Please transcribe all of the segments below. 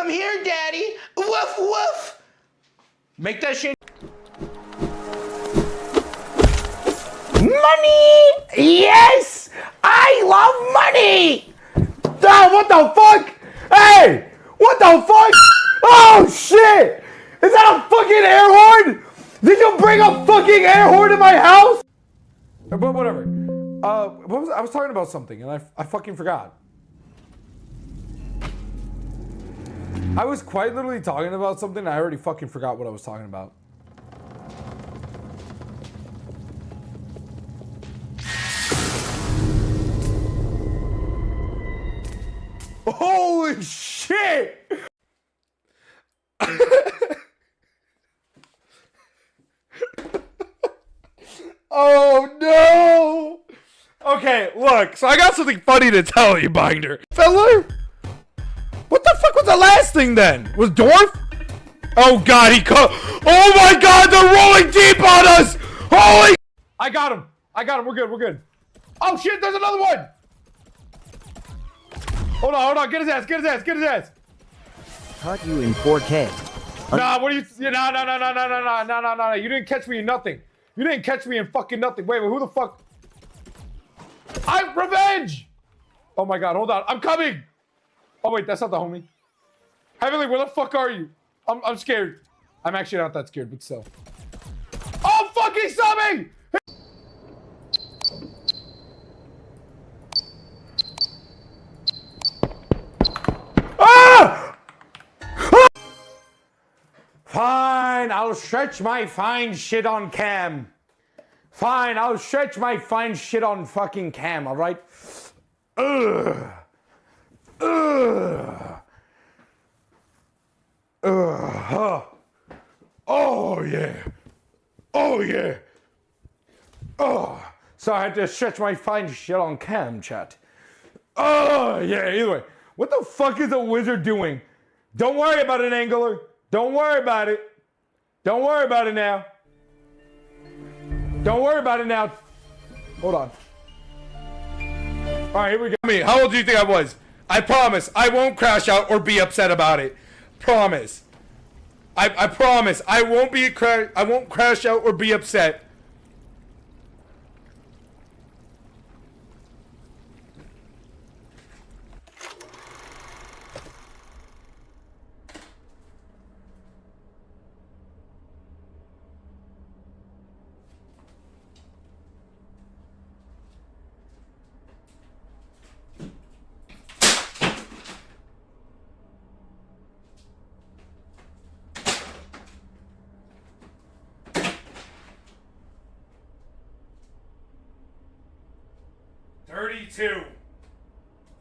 Come here, Daddy. Woof, woof. Make that shit. Money! Yes! I love money! Oh, what the fuck? Hey! What the fuck? Oh, shit! Is that a fucking air horn? Did you bring a fucking air horn to my house? But whatever. I was talking about something and I fucking forgot. I was quite literally talking about something and I already fucking forgot what I was talking about. Holy shit! Oh no! Okay, look, so I got something funny to tell you, Binder. Fella? What the fuck was the last thing then? Was Dorf? Oh god, oh my god, they're rolling deep on us! Holy! I got him, we're good. Oh shit, there's another one! Hold on, get his ass! Caught you in 4K. Nah, what are you, no, you didn't catch me in nothing. You didn't catch me in fucking nothing. Wait, who the fuck? Revenge! Oh my god, hold on, I'm coming! Oh wait, that's not the homie. Heavenly, where the fuck are you? I'm scared. I'm actually not that scared, but still. Oh fuck, he saw me! Fine, I'll stretch my fine shit on cam. Fine, I'll stretch my fine shit on fucking cam, alright? Oh yeah. Oh, so I had to stretch my fine shit on cam, chat. Oh yeah, either way. What the fuck is a wizard doing? Don't worry about it, Angler. Don't worry about it. Don't worry about it now. Don't worry about it now. Hold on. All right, here we go. How old do you think I was? I promise I won't crash out or be upset about it. Promise. I promise I won't crash out or be upset.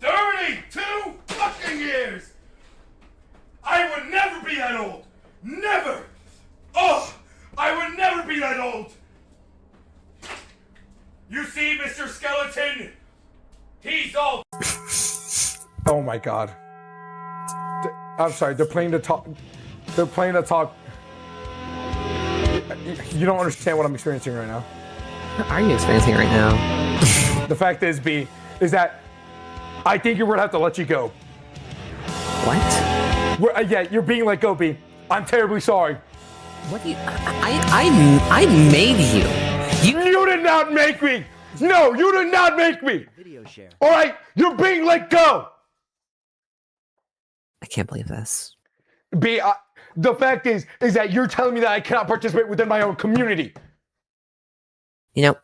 Thirty-two fucking years! I would never be that old! Never! Oh! I would never be that old! You see, Mr. Skeleton? He's all... Oh my god. I'm sorry, they're playing to talk... They're playing to talk... You don't understand what I'm experiencing right now. What are you experiencing right now? The fact is, B, is that I think we're gonna have to let you go. What? Yeah, you're being let go, B. I'm terribly sorry. What do you... I made you. You did not make me! No, you did not make me! Video share. Alright, you're being let go! I can't believe this. B, the fact is that you're telling me that I cannot participate within my own community. You know,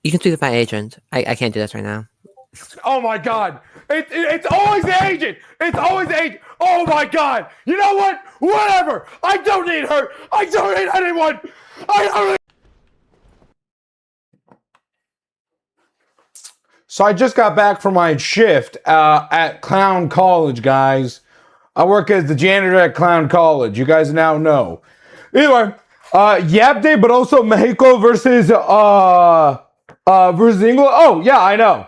you can speak with my agent. I can't do this right now. Oh my god. It's always the agent. It's always the agent. Oh my god. You know what? Whatever. I don't need her. I don't need anyone. I don't need... So I just got back from my shift at Clown College, guys. I work as the janitor at Clown College. You guys now know. Anyway, Yapday, but also Mexico versus England. Oh yeah, I know.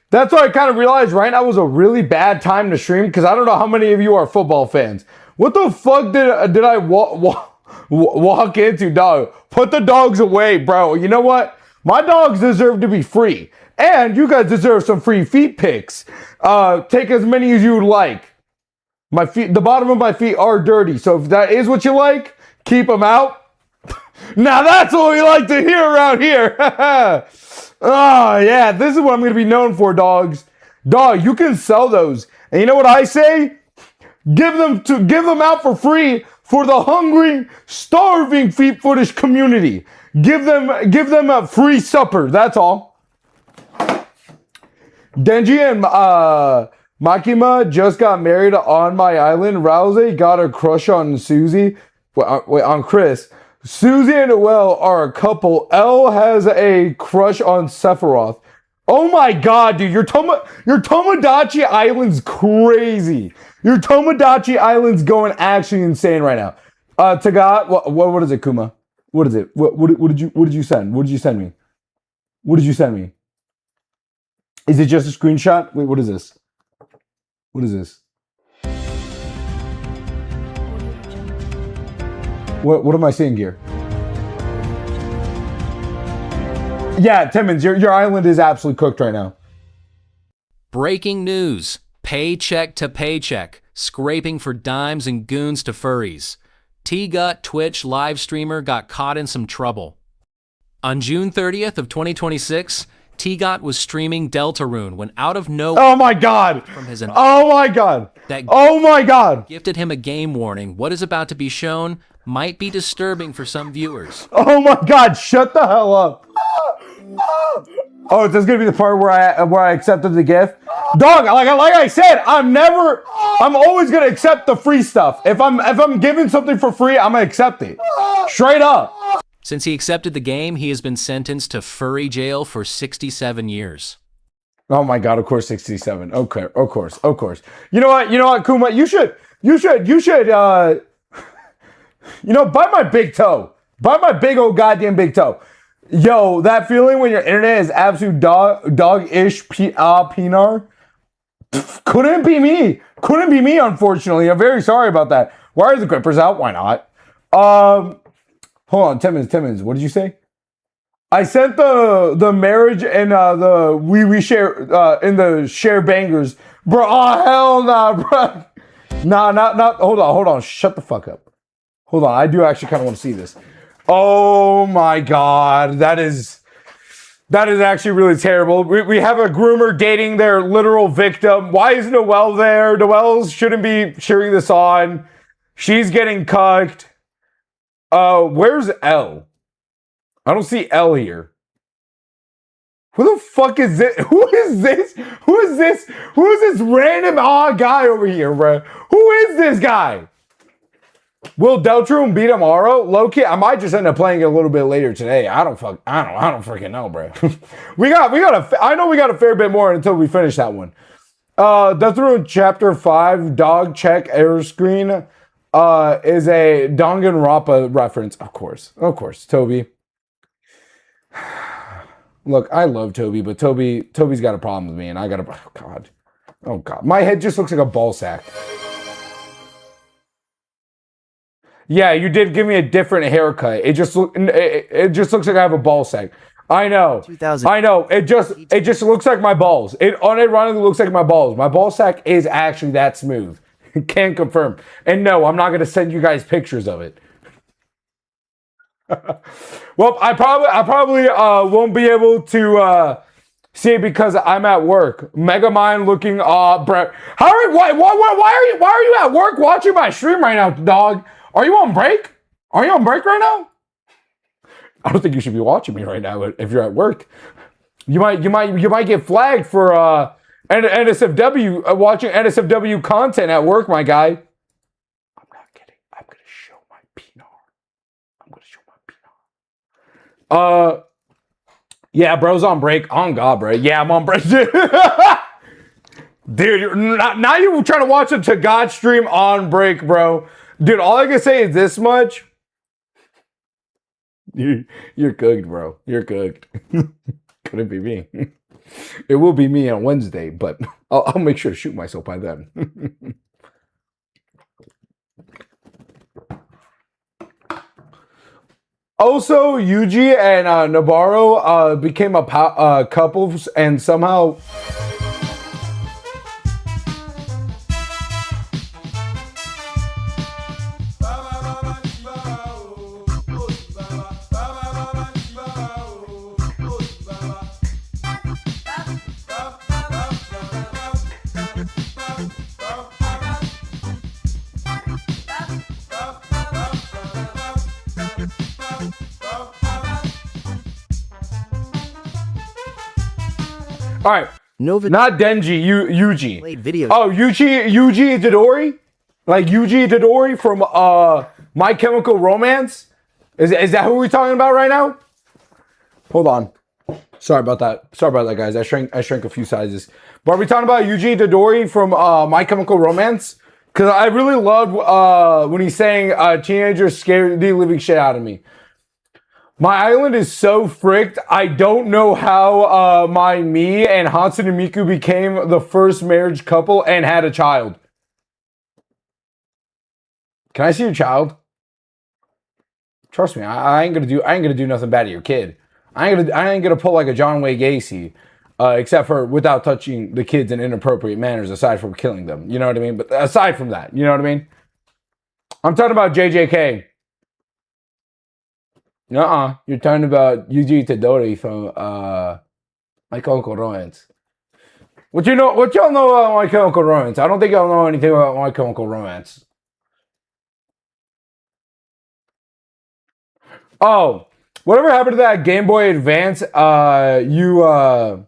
That's what I kind of realized right now was a really bad time to stream because I don't know how many of you are football fans. What the fuck did I walk into, dog? Put the dogs away, bro. You know what? My dogs deserve to be free. And you guys deserve some free feet pics. Take as many as you like. My feet, the bottom of my feet are dirty. So if that is what you like, keep them out. Now that's what we like to hear around here. Oh yeah, this is what I'm going to be known for, dogs. Dog, you can sell those. And you know what I say? Give them out for free for the hungry, starving feet footish community. Give them a free supper. That's all. Denji and Makima just got married on my island. Rousey got a crush on Susie. Wait, on Chris. Susie and Noelle are a couple. Elle has a crush on Sephiroth. Oh my god, dude. Your Tomodachi Island's crazy. Your Tomodachi Island's going actually insane right now. Tagat, what is it, Kuma? What is it? What did you send? What did you send me? What did you send me? Is it just a screenshot? Wait, what is this? What is this? What am I seeing here? Yeah, Timmons, your island is absolutely cooked right now. Breaking news. Paycheck to paycheck. Scraping for dimes and goons to furries. T-Gut Twitch live streamer got caught in some trouble. On June 30th of 2026, T-Gut was streaming Deltarune when out of nowhere... Oh my god! Oh my god! Oh my god! Gifted him a game warning. What is about to be shown might be disturbing for some viewers. Oh my god, shut the hell up. Oh, is this gonna be the part where I accepted the gift? Dog, like I said, I'm always gonna accept the free stuff. If I'm given something for free, I'm gonna accept it. Straight up. Since he accepted the game, he has been sentenced to furry jail for 67 years. Oh my god, of course 67. Okay, of course. You know what, Kuma, you should bite my big toe. Bite my big old goddamn big toe. Yo, that feeling when your internet is absolute dog-ish pinar. Couldn't be me, unfortunately. I'm very sorry about that. Why are the grippers out? Why not? Hold on, 10 minutes. What did you say? I sent the marriage and the we share in the share bangers. Bro, oh hell nah, bro. Nah, hold on. Shut the fuck up. Hold on, I do actually kind of want to see this. Oh my god, that is actually really terrible. We have a groomer dating their literal victim. Why is Noelle there? Noelle shouldn't be cheering this on. She's getting cucked. Where's Elle? I don't see Elle here. Who the fuck is this? Who is this random odd guy over here, bro? Who is this guy? Will Deltarune beat tomorrow? Low-key, I might just end up playing it a little bit later today. I don't freaking know, bro. I know we got a fair bit more until we finish that one. Deltarune Chapter 5, Dog Check Error Screen, is a Danganronpa reference. Of course, Toby. Look, I love Toby, but Toby's got a problem with me, and I got a... Oh, God. My head just looks like a ball sack. Yeah, you did give me a different haircut. It just looks like I have a ball sack. I know. I know. It just looks like my balls. It unironically looks like my balls. My ball sack is actually that smooth. Can confirm. And no, I'm not going to send you guys pictures of it. Well, I probably won't be able to see it because I'm at work. Megamind looking bro. Why are you at work watching my stream right now, dog? Are you on break? Are you on break right now? I don't think you should be watching me right now if you're at work. You might get flagged for NSFW watching NSFW content at work, my guy. I'm not kidding. I'm gonna show my penis. Yeah, bro's on break. On God, bro. Yeah, I'm on break. Dude, now you're trying to watch a To God stream on break, bro. Dude, all I can say is this much. You're cooked, bro. You're cooked. Couldn't be me. It will be me on Wednesday, but I'll make sure to shoot myself by then. Also, Yuji and Nabarro became a couple, and somehow... All right. Nova Not Denji, Yuji. played videos. Oh, Yuji Itadori? Like Yuji Itadori from My Chemical Romance? Is that who we're talking about right now? Hold on. Sorry about that. Sorry about that, guys. I shrank a few sizes. But are we talking about Yuji Itadori from My Chemical Romance? Because I really loved when he's saying teenagers scared the living shit out of me. My island is so fricked, I don't know how me and Hatsune Miku became the first marriage couple and had a child. Can I see your child? Trust me, I ain't gonna do nothing bad to your kid. I ain't gonna pull like a John Wayne Gacy, except for without touching the kids in inappropriate manners, aside from killing them. You know what I mean? But aside from that, you know what I mean? I'm talking about JJK. You're talking about Yuji Itadori from My Chemical Romance. What y'all know about My Chemical Romance? I don't think y'all know anything about My Chemical Romance. Oh, whatever happened to that Game Boy Advance you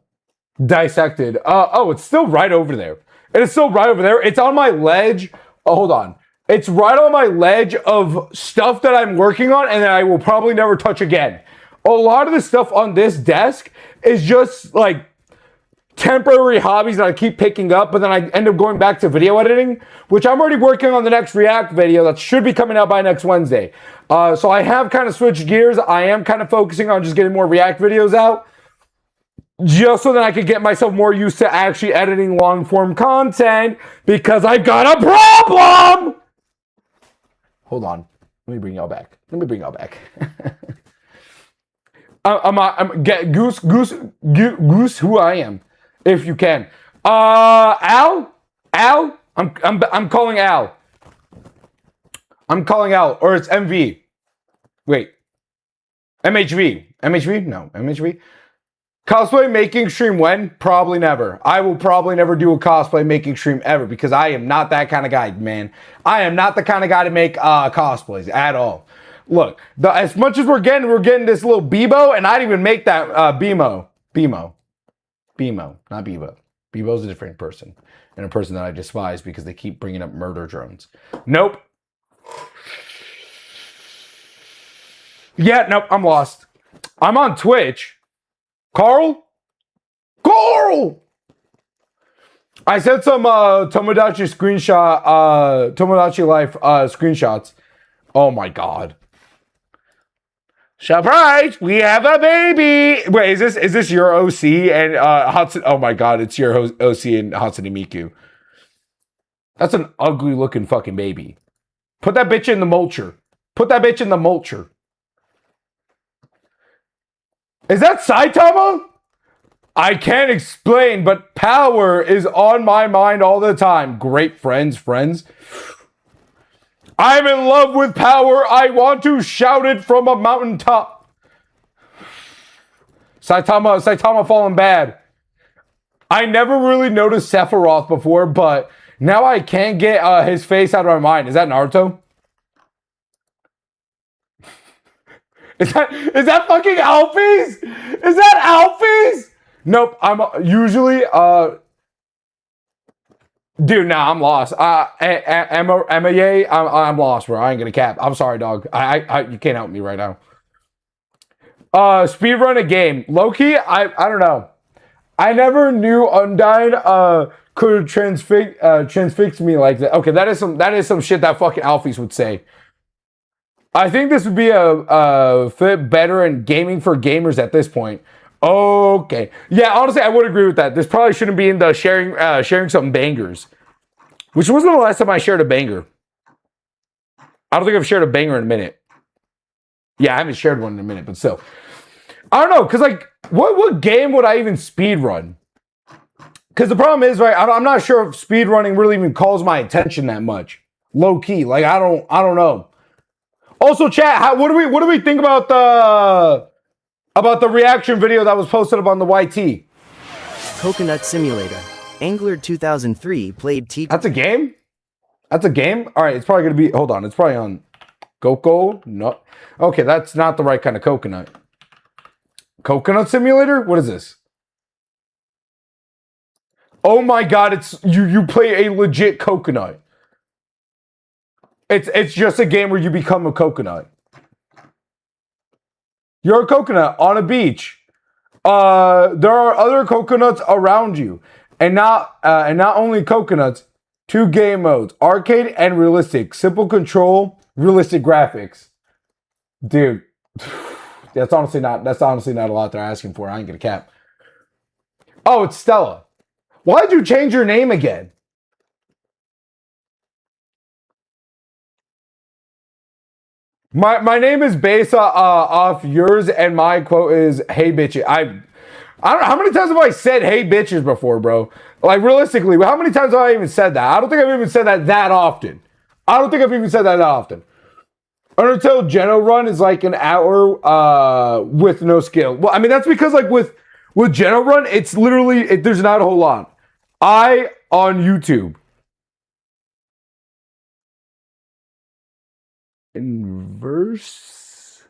dissected? It's still right over there. It is still right over there. It's on my ledge. Oh, hold on. It's right on my ledge of stuff that I'm working on and that I will probably never touch again. A lot of the stuff on this desk is just like temporary hobbies that I keep picking up, but then I end up going back to video editing, which I'm already working on the next React video that should be coming out by next Wednesday. So I have kind of switched gears. I am kind of focusing on just getting more React videos out, just so that I could get myself more used to actually editing long form content, because I got a problem. Hold on. Let me bring y'all back. Goose who I am, if you can. Al? I'm calling Al. Or it's MV. Wait. MHV? No, MHV. Cosplay making stream when? Probably never. I will probably never do a cosplay making stream ever, because I am not that kind of guy, man. I am not the kind of guy to make cosplays at all. Look, as much as we're getting this little Bebo, and I didn't even make that Bemo, not Bebo. Bebo's a different person, and a person that I despise because they keep bringing up murder drones. Nope. Yeah, nope, I'm lost. I'm on Twitch. Carl! I sent some Tomodachi Life screenshots. Oh my god. Surprise! We have a baby! Wait, is this your OC and Hatsune? Oh my god, it's your OC and Hatsune Miku. That's an ugly looking fucking baby. Put that bitch in the mulcher. Is that Saitama? I can't explain, but power is on my mind all the time. Great friends. I'm in love with power. I want to shout it from a mountaintop. Saitama falling bad. I never really noticed Sephiroth before, but now I can't get his face out of my mind. Is that Naruto? Is that fucking Alphys? Is that Alphys? Nope. I'm usually dude, nah, I'm lost. MIA, I'm lost, bro. I ain't gonna cap. I'm sorry, dog. You can't help me right now. Speedrun a game. Low-key, I don't know. I never knew Undyne could transfix me like that. Okay, that is some shit that fucking Alphys would say. I think this would be a fit better in gaming for gamers at this point. Okay. Yeah, honestly, I would agree with that. This probably shouldn't be in the sharing some bangers. Which wasn't the last time I shared a banger. I don't think I've shared a banger in a minute. Yeah, I haven't shared one in a minute, but still. I don't know, because like, what game would I even speed run? Because the problem is, right, I'm not sure if speed running really even calls my attention that much. Low key. Like, I don't know. Also, chat, what do we think about the reaction video that was posted up on the YT? Coconut Simulator. Angler 2003 played T. That's a game? All right, it's probably going to be, hold on, it's probably on Coco? No. Okay, that's not the right kind of coconut. Coconut Simulator? What is this? Oh my god, it's you play a legit coconut. It's just a game where you become a coconut. You're a coconut on a beach. There are other coconuts around you. And not only coconuts, 2 game modes, arcade and realistic. Simple control, realistic graphics. Dude, that's honestly not a lot they're asking for. I ain't gonna cap. Oh, it's Stella. Why'd you change your name again? My name is based off yours, and my quote is "Hey bitches." I don't know how many times have I said "Hey bitches" before, bro. Like realistically, how many times have I even said that? I don't think I've even said that often. I don't think I've even said that often. Undertale Geno run is like an hour with no skill. Well, I mean that's because like with Geno run, it's literally there's not a whole lot. On YouTube. Inverse.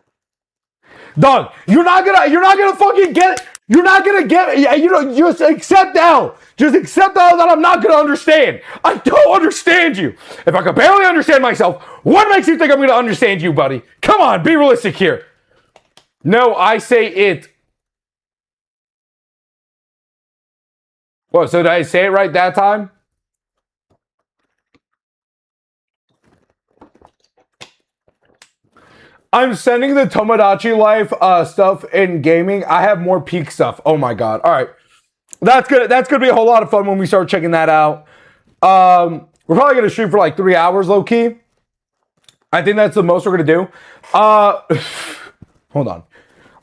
Dog, you're not gonna fucking get it. You're not gonna get it. You know, just accept now. Just accept now that I'm not gonna understand. I don't understand you. If I can barely understand myself, what makes you think I'm gonna understand you, buddy? Come on, be realistic here. No, I say it. What, so did I say it right that time? I'm sending the Tomodachi Life stuff in gaming. I have more peak stuff. Oh my god. All right. That's gonna be a whole lot of fun when we start checking that out. We're probably gonna shoot for like 3 hours low key. I think that's the most we're gonna do. Hold on.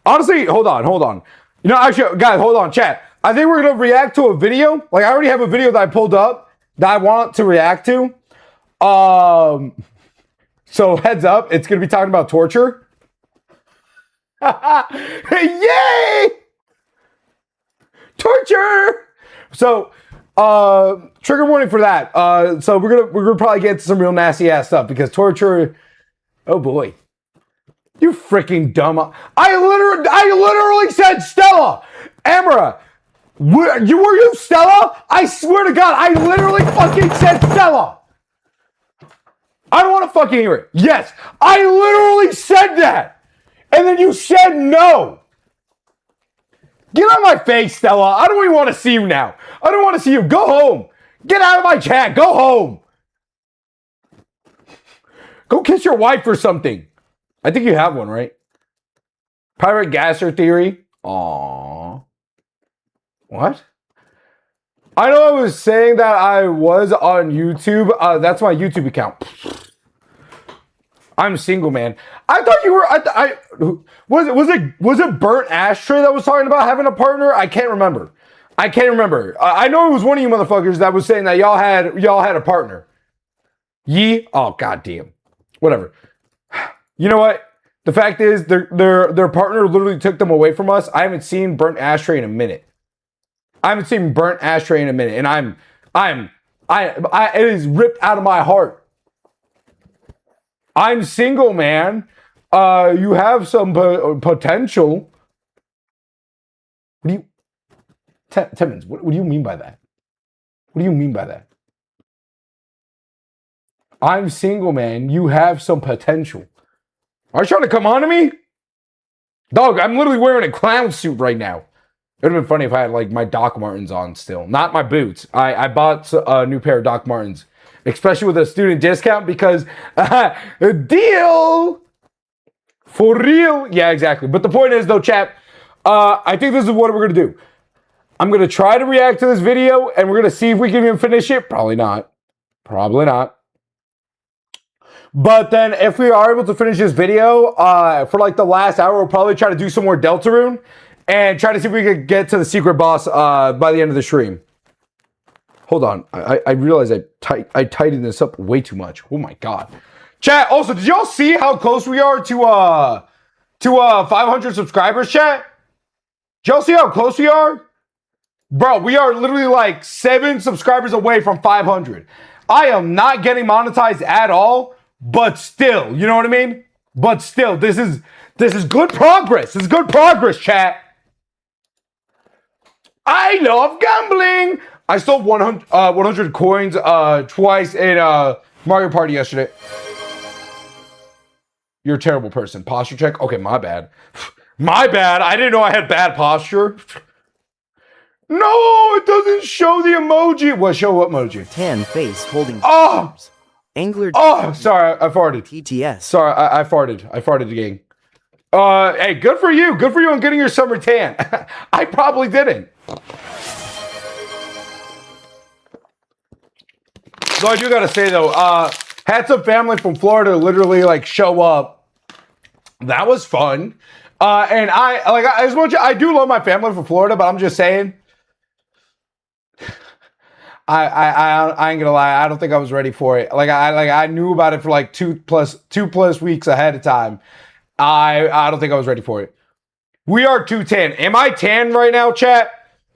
Honestly, hold on. You know, actually, guys, hold on, chat. I think we're gonna react to a video. Like I already have a video that I pulled up that I want to react to. So heads up, it's going to be talking about torture. Yay! Torture! So, trigger warning for that. So we're gonna probably get some real nasty ass stuff because torture. Oh boy, you freaking dumb! I literally said Stella, Amara. Were you Stella? I swear to God, I literally fucking said Stella. I don't want to fucking hear it. Yes, I literally said that. And then you said no. Get out of my face, Stella. I don't even want to see you now. I don't want to see you. Go home. Get out of my chat. Go home. Go kiss your wife or something. I think you have one, right? Pirate gasser theory. Aww. What? I know I was saying that I was on YouTube. That's my YouTube account. I'm single, man. I thought you were. Was it Burnt Ashtray that was talking about having a partner? I can't remember. I know it was one of you motherfuckers that was saying that y'all had a partner. Yee? Oh goddamn. Whatever. You know what? The fact is, their partner literally took them away from us. I haven't seen Burnt Ashtray in a minute. And it is ripped out of my heart. I'm single, man. You have some potential. What do you, Timmons? What do you mean by that? What do you mean by that? I'm single, man. You have some potential. Are you trying to come on to me? Dog, I'm literally wearing a clown suit right now. It would have been funny if I had like my Doc Martens on still. Not my boots. I bought a new pair of Doc Martens. Especially with a student discount because a deal. For real. Yeah, exactly. But the point is though, chat, I think this is what we're going to do. I'm going to try to react to this video and we're going to see if we can even finish it. Probably not. But then if we are able to finish this video for like the last hour, we'll probably try to do some more Deltarune. And try to see if we can get to the secret boss by the end of the stream. Hold on. I realize I tightened this up way too much. Oh my god. Chat, also, did y'all see how close we are to 500 subscribers, chat? Did y'all see how close we are? Bro, we are literally like 7 subscribers away from 500. I am not getting monetized at all, but still, you know what I mean? But still, this is good progress. This is good progress, chat. I love gambling. I stole 100 coins twice in Mario Party yesterday. You're a terrible person. Posture check? Okay, my bad. My bad. I didn't know I had bad posture. No, it doesn't show the emoji. What, show what emoji? Tan face holding. Oh! Angler. Oh, sorry, I farted. TTS. Sorry, I farted. I farted again. Hey, good for you. Good for you on getting your summer tan. I probably didn't. So I do gotta say though, had some family from Florida literally like show up. That was fun. And I do love my family from Florida, but I'm just saying, I ain't gonna lie, I don't think I was ready for it. I knew about it for like two plus weeks ahead of time. I don't think I was ready for it. We are 210. Am I tan right now, chat?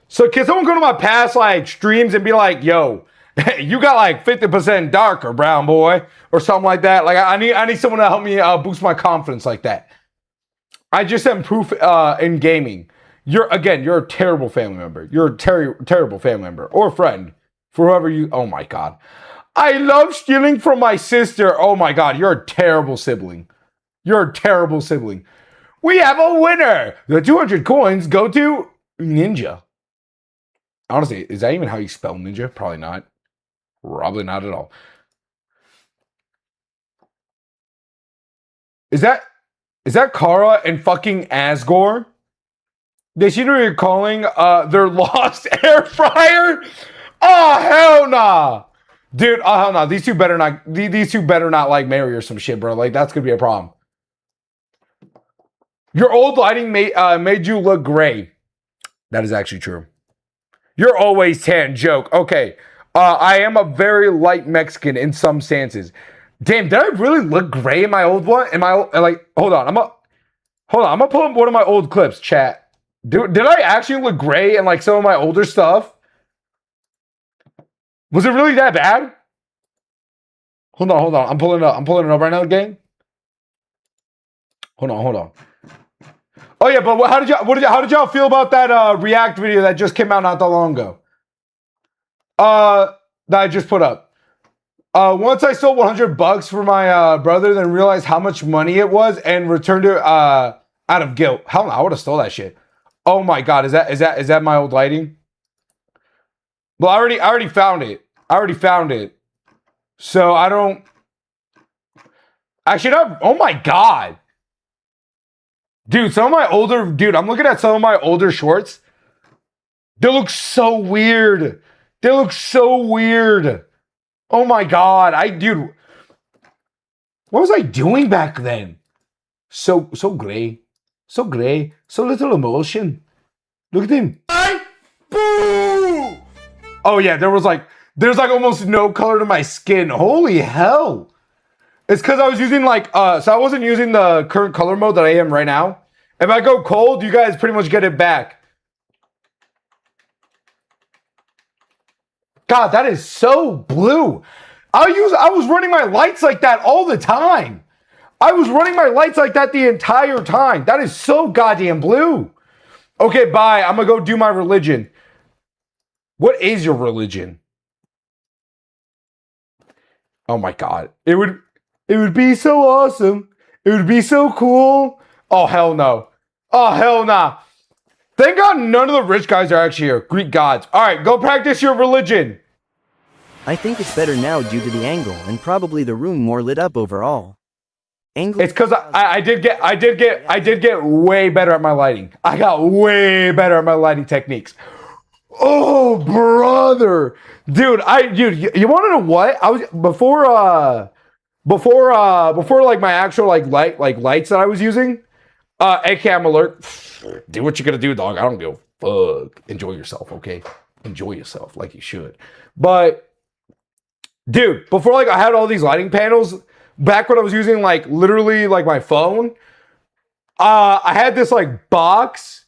So can someone go to my past like streams and be like, yo, you got like 50% darker, brown boy, or something like that? Like I need someone to help me boost my confidence like that. I just am proof in gaming. You're a terrible family member. You're a terrible family member or friend for whoever you. Oh my god, I love stealing from my sister. Oh my god, you're a terrible sibling. You're a terrible sibling. We have a winner. The 200 coins go to Ninja. Honestly, is that even how you spell ninja? Probably not. Probably not at all. Is that Kara and fucking Asgore? They seem to be calling their lost air fryer. Oh hell nah, dude. Oh hell nah. These two better not. These two better not like marry or some shit, bro. Like that's gonna be a problem. Your old lighting made you look gray. That is actually true. You're always tan. Joke. Okay. I am a very light Mexican in some stances. Damn, did I really look gray in my old one? Hold on. I'm gonna pull up one of my old clips, chat. Did I actually look gray in like some of my older stuff? Was it really that bad? Hold on. I'm pulling it up right now, gang. Hold on. Oh yeah, but how did y'all feel about that React video that just came out not that long ago? That I just put up. Once I stole $100 for my brother, then realized how much money it was and returned it out of guilt. Hell no, I would have stole that shit. Oh my god, is that my old lighting? Well, I already found it. So I don't. I should have. Oh my god, dude! I'm looking at some of my older shorts. They look so weird. Oh my god, dude. What was I doing back then? So gray, so little emotion. Look at him. Boo! Oh yeah, there's like almost no color to my skin. Holy hell! It's because I was using so I wasn't using the current color mode that I am right now. If I go cold, you guys pretty much get it back. God, that is so blue. I was running my lights like that all the time. I was running my lights like that the entire time. That is so goddamn blue. Okay, bye. I'm gonna go do my religion. What is your religion? Oh my god. It would be so awesome. It would be so cool. Oh hell no. Oh hell nah. Thank God none of the rich guys are actually here. Greek gods. Alright, go practice your religion. I think it's better now due to the angle and probably the room more lit up overall. It's because I did get way better at my lighting. I got way better at my lighting techniques. Oh brother, dude, you want to know what? I was before like my actual lights that I was using. ACAM alert. Do what you're gonna do, dog. I don't give a fuck. Enjoy yourself, okay? Enjoy yourself like you should. But dude, before I had all these lighting panels, back when I was using literally my phone, I had this box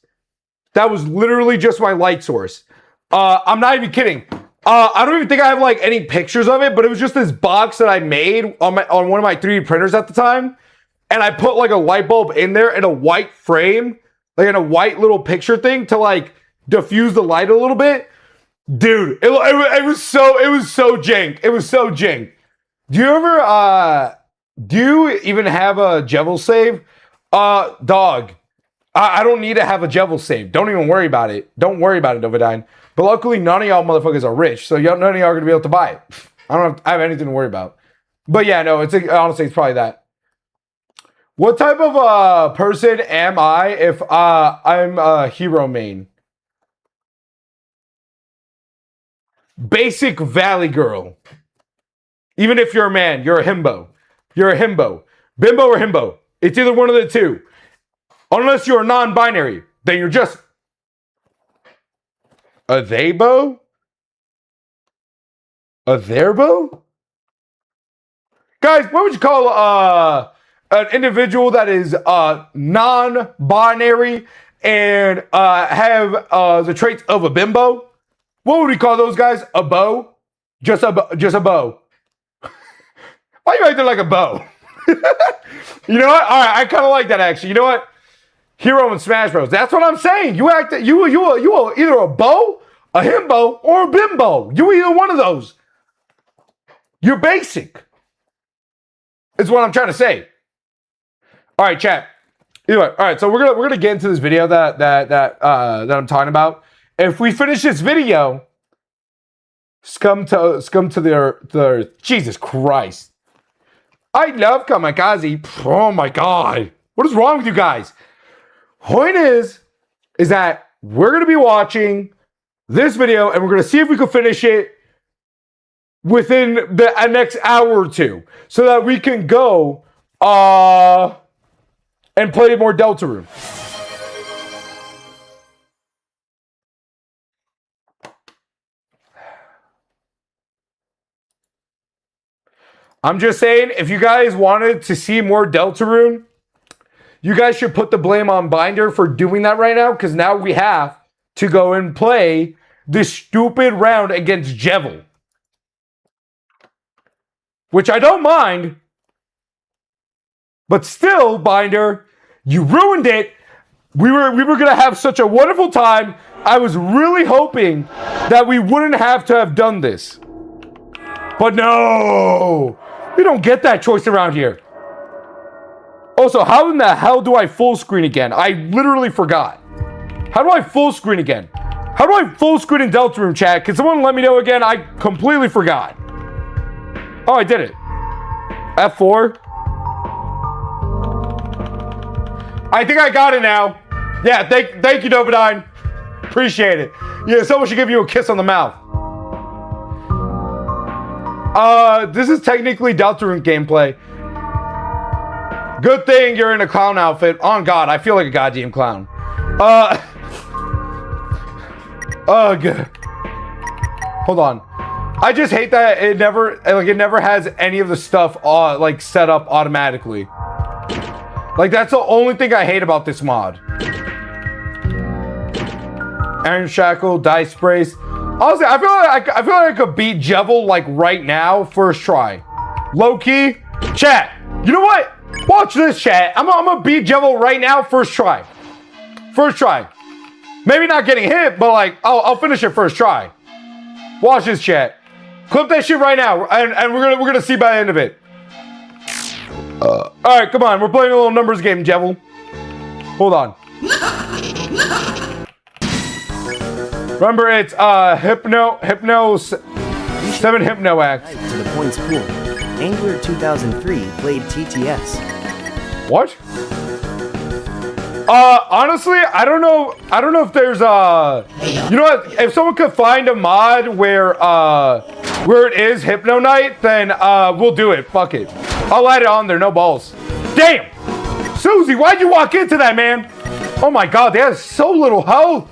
that was literally just my light source. I'm not even kidding. I don't even think I have any pictures of it, but it was just this box that I made on one of my 3D printers at the time. And I put a light bulb in there in a white frame, in a white little picture thing to diffuse the light a little bit. Dude, it was so jank. It was so jank. Do you even have a Jevil save? Dog. I don't need to have a Jevil save. Don't even worry about it. Don't worry about it, Novodine. But luckily, none of y'all motherfuckers are rich, so none of y'all are gonna be able to buy it. I have anything to worry about. But yeah, no, honestly, it's probably that. What type of person am I if I'm a hero main? Basic Valley Girl. Even if you're a man, you're a himbo. You're a himbo. Bimbo or himbo. It's either one of the two. Unless you're non-binary, then you're just a theybo? A theirbo? Guys, what would you call an individual that is non-binary and have the traits of a bimbo? What would we call those guys? A bow? Just a bow. Why are you acting like a bow? You know what? All right, I kind of like that actually. You know what? Hero in Smash Bros. That's what I'm saying. You are either a bow, a himbo, or a bimbo. You either one of those. You're basic. Is what I'm trying to say. All right, chat. Anyway, all right. So we're gonna get into this video that I'm talking about. If we finish this video, scum to the Jesus Christ. I love Kamikaze. Oh my God. What is wrong with you guys? Point is that we're going to be watching this video and we're going to see if we can finish it within the next hour or two so that we can go and play more Deltarune. I'm just saying, if you guys wanted to see more Deltarune, you guys should put the blame on Binder for doing that right now, because now we have to go and play this stupid round against Jevil. Which I don't mind, but still, Binder, you ruined it. We were going to have such a wonderful time. I was really hoping that we wouldn't have to have done this. But no! We don't get that choice around here. Also, how in the hell do I full screen again? I literally forgot. How do I full screen again? How do I full screen in Deltarune, chat? Can someone let me know again? I completely forgot. Oh, I did it. F4. I think I got it now. Yeah, thank you, Novodine. Appreciate it. Yeah, someone should give you a kiss on the mouth. This is technically Deltarune gameplay. Good thing you're in a clown outfit. On God, I feel like a goddamn clown. Good. Hold on. I just hate that it never has any of the stuff like set up automatically. Like that's the only thing I hate about this mod. Iron Shackle, Dice Brace. Honestly, I feel like I could beat Jevil like right now, first try. Low key, chat. You know what? Watch this, chat. I'm gonna beat Jevil right now, first try. First try. Maybe not getting hit, but like I'll finish it first try. Watch this, chat. Clip that shit right now, and we're gonna see by the end of it. All right, come on. We're playing a little numbers game, Jevil. Hold on. Remember, it's Hypno 7 Hypno Act. To the points pool. Angler 2003 played TTS. What? Honestly, I don't know if there's you know what? If someone could find a mod where it is Hypno Night, then we'll do it. Fuck it. I'll add it on there. No balls. Damn, Susie, why'd you walk into that, man? Oh my God, they have so little health.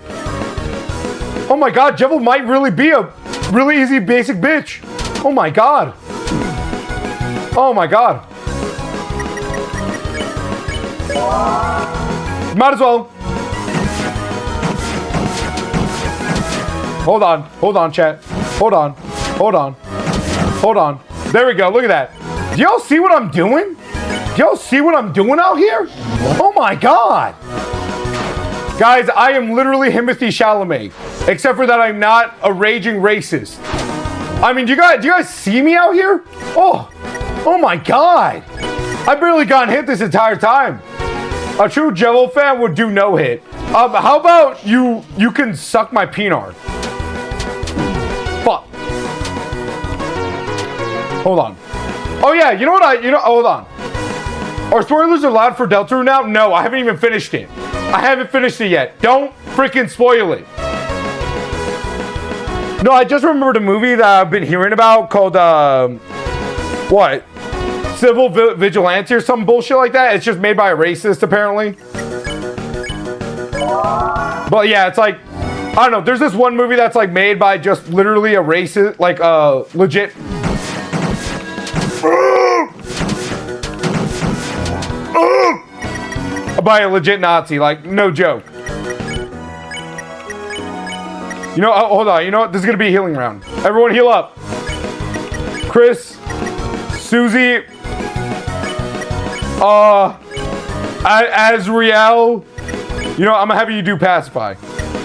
Oh my God, Jevil might really be a really easy basic bitch. Oh my God. Oh my God. Might as well. Hold on, chat. Hold on. There we go, look at that. Do y'all see what I'm doing? Do y'all see what I'm doing out here? Oh my God. Guys, I am literally Timothy Chalamet. Except for that I'm not a raging racist. I mean, do you guys see me out here? Oh my God. I've barely gotten hit this entire time. A true Jello fan would do no hit. How about you can suck my peanut? Fuck. Hold on. Oh yeah, hold on. Are spoilers allowed for Deltarune now? No, I haven't even finished it. I haven't finished it yet. Don't freaking spoil it. No, I just remembered a movie that I've been hearing about called, what? Civil Vigilante or some bullshit like that. It's just made by a racist, apparently. But yeah, it's like, I don't know. There's this one movie that's like made by just literally a racist, like legit. By a legit Nazi, like no joke. Hold on. You know what? This is gonna be a healing round. Everyone, heal up. Chris, Susie, Azriel. I'm gonna have you do pacify.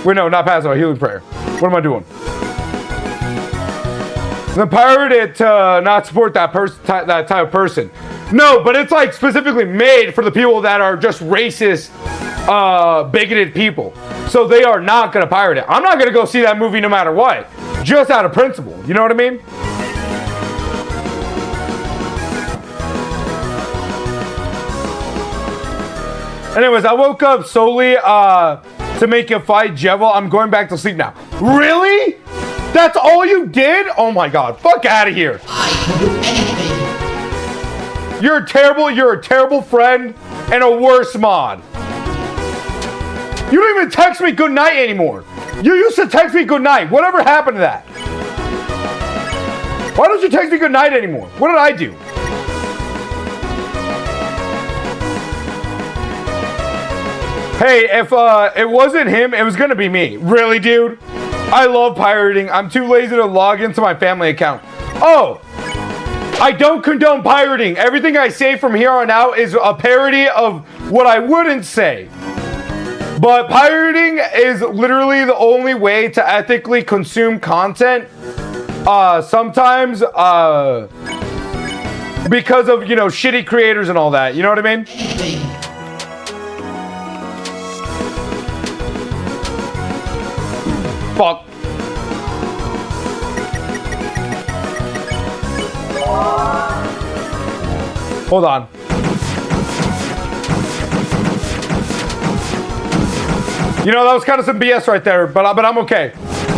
Wait, no, not pacify. Healing prayer. What am I doing? The pirate it to not support that that type of person. No, but it's like specifically made for the people that are just racist, bigoted people. So they are not gonna pirate it. I'm not gonna go see that movie no matter what, just out of principle. You know what I mean? Anyways, I woke up solely to make you fight Jevil. I'm going back to sleep now. Really? That's all you did? Oh my God! Fuck out of here! You're a terrible friend and a worse mod. You don't even text me good night anymore. You used to text me good night. Whatever happened to that? Why don't you text me good night anymore? What did I do? Hey, if it wasn't him, it was gonna be me. Really, dude? I love pirating. I'm too lazy to log into my family account. Oh, I don't condone pirating. Everything I say from here on out is a parody of what I wouldn't say. But pirating is literally the only way to ethically consume content. Sometimes because of, shitty creators and all that. You know what I mean? Fuck. Hold on. That was kind of some BS right there, but I'm okay.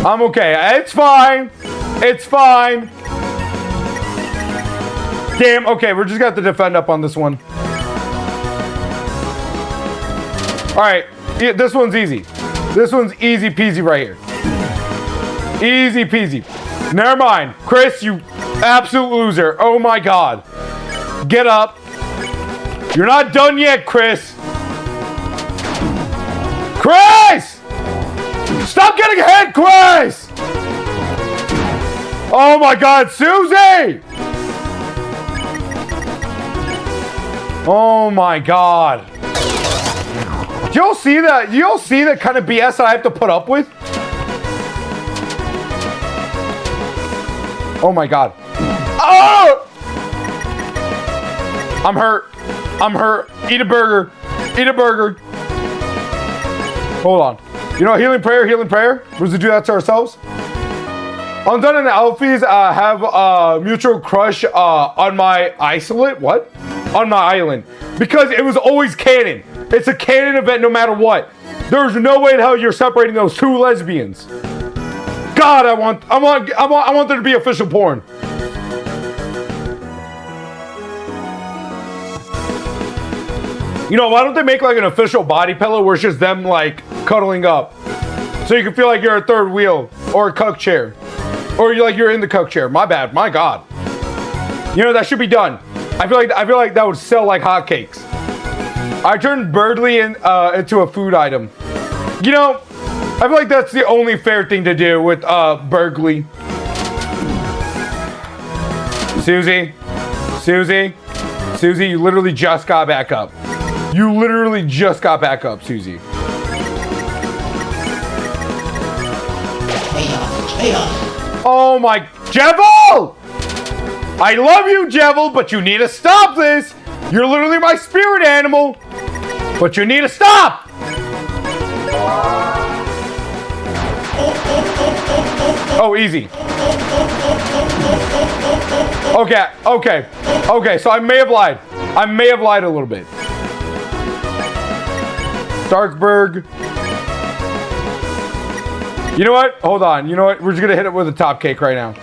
I'm okay. It's fine. It's fine. Damn. Okay, we're just gonna have to defend up on this one. All right. Yeah, this one's easy. This one's easy peasy right here. Easy peasy. Never mind. Chris, you absolute loser. Oh my God. Get up. You're not done yet, Chris. Chris! Stop getting hit, Chris! Oh my God, Susie! Oh my God. Do y'all see that? Do y'all see that kind of BS that I have to put up with? Oh my God. Oh! I'm hurt. I'm hurt. Eat a burger. Eat a burger. Hold on. Healing prayer, healing prayer. We're going to do that to ourselves. Undone and the Alfies have a mutual crush on my isolate. What? On my island. Because it was always canon. It's a canon event no matter what. There's no way in hell you're separating those two lesbians. God, I want there to be official porn. Why don't they make like an official body pillow where it's just them like cuddling up, so you can feel like you're a third wheel or a cuck chair, or you're in the cuck chair. My bad. My God. That should be done. I feel like that would sell like hotcakes. I turned Birdly into a food item. I feel like that's the only fair thing to do with Bergley. Susie, you literally just got back up. You literally just got back up, Susie. Oh my, Jevil! I love you, Jevil, but you need to stop this. You're literally my spirit animal, but you need to stop. Oh, easy. Okay, so I may have lied. I may have lied a little bit. Darkberg. You know what? Hold on. You know what? We're just gonna hit it with a top cake right now.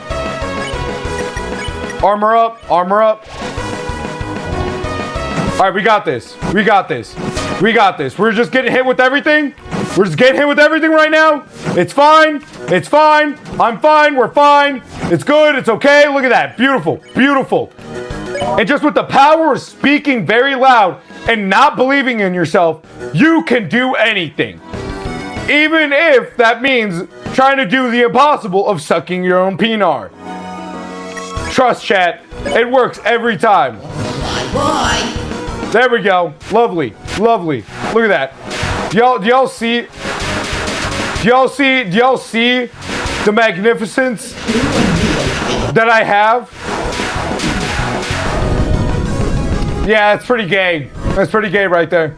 Armor up. Armor up. All right, we got this. We got this. We got this. We're just getting hit with everything. We're just getting hit with everything right now. It's fine. It's fine. I'm fine. We're fine. It's good. It's okay. Look at that. Beautiful. Beautiful. And just with the power of speaking very loud and not believing in yourself, you can do anything. Even if that means trying to do the impossible of sucking your own peanut. Trust, chat. It works every time. Bye. There we go. Lovely. Lovely. Look at that. Do y'all see? Do y'all see the magnificence that I have? Yeah, it's pretty gay. That's pretty gay right there.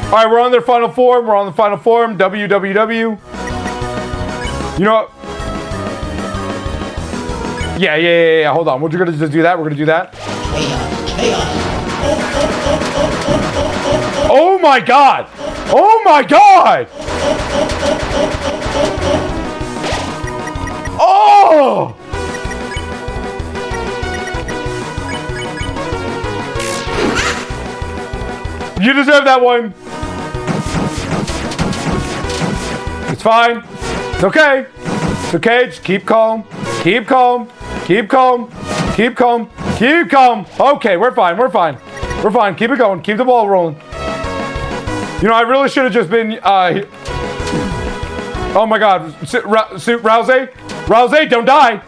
All right, we're on their final form. We're on the final form. WWW. You know what? Yeah. Hold on. We're gonna just do that. We're gonna do that. Oh my God! Oh my God! Oh! You deserve that one. It's fine. It's okay. It's okay. Just keep calm. Keep calm. Keep calm. Keep calm. Keep calm. Okay, we're fine. We're fine. We're fine. Keep it going. Keep the ball rolling. You know, I really should have just been. Oh my God, Rousey, Rousey, don't die.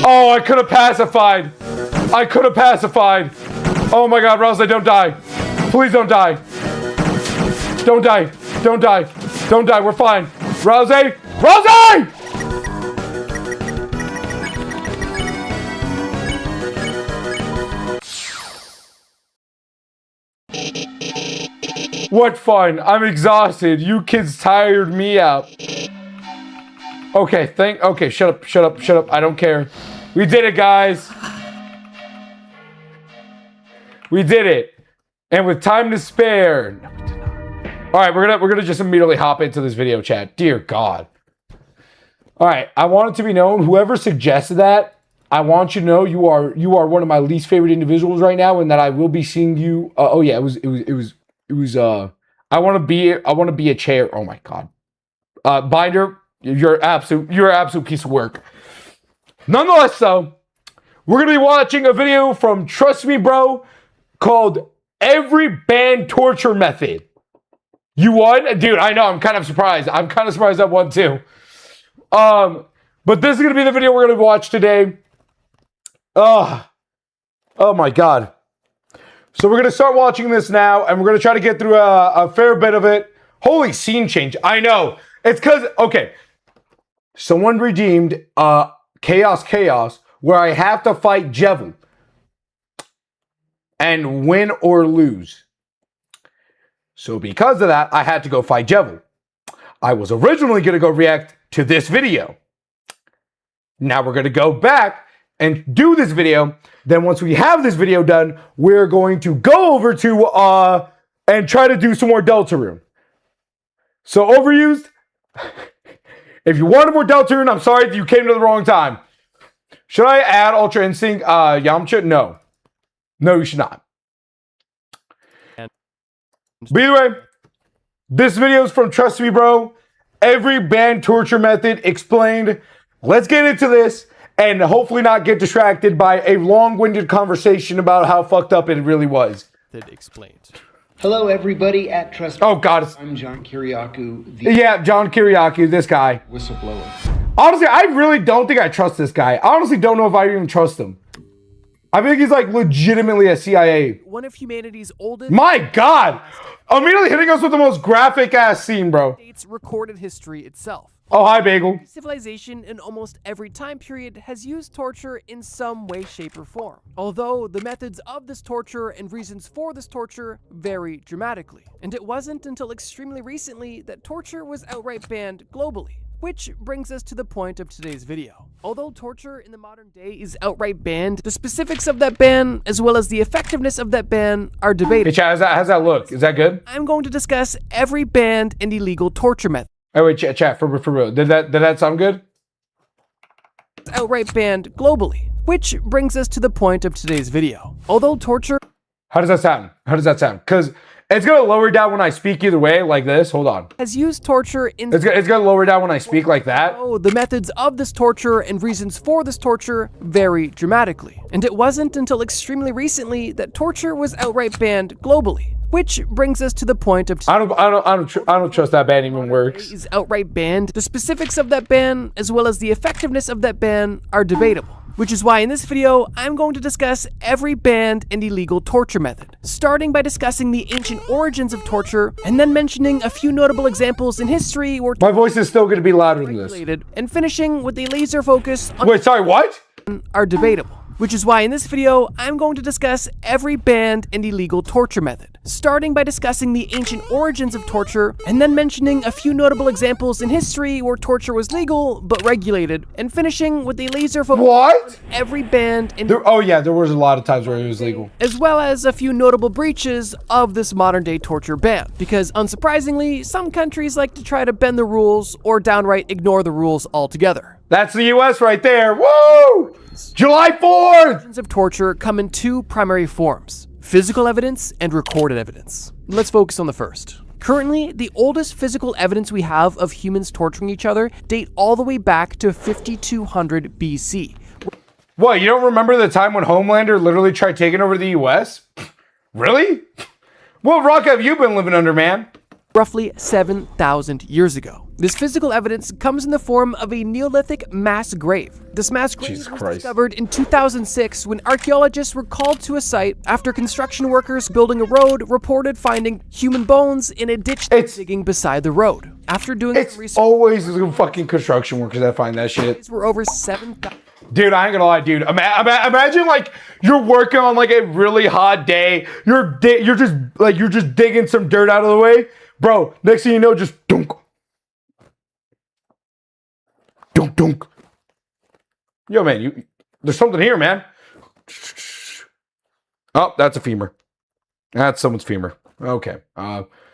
Oh, I could have pacified. I could have pacified. Oh my God, Rousey, don't die. Please don't die. Don't die. Don't die. Don't die. We're fine. Rousey, Rousey! What fun. I'm exhausted. You kids tired me out. Okay, shut up. I don't care. We did it, guys. We did it. And with time to spare. No, we did not. All right, we're gonna just immediately hop into this video chat. Dear God. All right, I want it to be known, whoever suggested that, I want you to know you are one of my least favorite individuals right now, and that I will be seeing you. It was I want to be a chair. Oh my God. Binder, you're an absolute piece of work. Nonetheless though, we're going to be watching a video from Trust Me Bro called Every Band Torture Method. You won? Dude, I know, I'm kind of surprised. I won too. But this is going to be the video we're going to watch today. Oh my God. So we're going to start watching this now, and we're going to try to get through a fair bit of it. Holy scene change. I know. It's because, okay, someone redeemed Chaos, where I have to fight Jevil and win or lose. So because of that, I had to go fight Jevil. I was originally going to go react to this video. Now we're going to go back and do this video. Then once we have this video done, we're going to go over to and try to do some more Deltarune. So overused. If you wanted more Deltarune, I'm sorry that you came to the wrong time. Should I add Ultra Instinct Yamcha? No. No, you should not. But either way, this video is from Trust Me Bro. Every band torture method explained. Let's get into this. And hopefully not get distracted by a long-winded conversation about how fucked up it really was. That explains. Hello, everybody at Trust. Oh God, I'm John Kiriakou, the John Kiriakou, this guy. whistleblower. Honestly, I really don't think I trust this guy. I honestly don't know if I even trust him. I think he's like legitimately a CIA. One of humanity's oldest My God. Immediately hitting us with the most graphic ass scene, bro. states recorded history itself. Oh, hi, Bagel. Civilization in almost every time period has used torture in some way, shape, or form. Although the methods of this torture and reasons for this torture vary dramatically. And it wasn't until extremely recently that torture was outright banned globally. Which brings us to the point of today's video. Although torture in the modern day is outright banned, the specifics of that ban, as well as the effectiveness of that ban, are debated. Hey, chat, how's that look? Is that good? I'm going to discuss every banned and illegal torture method. Oh, wait, chat, for real. Did that sound good? Outright banned globally. Which brings us to the point of today's video. Although torture How does that sound? How does that sound? Because it's going to lower down when I speak either way, like this. Hold on. has used torture in It's going to lower down when I speak like that. the methods of this torture and reasons for this torture vary dramatically. And it wasn't until extremely recently that torture was outright banned globally. Which brings us to the point of I don't trust that ban even works. is outright banned. The specifics of that ban, as well as the effectiveness of that ban, are debatable. Which is why in this video, I'm going to discuss every banned and illegal torture method, starting by discussing the ancient origins of torture, and then mentioning a few notable examples in history where My voice is still going to be louder than this. related, and finishing with a laser focus on Wait, sorry, what? are debatable. Which is why in this video, I'm going to discuss every banned and illegal torture method, starting by discussing the ancient origins of torture, and then mentioning a few notable examples in history where torture was legal but regulated, and finishing with a laser focus What? on every banned and Oh, yeah, there was a lot of times where it was legal. as well as a few notable breaches of this modern day torture ban. Because unsurprisingly, some countries like to try to bend the rules or downright ignore the rules altogether. That's the US right there. Woo! July 4th! Of torture come in two primary forms: physical evidence and recorded evidence. Let's focus on the first. Currently, the oldest physical evidence we have of humans torturing each other date all the way back to 5200 BC. What, you don't remember the time when Homelander literally tried taking over the US? Really? What rock have you been living under, man? Roughly 7,000 years ago. This physical evidence comes in the form of a Neolithic mass grave. This mass grave Jesus was Christ. discovered in 2006 when archaeologists were called to a site after construction workers building a road reported finding human bones in a ditch they were It's- digging beside the road. After doing It's some research, always the fucking construction workers that find that shit. these were over 7,000. Dude, I ain't gonna lie, dude. Imagine like you're working on like a really hot day. You're just digging some dirt out of the way, bro. Next thing you know, just dunk, dunk, dunk. Yo, man, there's something here, man. Oh, that's a femur. That's someone's femur. Okay.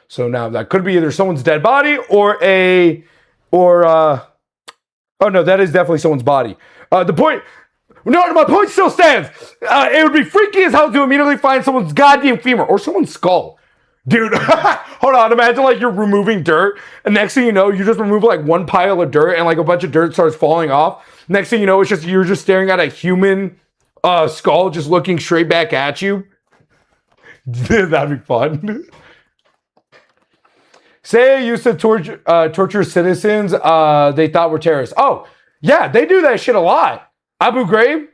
So now that could be either someone's dead body or oh no, that is definitely someone's body. My point still stands. It would be freaky as hell to immediately find someone's goddamn femur or someone's skull. Dude, hold on. Imagine like you're removing dirt, and next thing you know, you just remove like one pile of dirt, and like a bunch of dirt starts falling off. Next thing you know, you're just staring at a human skull, just looking straight back at you. That'd be fun. Say used to torture citizens they thought were terrorists. Oh, yeah, they do that shit a lot. Abu Ghraib,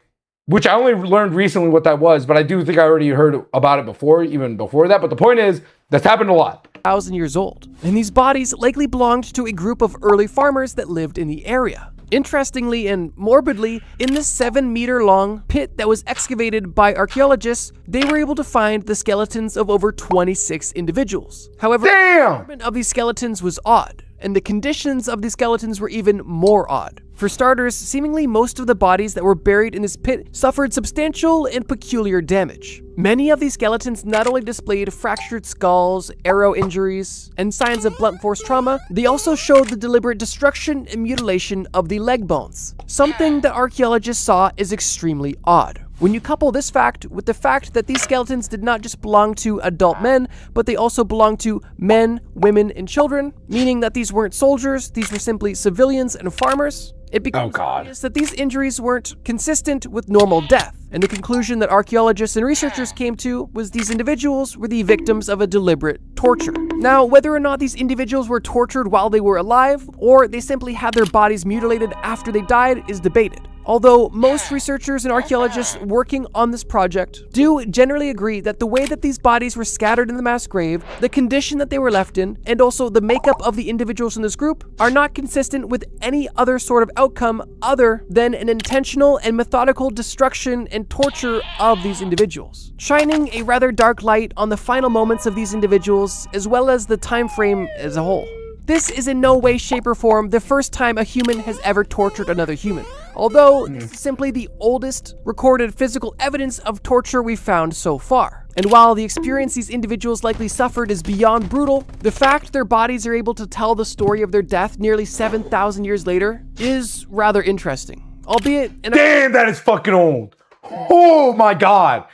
which I only learned recently what that was, but I do think I already heard about it before, even before that. But the point is, that's happened a lot. 1,000 years old, and these bodies likely belonged to a group of early farmers that lived in the area. Interestingly and morbidly, in this 7-meter-long pit that was excavated by archaeologists, they were able to find the skeletons of over 26 individuals. However, Damn! the treatment of these skeletons was odd, and the conditions of these skeletons were even more odd. For starters, seemingly most of the bodies that were buried in this pit suffered substantial and peculiar damage. Many of these skeletons not only displayed fractured skulls, arrow injuries, and signs of blunt force trauma, they also showed the deliberate destruction and mutilation of the leg bones, something that archaeologists saw is extremely odd. When you couple this fact with the fact that these skeletons did not just belong to adult men, but they also belonged to men, women, and children, meaning that these weren't soldiers, these were simply civilians and farmers, it becomes obvious that these injuries weren't consistent with normal death. And the conclusion that archaeologists and researchers came to was these individuals were the victims of a deliberate torture. Now, whether or not these individuals were tortured while they were alive, or they simply had their bodies mutilated after they died, is debated. Although most researchers and archaeologists working on this project do generally agree that the way that these bodies were scattered in the mass grave, the condition that they were left in, and also the makeup of the individuals in this group are not consistent with any other sort of outcome other than an intentional and methodical destruction and torture of these individuals, shining a rather dark light on the final moments of these individuals as well as the time frame as a whole. This is in no way, shape, or form the first time a human has ever tortured another human, although this is simply the oldest recorded physical evidence of torture we've found so far. And while the experience these individuals likely suffered is beyond brutal, the fact their bodies are able to tell the story of their death nearly 7,000 years later is rather interesting, albeit in a— Damn, that is fucking old. Oh my god.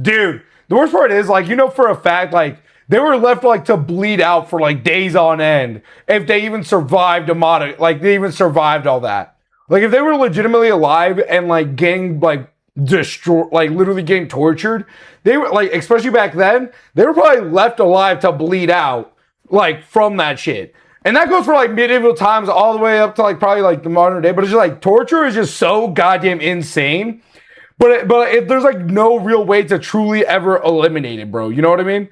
Dude, the worst part is, like, you know for a fact, like, they were left, like, to bleed out for, like, days on end if they even survived they even survived all that. Like, if they were legitimately alive and, like, getting, like, destroyed, like, literally getting tortured, they were, like, especially back then, they were probably left alive to bleed out, like, from that shit. And that goes for, like, medieval times all the way up to, like, probably, like, the modern day. But it's just, like, torture is just so goddamn insane. But there's, like, no real way to truly ever eliminate it, bro. You know what I mean?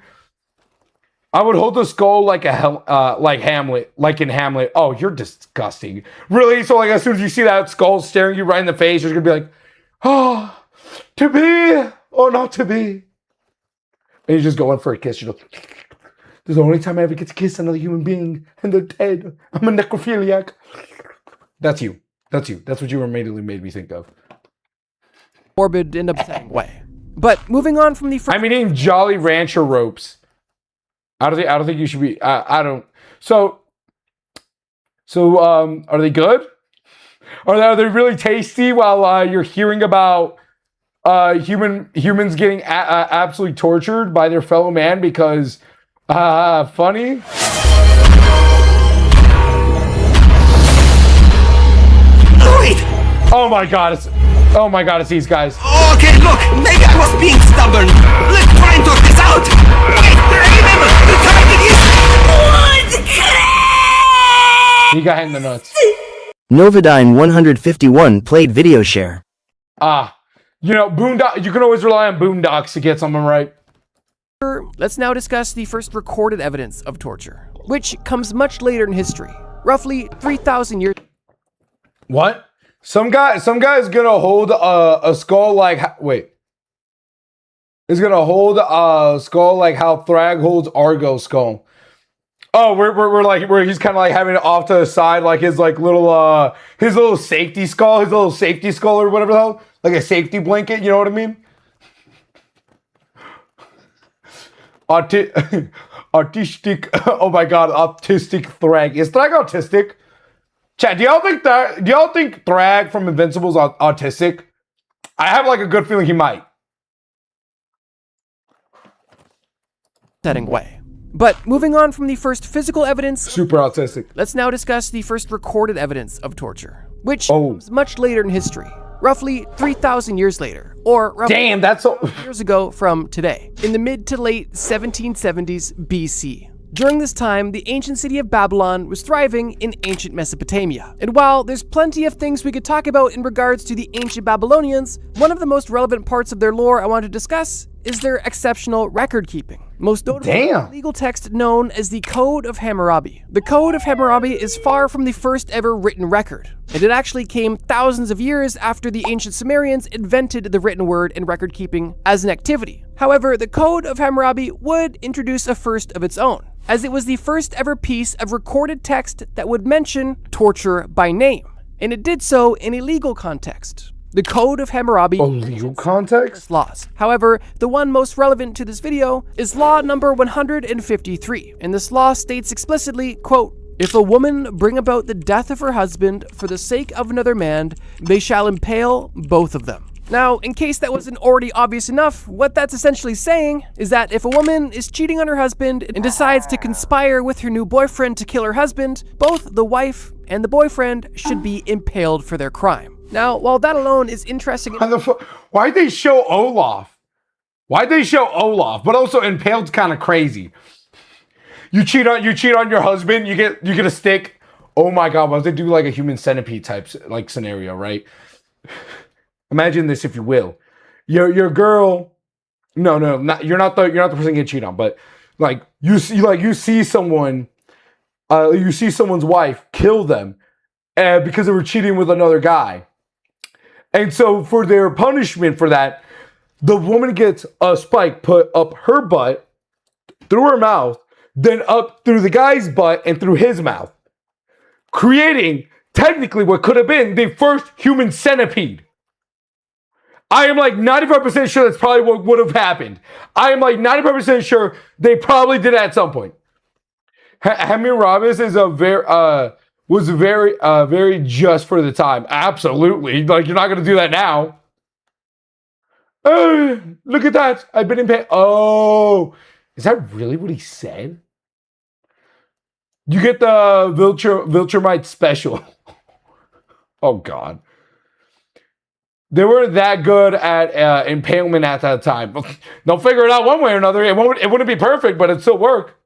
I would hold the skull like Hamlet, like in Hamlet. Oh, you're disgusting. Really? So, like, as soon as you see that skull staring you right in the face, you're gonna be like, oh, to be or not to be. And you're just going for a kiss. You know, this is the only time I ever get to kiss another human being, and they're dead. I'm a necrophiliac. That's you. That's you. That's what you immediately made me think of. morbid and upsetting way. But moving on from the— I'm eating Jolly Rancher ropes. I don't think you should be. I don't. So, are they good? Are they really tasty? While you're hearing about humans getting absolutely tortured by their fellow man because funny. Wait! Oh my god! It's these guys. Okay, look, maybe I was being stubborn. Let's try and talk this out. Wait, remember, the target is Woodcraft! He got hit in the nuts. Novodyne 151 played video share. You know, Boondock. You can always rely on Boondocks to get something right. Let's now discuss the first recorded evidence of torture, which comes much later in history, roughly 3,000 years. What? Some guy is gonna hold a skull like Is gonna hold a skull like how Thrag holds Argo's skull. Oh, where he's kind of like having it off to the side, like his little safety skull, or whatever the hell, like a safety blanket. You know what I mean? Autistic. Oh my god, autistic Thrag. Is Thrag autistic? Chat, do y'all think Thrag from Invincible's autistic? I have like a good feeling he might. Setting way. But moving on from the first physical evidence, Super autistic. let's now discuss the first recorded evidence of torture, which comes much later in history, roughly 3,000 years later, or roughly Damn, that's so years ago from today, in the mid to late 1770s BC. During this time, the ancient city of Babylon was thriving in ancient Mesopotamia. And while there's plenty of things we could talk about in regards to the ancient Babylonians, one of the most relevant parts of their lore I want to discuss is their exceptional record keeping. Most notably, a legal text known as the Code of Hammurabi. The Code of Hammurabi is far from the first ever written record, and it actually came thousands of years after the ancient Sumerians invented the written word and record keeping as an activity. However, the Code of Hammurabi would introduce a first of its own, as it was the first ever piece of recorded text that would mention torture by name, and it did so in a legal context. The Code of Hammurabi legal context laws. However, the one most relevant to this video is law number 153, and this law states explicitly, quote, "If a woman bring about the death of her husband for the sake of another man, they shall impale both of them." Now, in case that wasn't already obvious enough, what that's essentially saying is that if a woman is cheating on her husband and decides to conspire with her new boyfriend to kill her husband, both the wife and the boyfriend should be impaled for their crime. Now, while that alone is interesting— Why'd they show Olaf? But also impaled's kind of crazy. You cheat on your husband, you get a stick. Oh my god, why don't they do like a human centipede type like scenario, right? Imagine this, if you will. Your girl. No, you're not the person getting cheated on, but like you see someone's wife kill them because they were cheating with another guy. And so for their punishment for that, the woman gets a spike put up her butt, through her mouth, then up through the guy's butt and through his mouth, creating technically what could have been the first human centipede. I am like 95% sure that's probably what would have happened. I am like 95% sure they probably did it at some point. Hammurabi is was very just for the time. Absolutely. Like, you're not going to do that now. Look at that. I've been in pain. Oh, is that really what he said? You get the Viltrumite special. Oh, God. They weren't that good at impalement at that time. They'll figure it out one way or another. It wouldn't be perfect, but it'd still work.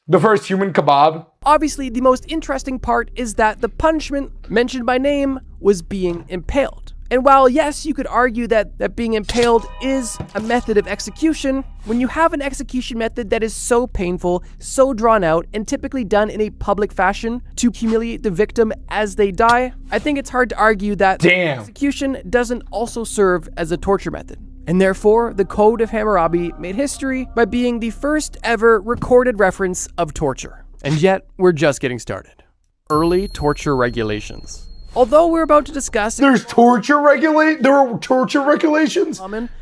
The first human kebab. Obviously, the most interesting part is that the punishment mentioned by name was being impaled. And while yes, you could argue that being impaled is a method of execution, when you have an execution method that is so painful, so drawn out, and typically done in a public fashion to humiliate the victim as they die, I think it's hard to argue that execution doesn't also serve as a torture method. And therefore, the Code of Hammurabi made history by being the first ever recorded reference of torture. And yet, we're just getting started. Early torture regulations. Although we're about to discuss there are torture regulations.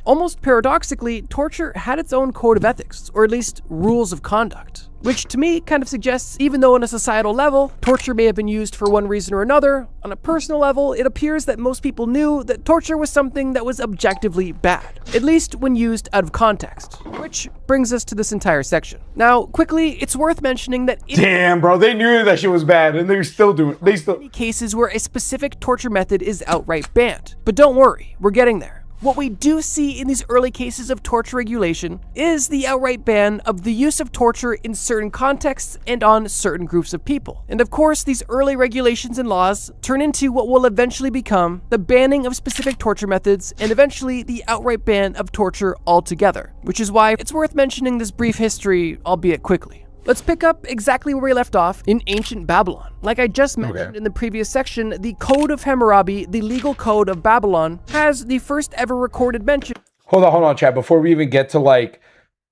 Almost paradoxically, torture had its own code of ethics, or at least rules of conduct, which to me kind of suggests even though on a societal level, torture may have been used for one reason or another, on a personal level, it appears that most people knew that torture was something that was objectively bad, at least when used out of context, which brings us to this entire section. Now, quickly, it's worth mentioning that damn, bro, they knew that shit was bad, and they're still doing it. Many cases where a specific torture method is outright banned. But don't worry, we're getting there. What we do see in these early cases of torture regulation is the outright ban of the use of torture in certain contexts and on certain groups of people. And of course, these early regulations and laws turn into what will eventually become the banning of specific torture methods and eventually the outright ban of torture altogether, which is why it's worth mentioning this brief history, albeit quickly. Let's pick up exactly where we left off in ancient Babylon. Like I just mentioned in the previous section, the Code of Hammurabi, the legal code of Babylon, has the first ever recorded mention. Hold on, chat. Before we even get to like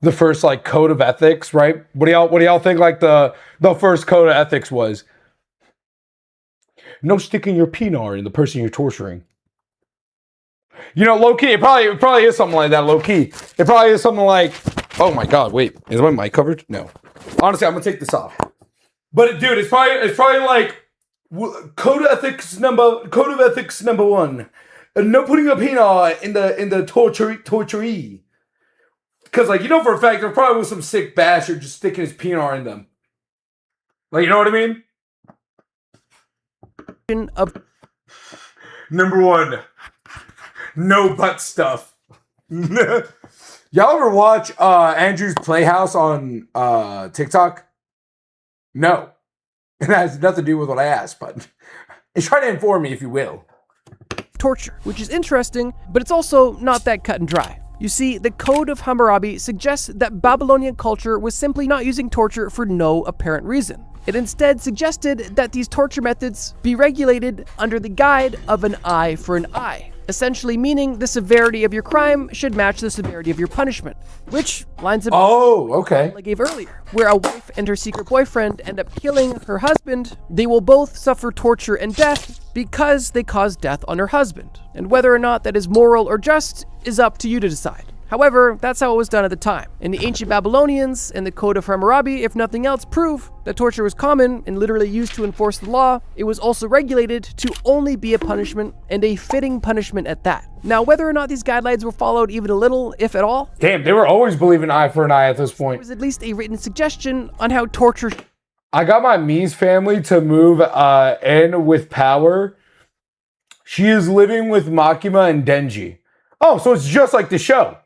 the first like code of ethics, right? What do y'all think like the first code of ethics was? No sticking your penis in the person you're torturing. You know, low key, it probably is something like that. Low key, it probably is something like, oh my God, wait, is my mic covered? No. Honestly, I'm gonna take this off. But dude, it's probably like code of ethics number one. No putting a penis in the torturee. Because like, you know for a fact there probably was some sick bastard just sticking his penis in them. Like, you know what I mean? Number one, no butt stuff. Y'all ever watch Andrew's Playhouse on TikTok? No. It has nothing to do with what I asked, but it's trying to inform me, if you will. Torture, which is interesting, but it's also not that cut and dry. You see, the Code of Hammurabi suggests that Babylonian culture was simply not using torture for no apparent reason. It instead suggested that these torture methods be regulated under the guide of an eye for an eye, essentially meaning the severity of your crime should match the severity of your punishment, which lines up I gave earlier, where a wife and her secret boyfriend end up killing her husband. They will both suffer torture and death because they caused death on her husband, and whether or not that is moral or just is up to you to decide. However, that's how it was done at the time. And the ancient Babylonians and the Code of Hammurabi, if nothing else, prove that torture was common and literally used to enforce the law. It was also regulated to only be a punishment, and a fitting punishment at that. Now, whether or not these guidelines were followed even a little, if at all, damn, they were always believing eye for an eye at this point. There was at least a written suggestion on how torture. I got my Mies family to move in with power. She is living with Makima and Denji. Oh, so it's just like the show.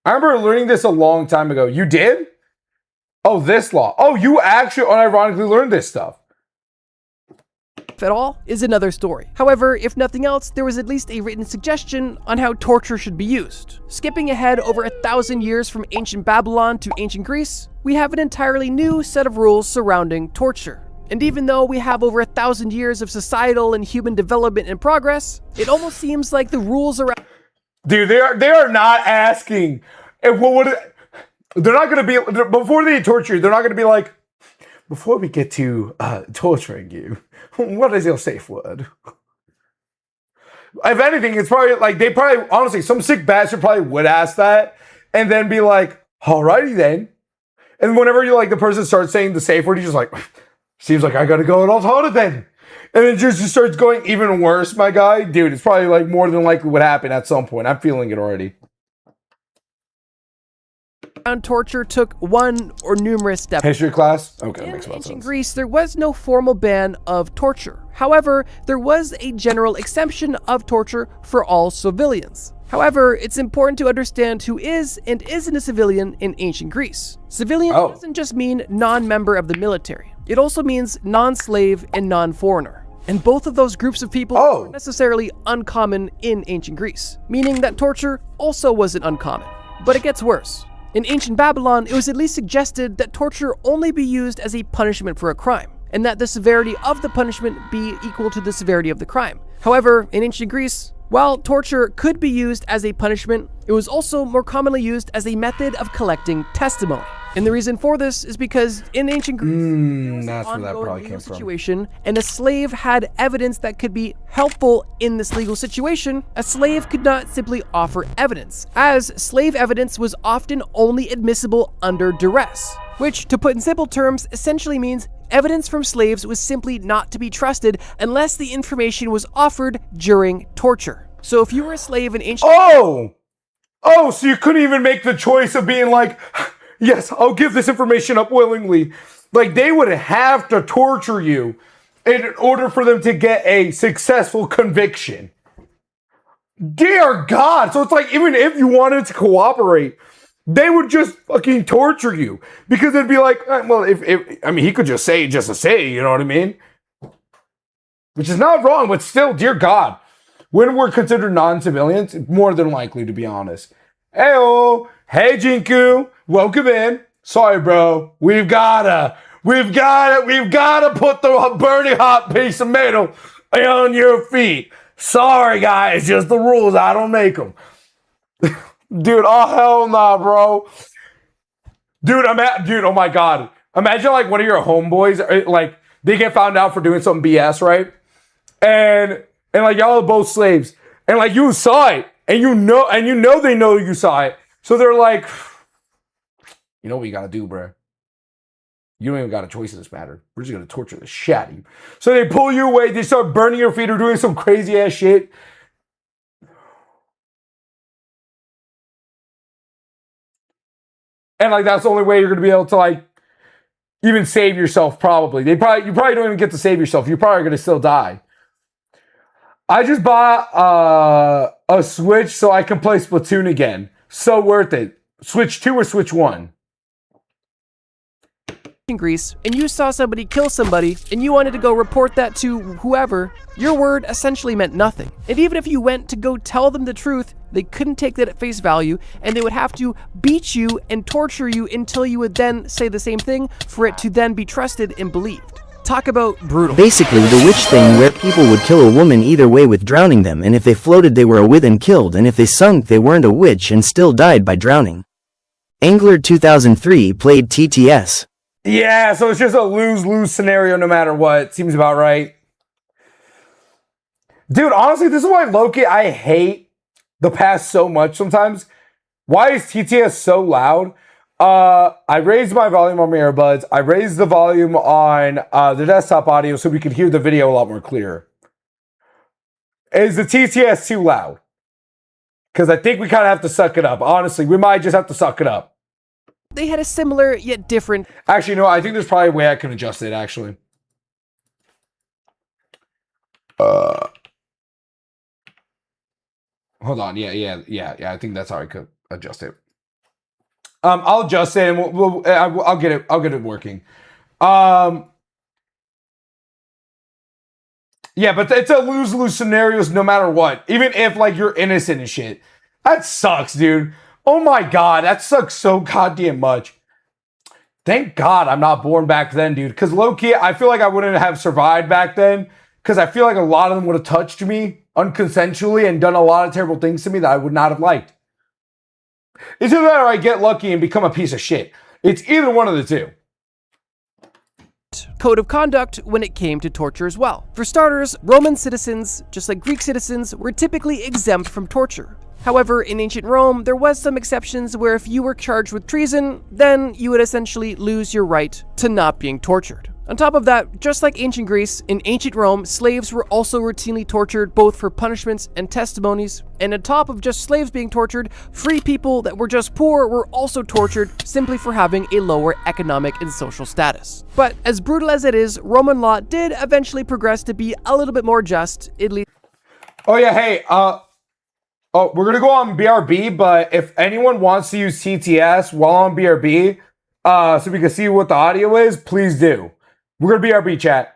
I remember learning this a long time ago. You did? Oh, this law. Oh, you actually unironically learned this stuff. at all is another story. However, if nothing else, there was at least a written suggestion on how torture should be used. Skipping ahead over 1,000 years from ancient Babylon to ancient Greece, we have an entirely new set of rules surrounding torture. And even though we have over 1,000 years of societal and human development and progress, it almost seems like the rules around— Dude, they are not asking. And they're not going to be, before they torture you, they're not going to be like, before we get to torturing you, what is your safe word? If anything, it's probably like, they probably, honestly, some sick bastard probably would ask that and then be like, alrighty then. And whenever you like the person starts saying the safe word, you're just like, seems like I got to go and I'll it then. And it just starts going even worse, my guy. Dude, it's probably like more than likely what happened at some point. I'm feeling it already. torture took one or numerous steps. History class? Okay, that In makes a lot of ancient sense. Greece, there was no formal ban of torture. However, there was a general exemption of torture for all civilians. However, it's important to understand who is and isn't a civilian in ancient Greece. Civilian doesn't just mean non-member of the military. It also means non-slave and non-foreigner. And both of those groups of people weren't necessarily uncommon in ancient Greece, meaning that torture also wasn't uncommon. But it gets worse. In ancient Babylon, it was at least suggested that torture only be used as a punishment for a crime, and that the severity of the punishment be equal to the severity of the crime. However, in ancient Greece, while torture could be used as a punishment, it was also more commonly used as a method of collecting testimony. And the reason for this is because in ancient Greece, that's where that probably came from. Situation, and a slave had evidence that could be helpful in this legal situation, a slave could not simply offer evidence, as slave evidence was often only admissible under duress, which, to put in simple terms, essentially means evidence from slaves was simply not to be trusted unless the information was offered during torture. So if you were a slave in ancient— so you couldn't even make the choice of being like, yes, I'll give this information up willingly. Like, they would have to torture you in order for them to get a successful conviction. Dear God. So it's like, even if you wanted to cooperate, they would just fucking torture you. Because it'd be like, well, I mean, he could just say, just to say, you know what I mean? Which is not wrong, but still, dear God. When we're considered non-civilians, more than likely, to be honest. Hey-oh. Hey, Jinku. Welcome in. Sorry, bro. We've gotta put the burning hot piece of metal on your feet. Sorry, guys. Just the rules. I don't make them. Dude, oh hell nah, bro. Dude, oh my God. Imagine like one of your homeboys, like they get found out for doing some BS, right? And like y'all are both slaves. And like you saw it. And you know they know you saw it. So they're like, you know what you gotta do, bro? You don't even got a choice in this matter. We're just gonna torture the shit out of you. So they pull you away, they start burning your feet or doing some crazy ass shit. And like that's the only way you're gonna be able to like even save yourself, probably. You probably don't even get to save yourself. You're probably gonna still die. I just bought a Switch so I can play Splatoon again. So worth it. Switch 2 or Switch 1? in Greece, and you saw somebody kill somebody, and you wanted to go report that to whoever, your word essentially meant nothing. And even if you went to go tell them the truth, they couldn't take that at face value, and they would have to beat you and torture you until you would then say the same thing for it to then be trusted and believed. Talk about brutal. Basically the witch thing where people would kill a woman either way with drowning them, and if they floated they were a witch and killed, and if they sunk they weren't a witch and still died by drowning. Angler 2003 played TTS. Yeah, so it's just a lose-lose scenario no matter what. Seems about right. Dude, honestly, this is why Loki, I hate the past so much sometimes. Why is TTS so loud? I raised my volume on my earbuds. I raised the volume on the desktop audio so we could hear the video a lot more clear. Is the TTS too loud? Because I think we kind of have to suck it up. Honestly, we might just have to suck it up. They had a similar yet different— Actually, no, I think there's probably a way I can adjust it, actually. Hold on. Yeah. I think that's how I could adjust it. I'll adjust it and I'll get it working. Yeah, but it's a lose-lose scenarios no matter what. Even if, like, you're innocent and shit. That sucks, dude. Oh my god, that sucks so goddamn much. Thank God I'm not born back then, dude. Because low-key, I feel like I wouldn't have survived back then. Because I feel like a lot of them would have touched me unconsensually and done a lot of terrible things to me that I would not have liked. It's either that or I get lucky and become a piece of shit. It's either one of the two. Code of conduct when it came to torture as well. For starters, Roman citizens, just like Greek citizens, were typically exempt from torture. However, in ancient Rome, there was some exceptions where if you were charged with treason, then you would essentially lose your right to not being tortured. On top of that, just like ancient Greece, in ancient Rome, slaves were also routinely tortured both for punishments and testimonies, and on top of just slaves being tortured, free people that were just poor were also tortured simply for having a lower economic and social status. But as brutal as it is, Roman law did eventually progress to be a little bit more just, at least. Oh yeah, hey, we're gonna go on BRB, but if anyone wants to use TTS while on BRB, so we can see what the audio is, please do. We're gonna BRB chat.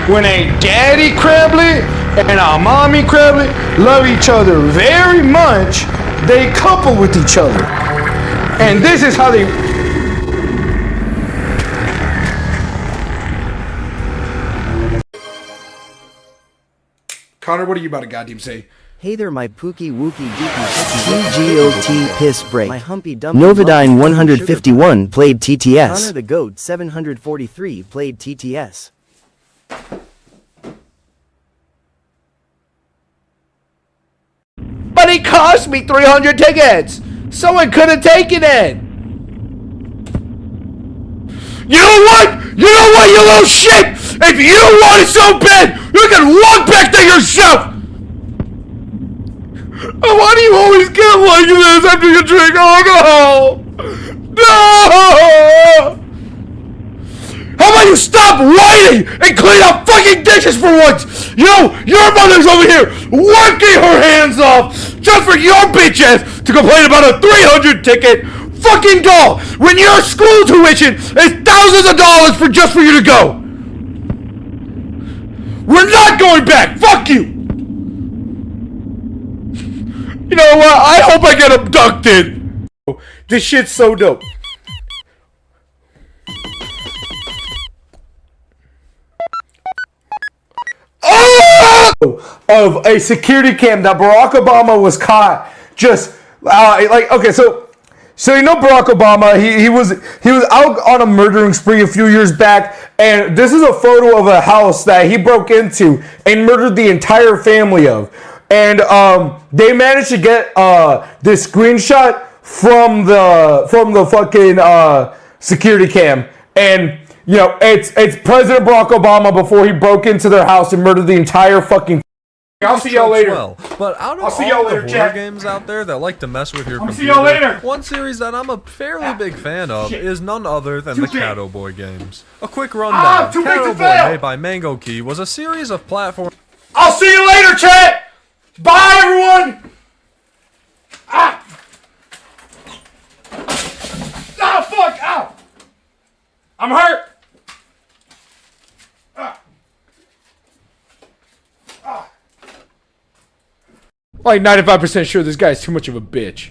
When a daddy Crabbly and a mommy Crabbly love each other very much, they couple with each other. And this is how they... Connor, what are you about to goddamn say? Hey there, my pookie wookie dookie TGOT piss break. My humpy dumpy Novodyne 151 played TTS. Connor the Goat 743 played TTS. But it cost me 300 tickets! Someone could have taken it! You know what? You know what, you little shit? If you want it so bad, you can walk back there yourself! Why do you always get like this after you drink alcohol? No! How about you stop whining and clean up fucking dishes for once? You know, your mother's over here working her hands off just for your bitch ass to complain about a 300 ticket fucking doll when your school tuition is thousands of dollars for just for you to go. We're not going back. Fuck you. You know what? I hope I get abducted. This shit's so dope. Of a security cam that Barack Obama was caught just okay, so you know Barack Obama, he was out on a murdering spree a few years back, and this is a photo of a house that he broke into and murdered the entire family of. And they managed to get this screenshot from the fucking security cam, and you know it's President Barack Obama before he broke into their house and murdered the entire fucking. I'll see y'all later. Well, but out of all the horror games out there that like to mess with your computer, see y'all later. One series that I'm a fairly big fan of is none other than the Catto Boy games. A quick rundown. Catto Boy, made by Mango Key, was a series of platform. I'll see you later, chat. Bye, everyone. Ah, fuck. Ow. I'm hurt. Like 95% sure this guy's too much of a bitch.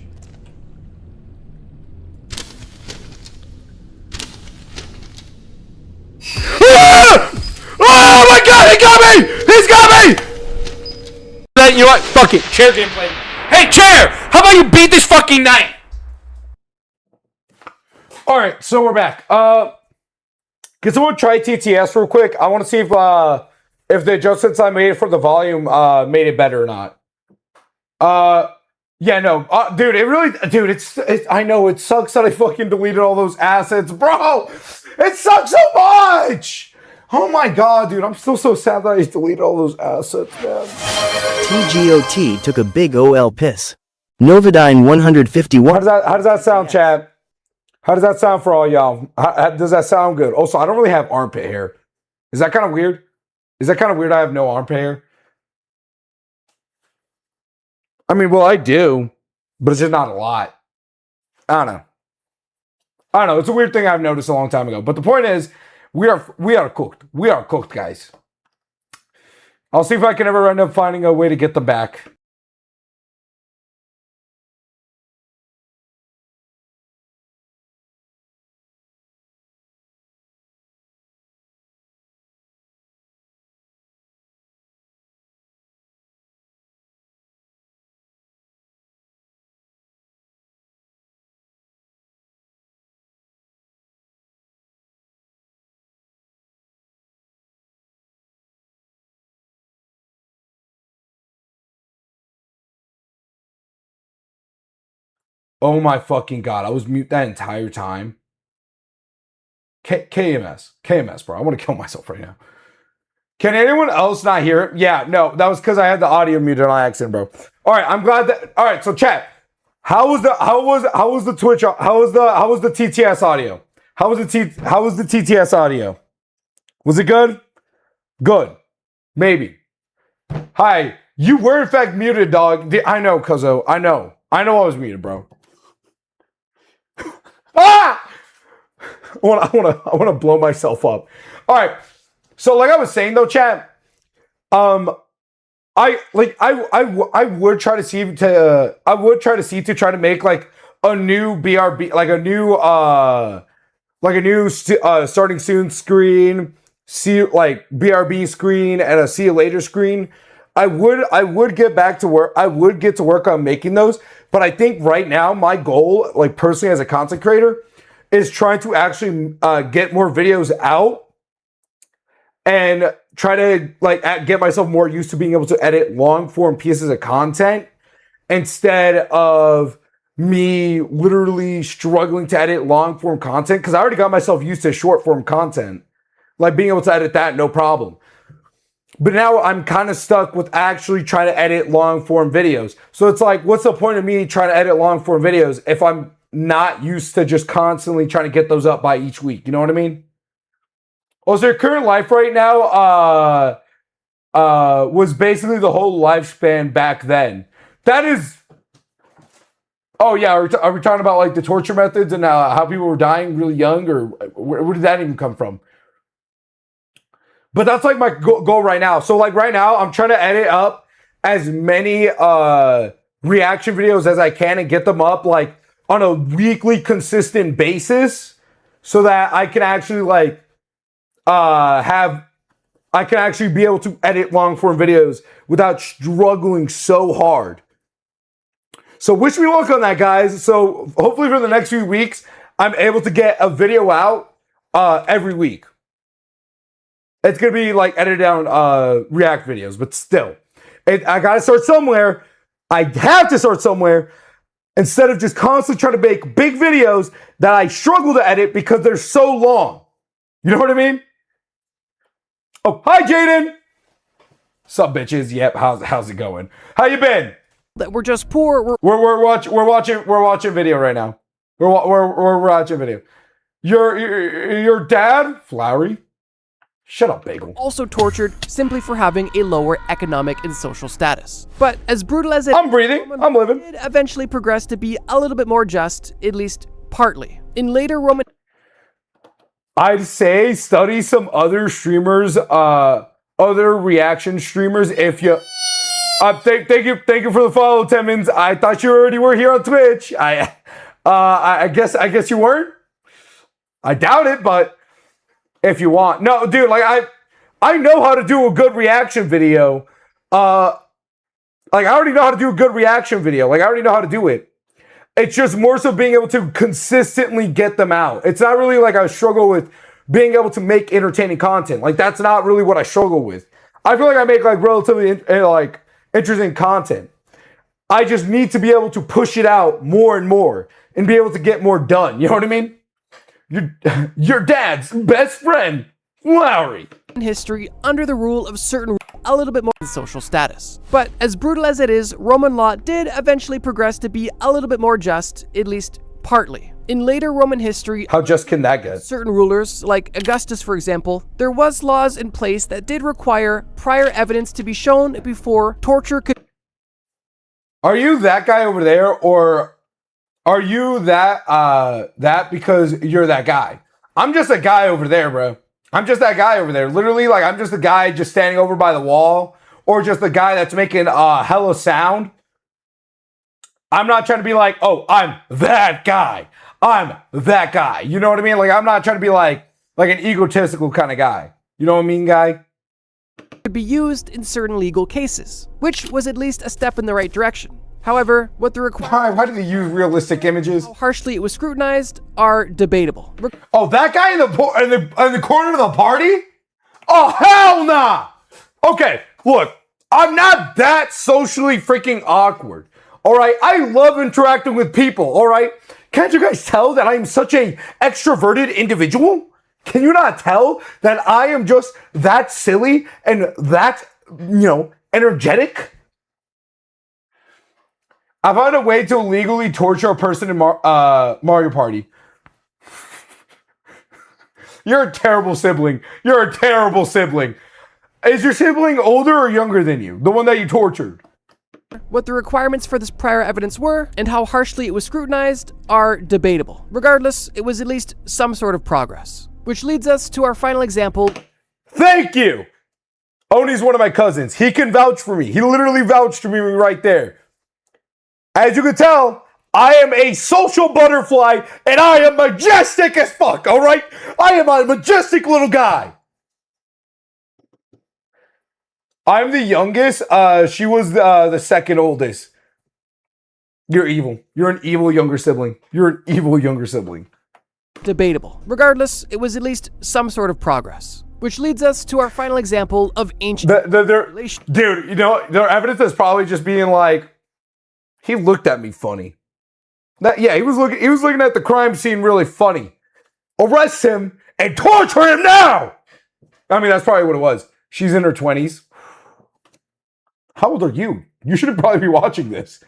Ah! Oh my god, he got me! He's got me! You know what? Fuck it. Chair gameplay. Hey, chair! How about you beat this fucking night? Alright, so we're back. Can someone try TTS real quick? I want to see if the adjustments I made for the volume made it better or not. Yeah, no, dude, it's I know it sucks that I fucking deleted all those assets, bro. It sucks so much. Oh my god, dude, I'm still so sad that I deleted all those assets, man. TGOT took a big OL piss. Novodyne 151. How does that sound, Chad? How does that sound for all y'all? How does that sound good? Also, I don't really have armpit hair. Is that kind of weird? Is that kind of weird I have no armpit hair? I mean, well, I do, but it's just not a lot. I don't know. It's a weird thing I've noticed a long time ago. But the point is, We are cooked. We are cooked, guys. I'll see if I can ever end up finding a way to get them back. Oh my fucking god, I was mute that entire time. KMS, bro. I want to kill myself right now. Can anyone else not hear it? Yeah, no, that was because I had the audio muted on accident, bro. All right, I'm glad that. All right, so chat. How was the Twitch? How was the TTS audio? How was the TTS audio? Was it good? Good. Maybe. Hi. You were in fact muted, dog. I know, Cuzzo. I know I was muted, bro. Ah! I want to blow myself up. All right. So like I was saying though, chat, I would try to see to try to make like a new BRB, like a new starting soon screen, see like BRB screen and a see you later screen. I would get to work on making those, but I think right now my goal, like personally as a content creator, is trying to actually get more videos out and try to like get myself more used to being able to edit long form pieces of content instead of me literally struggling to edit long form content, because I already got myself used to short form content, like being able to edit that no problem. But now I'm kind of stuck with actually trying to edit long form videos. So it's like, what's the point of me trying to edit long form videos if I'm not used to just constantly trying to get those up by each week? You know what I mean? Also, your current life right now was basically the whole lifespan back then. That is... Oh, yeah. Are we talking about like the torture methods and how people were dying really young? Or where did that even come from? But that's like my goal right now. So like right now, I'm trying to edit up as many reaction videos as I can and get them up like on a weekly consistent basis so that I can actually like I can actually be able to edit long form videos without struggling so hard. So wish me luck on that, guys. So hopefully for the next few weeks, I'm able to get a video out every week. It's going to be like edited down React videos, but still. I got to start somewhere. I have to start somewhere instead of just constantly trying to make big videos that I struggle to edit because they're so long. You know what I mean? Oh, hi, Jaden. Sup, bitches? Yep. How's it going? How you been? That we're just poor. We're watching video right now. We're watching video. Your dad, Flowery. Shut up, Bagel. Also tortured simply for having a lower economic and social status. But as brutal as it I'm breathing. I'm living. It eventually progressed to be a little bit more just, at least partly. In later Roman... I'd say study some other streamers, other reaction streamers if you... thank you for the follow, Timmons. I thought you already were here on Twitch. I guess you weren't. I doubt it, but... If you want. No, dude, like I know how to do a good reaction video. Like I already know how to do a good reaction video. Like I already know how to do it. It's just more so being able to consistently get them out. It's not really like I struggle with being able to make entertaining content. Like that's not really what I struggle with. I feel like I make like relatively like interesting content. I just need to be able to push it out more and more and be able to get more done. You know what I mean? Your dad's best friend, Lowry. History under the rule of certain a little bit more social status. But as brutal as it is, Roman law did eventually progress to be a little bit more just, at least partly. In later Roman history, how just can that get? Certain rulers, like Augustus for example, there was laws in place that did require prior evidence to be shown before torture could... Are you that guy over there, or... Are you that because you're that guy? I'm just a guy over there, bro. I'm just that guy over there. Literally, like, I'm just the guy just standing over by the wall, or just the guy that's making hella sound. I'm not trying to be like, oh, I'm that guy. I'm that guy. You know what I mean? Like, I'm not trying to be like an egotistical kind of guy. You know what I mean, guy? Could be used in certain legal cases, which was at least a step in the right direction. However, what the Why do they use realistic images? how harshly it was scrutinized are debatable. Oh, that guy in the corner of the party? Oh, hell nah! Okay, look, I'm not that socially freaking awkward. All right, I love interacting with people. All right, can't you guys tell that I am such a extroverted individual? Can you not tell that I am just that silly and that, energetic? I found a way to legally torture a person in Mario Party. You're a terrible sibling. You're a terrible sibling. Is your sibling older or younger than you? The one that you tortured? What the requirements for this prior evidence were and how harshly it was scrutinized are debatable. Regardless, it was at least some sort of progress. Which leads us to our final example. Thank you! Oni's one of my cousins. He can vouch for me. He literally vouched for me right there. As you can tell, I am a social butterfly and I am majestic as fuck, alright? I am a majestic little guy. I'm the youngest. She was the second oldest. You're evil. You're an evil younger sibling. You're an evil younger sibling. Debatable. Regardless, it was at least some sort of progress. Which leads us to our final example of ancient relation. Dude, their evidence is probably just being like, he looked at me funny. He was looking at the crime scene really funny. Arrest him and torture him now! I mean, that's probably what it was. She's in her 20s. How old are you? You should probably be watching this.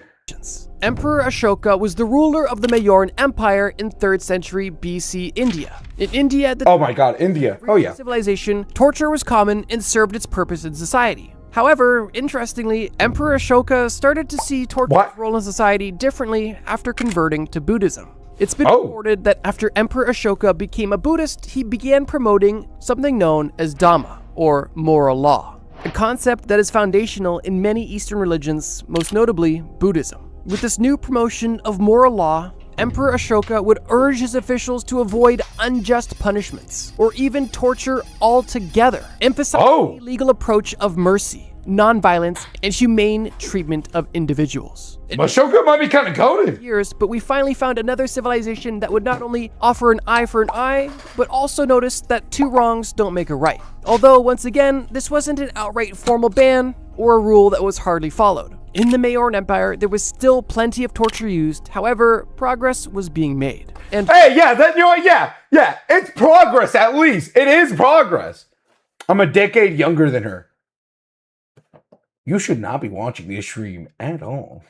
Emperor Ashoka was the ruler of the Mauryan Empire in 3rd century BC India. In India at the oh my god, India. Oh yeah. Civilization, torture was common and served its purpose in society. However, interestingly, Emperor Ashoka started to see torture's role in society differently after converting to Buddhism. It's been reported that after Emperor Ashoka became a Buddhist, he began promoting something known as Dhamma, or moral law, a concept that is foundational in many Eastern religions, most notably Buddhism. With this new promotion of moral law, Emperor Ashoka would urge his officials to avoid unjust punishments, or even torture altogether, emphasizing the legal approach of mercy, nonviolence, and humane treatment of individuals. Ashoka might be kind of goated. Years, but we finally found another civilization that would not only offer an eye for an eye, but also notice that two wrongs don't make a right. Although, once again, this wasn't an outright formal ban or a rule that was hardly followed. In the Mauryan Empire, there was still plenty of torture used. However, progress was being made. And hey, yeah, it's progress at least. It is progress. I'm a decade younger than her. You should not be watching this stream at all.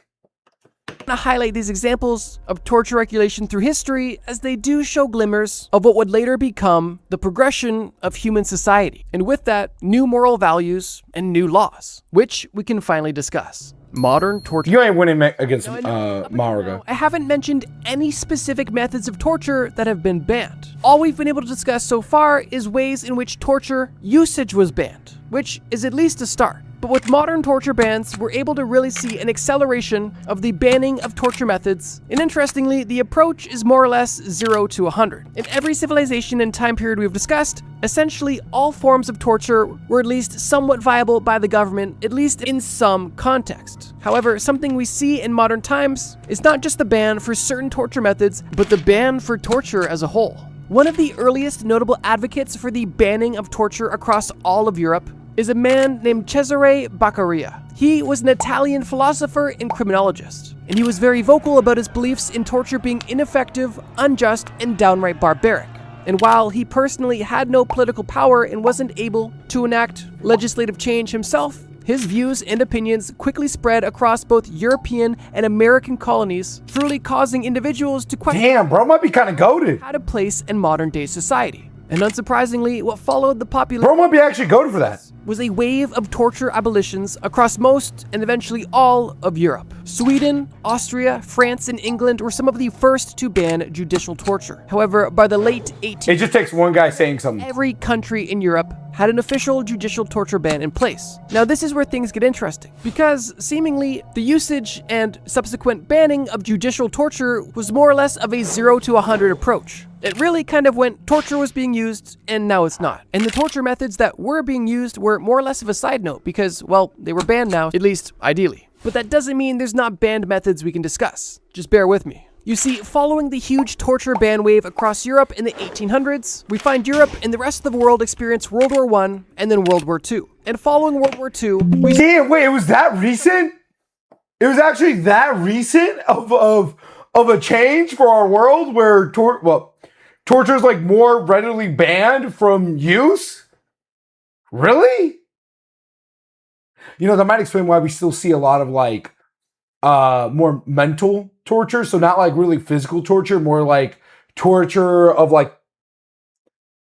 to highlight these examples of torture regulation through history, as they do show glimmers of what would later become the progression of human society, and with that, new moral values and new laws, which we can finally discuss. Modern torture. You ain't winning against Maraga. I haven't mentioned any specific methods of torture that have been banned. All we've been able to discuss so far is ways in which torture usage was banned, which is at least a start. But with modern torture bans, we're able to really see an acceleration of the banning of torture methods, and interestingly, the approach is more or less 0 to 100. In every civilization and time period we've discussed, essentially all forms of torture were at least somewhat viable by the government, at least in some context. However, something we see in modern times is not just the ban for certain torture methods, but the ban for torture as a whole. One of the earliest notable advocates for the banning of torture across all of Europe is a man named Cesare Beccaria. He was an Italian philosopher and criminologist, and he was very vocal about his beliefs in torture being ineffective, unjust, and downright barbaric. And while he personally had no political power and wasn't able to enact legislative change himself, his views and opinions quickly spread across both European and American colonies, truly causing individuals to question bro might be kind of goated. Had a place in modern day society. And unsurprisingly, what followed the population bro might be actually goated for that. was a wave of torture abolitions across most and eventually all of Europe. Sweden, Austria, France, and England were some of the first to ban judicial torture. However, by the late 18th, It just takes one guy saying something. every country in Europe had an official judicial torture ban in place. Now, this is where things get interesting, because seemingly the usage and subsequent banning of judicial torture was more or less of a 0 to 100 approach. It really kind of went, torture was being used, and now it's not. And the torture methods that were being used were more or less of a side note, because, well, they were banned now, at least ideally. But that doesn't mean there's not banned methods we can discuss. Just bear with me. You see, following the huge torture ban wave across Europe in the 1800s, we find Europe and the rest of the world experience World War I and then World War II. And following World War II, we Damn, wait, it was that recent? It was actually that recent of a change for our world where torture is like more readily banned from use? Really? You know, that might explain why we still see a lot of like more mental torture. So not like really physical torture, more like torture of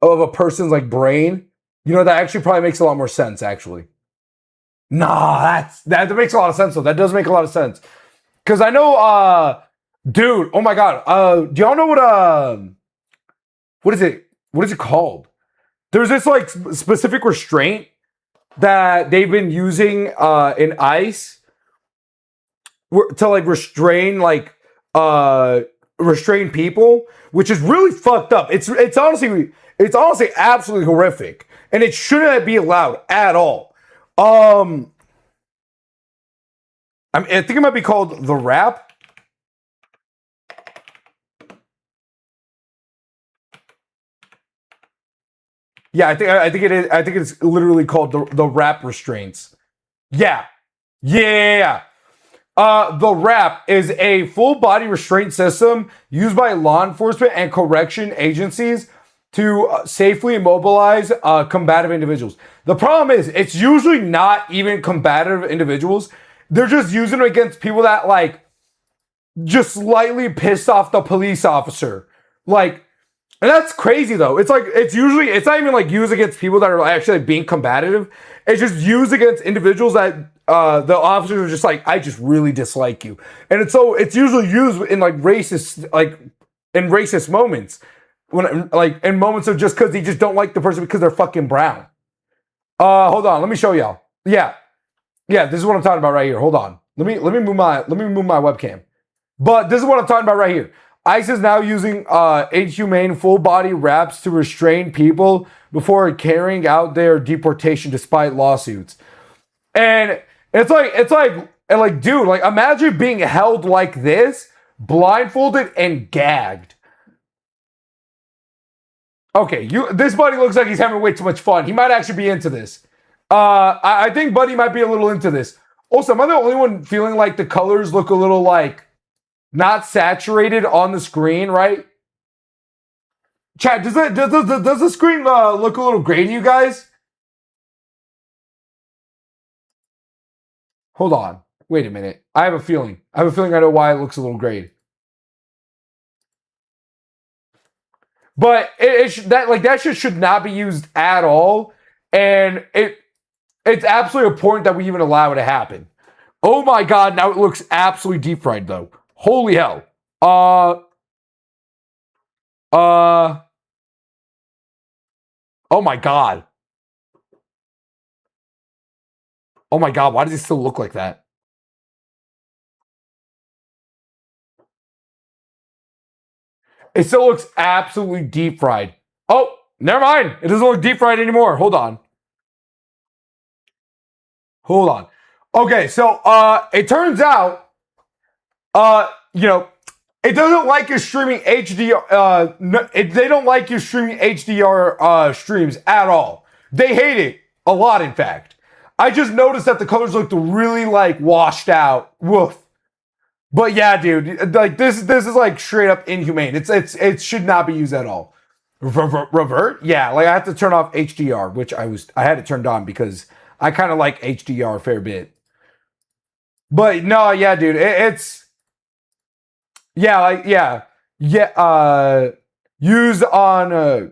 a person's like brain. You know, that actually probably makes a lot more sense, actually. Nah, that makes a lot of sense, though. That does make a lot of sense. Because I know, dude, oh my God. Do y'all know what is it? What is it called? There's this like specific restraint that they've been using in ICE to like restrain people, which is really fucked up. It's honestly absolutely horrific, and it shouldn't be allowed at all. I think it might be called the rap. Yeah, I think it is. I think it's literally called the rap restraints. Yeah. The RAP is a full body restraint system used by law enforcement and correction agencies to safely immobilize combative individuals. The problem is, it's usually not even combative individuals. They're just using it against people that like just slightly pissed off the police officer. Like, and that's crazy though. It's like, it's not even like used against people that are actually like, being combative. It's just used against individuals that the officers are just like, I just really dislike you. And it's usually used in like racist moments. When like in moments of just because they just don't like the person because they're fucking brown. Hold on, let me show y'all. Yeah, this is what I'm talking about right here. Hold on. Let me move my webcam. But this is what I'm talking about right here. ICE is now using inhumane full body raps to restrain people before carrying out their deportation despite lawsuits. And it's like, dude, like imagine being held like this, blindfolded and gagged. Okay, this buddy looks like he's having way too much fun. He might actually be into this. I think Buddy might be a little into this. Also, am I the only one feeling like the colors look a little like not saturated on the screen, right? Chat, does the screen look a little gray to you guys? Hold on. Wait a minute. I have a feeling I know why it looks a little gray. But that shit should not be used at all. And it's absolutely important that we even allow it to happen. Oh my God, now it looks absolutely deep fried though. Holy hell. Oh my God. Oh my God, why does it still look like that? It still looks absolutely deep fried. Oh, never mind. It doesn't look deep fried anymore. Hold on. Okay, so it turns out it doesn't like you streaming HDR. They don't like you streaming HDR streams at all. They hate it a lot, in fact. I just noticed that the colors looked really like washed out. Woof. But yeah, dude, like this is like straight up inhumane. It should not be used at all. Revert? Yeah, like I have to turn off HDR, which I had it turned on because I kind of like HDR a fair bit. But no, yeah, dude, used on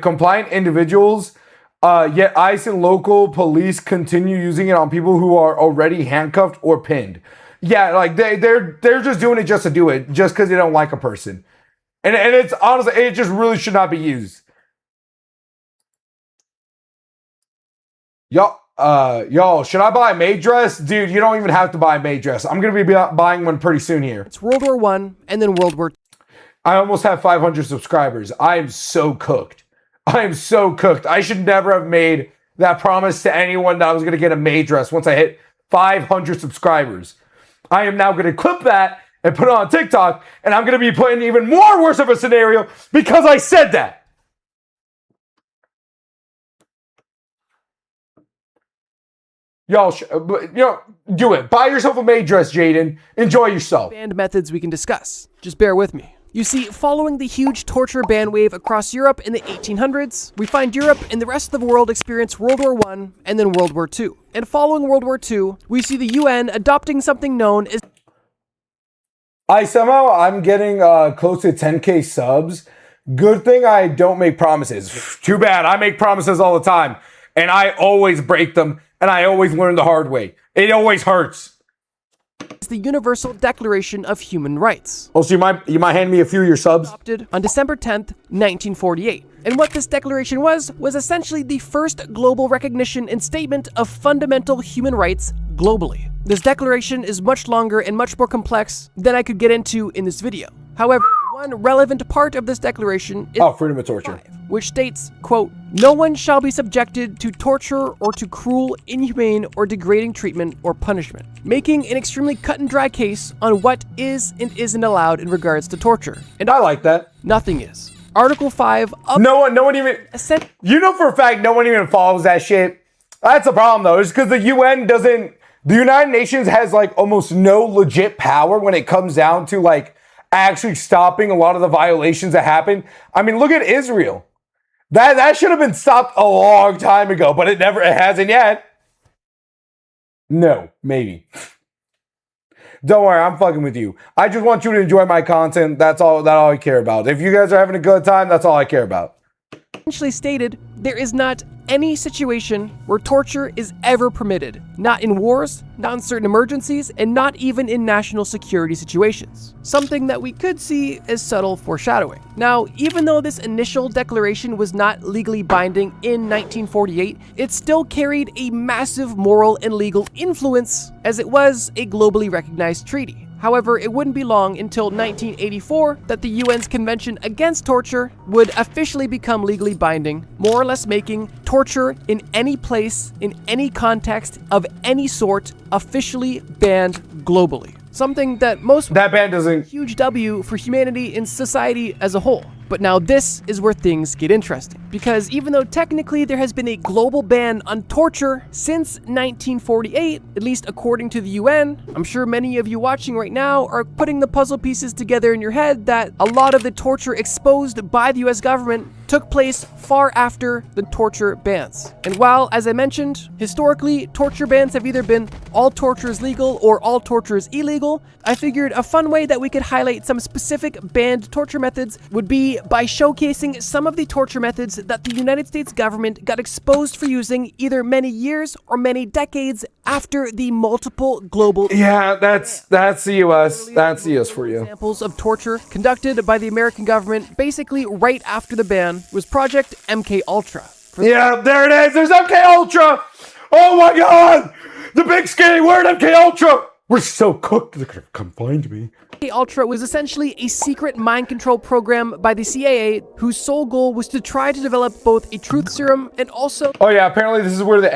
compliant individuals Yet ICE and local police continue using it on people who are already handcuffed or pinned. Yeah, like they're just doing it just to do it, just because they don't like a person. And it's honestly, it just really should not be used. Y'all, should I buy a maid dress? Dude, you don't even have to buy a maid dress. I'm gonna be buying one pretty soon here. It's World War I and then World War II. I almost have 500 subscribers. I am so cooked. I am so cooked. I should never have made that promise to anyone that I was gonna get a maid dress once I hit 500 subscribers. I am now gonna clip that and put it on TikTok, and I'm gonna be putting even more worse of a scenario because I said that. Y'all, do it. Buy yourself a maid dress, Jaden. Enjoy yourself. Banned methods we can discuss. Just bear with me. You see, following the huge torture ban wave across Europe in the 1800s, we find Europe and the rest of the world experience World War I and then World War II. And following World War II, we see the UN adopting something known as... I'm getting close to 10K subs. Good thing I don't make promises. Too bad. I make promises all the time. And I always break them. And I always learn the hard way. It always hurts. It's the Universal Declaration of Human Rights. Oh, so you might hand me a few of your subs? Adopted on December 10th, 1948. And what this declaration was essentially the first global recognition and statement of fundamental human rights globally. This declaration is much longer and much more complex than I could get into in this video. However, one relevant part of this declaration is freedom of torture, which states, quote, "No one shall be subjected to torture or to cruel, inhumane, or degrading treatment or punishment," making an extremely cut and dry case on what is and isn't allowed in regards to torture. And I like that. Nothing is. Article 5 of... No one even... You know for a fact no one even follows that shit. That's the problem though, is because the UN doesn't... The United Nations has like almost no legit power when it comes down to like actually stopping a lot of the violations that happen. I mean, look at Israel. That should have been stopped a long time ago, but it hasn't yet. No, maybe. Don't worry, I'm fucking with you. I just want you to enjoy my content. That's all I care about. If you guys are having a good time, that's all I care about. Essentially stated, there is not any situation where torture is ever permitted. Not in wars, not in certain emergencies, and not even in national security situations. Something that we could see as subtle foreshadowing. Now, even though this initial declaration was not legally binding in 1948, it still carried a massive moral and legal influence as it was a globally recognized treaty. However, it wouldn't be long until 1984 that the UN's Convention Against Torture would officially become legally binding, more or less making torture in any place, in any context, of any sort, officially banned globally. Something that that ban doesn't... Huge W for humanity and society as a whole. But now this is where things get interesting, because even though technically there has been a global ban on torture since 1948, at least according to the UN, I'm sure many of you watching right now are putting the puzzle pieces together in your head that a lot of the torture exposed by the US government took place far after the torture bans. And while, as I mentioned, historically, torture bans have either been all torture is legal or all torture is illegal, I figured a fun way that we could highlight some specific banned torture methods would be by showcasing some of the torture methods that the United States government got exposed for using either many years or many decades after the multiple global... Yeah, that's the US. That's the US for you. Examples of torture conducted by the American government basically right after the ban was Project MK Ultra. Yeah, there it is. There's MK Ultra. Oh my God, the big skinny word MK Ultra. We're so cooked. They're gonna come find me. MK Ultra was essentially a secret mind control program by the CIA whose sole goal was to try to develop both a truth serum and also... Oh yeah, apparently this is where the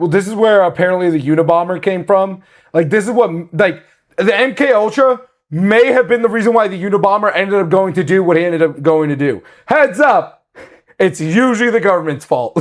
this is where apparently the Unabomber came from. Like this is what, like, the MK Ultra may have been the reason why the Unabomber ended up going to do what he ended up going to do. Heads up, it's usually the government's fault.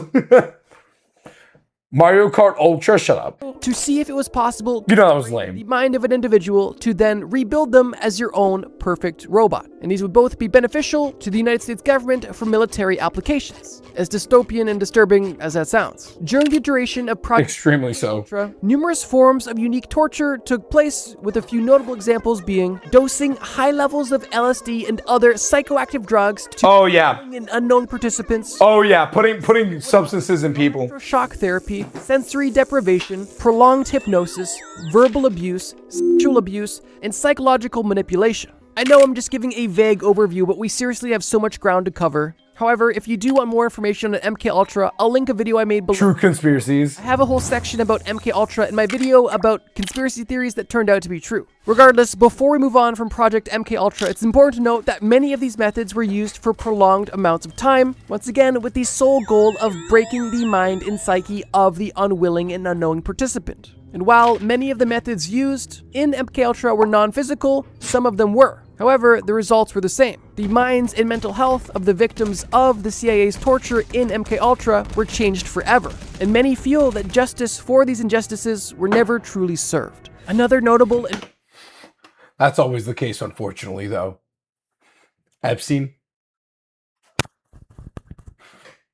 Mario Kart Ultra, shut up. to see if it was possible You know that was the lame. mind of an individual to then rebuild them as your own perfect robot. And these would both be beneficial to the United States government for military applications, as dystopian and disturbing as that sounds. During the duration of Project Extremely so. Ultra, numerous forms of unique torture took place, with a few notable examples being dosing high levels of LSD and other psychoactive drugs to Oh yeah. and unknown participants, Oh yeah. Putting substances in people. shock therapy, sensory deprivation, prolonged hypnosis, verbal abuse, sexual abuse, and psychological manipulation. I know I'm just giving a vague overview, but we seriously have so much ground to cover. However, if you do want more information on MK Ultra, I'll link a video I made below. True conspiracies. I have a whole section about MK Ultra in my video about conspiracy theories that turned out to be true. Regardless, before we move on from Project MK Ultra, it's important to note that many of these methods were used for prolonged amounts of time, once again with the sole goal of breaking the mind and psyche of the unwilling and unknowing participant. And while many of the methods used in MK Ultra were non-physical, some of them were. However, the results were the same. The minds and mental health of the victims of the CIA's torture in MK Ultra were changed forever, and many feel that justice for these injustices were never truly served. Another notable and That's always the case, unfortunately, though. Epstein.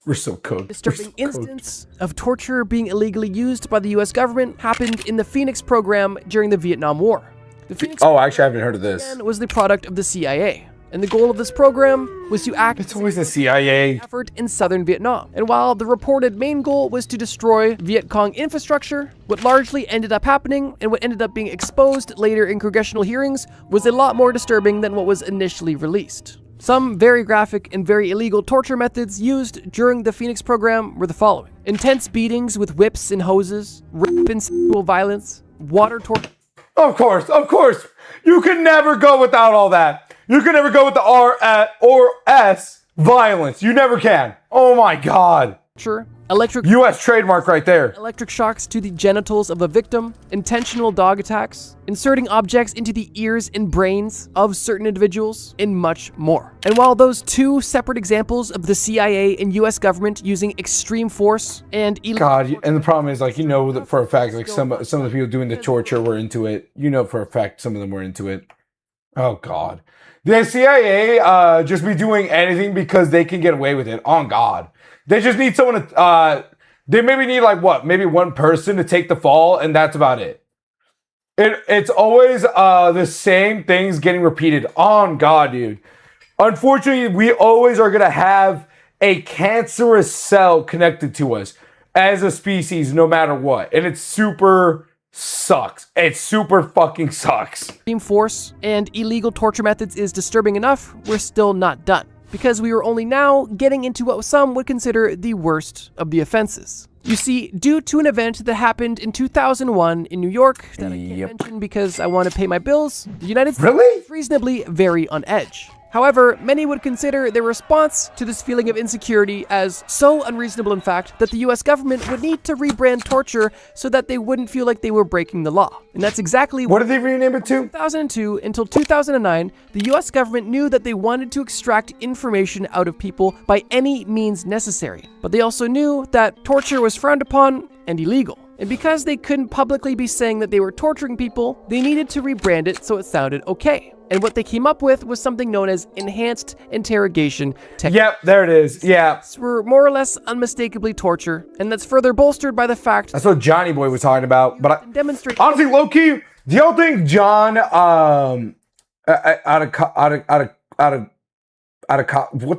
We're so cooked. disturbing instance of torture being illegally used by the US government happened in the Phoenix program during the Vietnam War. The Phoenix Oh, actually, I haven't heard of this. program was the product of the CIA, and the goal of this program was to act It's always the CIA. effort in southern Vietnam. And while the reported main goal was to destroy Viet Cong infrastructure, what largely ended up happening and what ended up being exposed later in congressional hearings was a lot more disturbing than what was initially released. Some very graphic and very illegal torture methods used during the Phoenix program were the following: intense beatings with whips and hoses, rape and sexual violence, water torture. Of course. You can never go without all that. You can never go with the R or S violence. You never can. Oh my God. Electric U.S. trademark right there. electric shocks to the genitals of a victim, intentional dog attacks, inserting objects into the ears and brains of certain individuals, and much more. And while those two separate examples of the CIA and US government using extreme force and God, and the problem is, like, you know that for a fact, like, some of the people doing the torture were into it. You know for a fact some of them were into it. Oh God. The CIA just be doing anything because they can get away with it. On God. They just need someone to, they maybe need like what? Maybe one person to take the fall, and that's about it. It's always the same things getting repeated. On God, dude. Unfortunately, we always are going to have a cancerous cell connected to us as a species, no matter what. And it super sucks. It super fucking sucks. extreme force and illegal torture methods is disturbing enough, we're still not done, because we are only now getting into what some would consider the worst of the offenses. You see, due to an event that happened in 2001 in New York that I can't mention because I want to pay my bills, the United States is reasonably very on edge. However, many would consider their response to this feeling of insecurity as so unreasonable, in fact, that the US government would need to rebrand torture so that they wouldn't feel like they were breaking the law. And that's exactly What did they rename it to? 2002 until 2009, the US government knew that they wanted to extract information out of people by any means necessary. But they also knew that torture was frowned upon and illegal. And because they couldn't publicly be saying that they were torturing people, they needed to rebrand it so it sounded okay. And what they came up with was something known as enhanced interrogation techniques. Yep, there it is. Yeah. Were more or less unmistakably torture, and that's further bolstered by the fact That's what Johnny Boy was talking about. But demonstrate honestly, low key, do y'all think John, what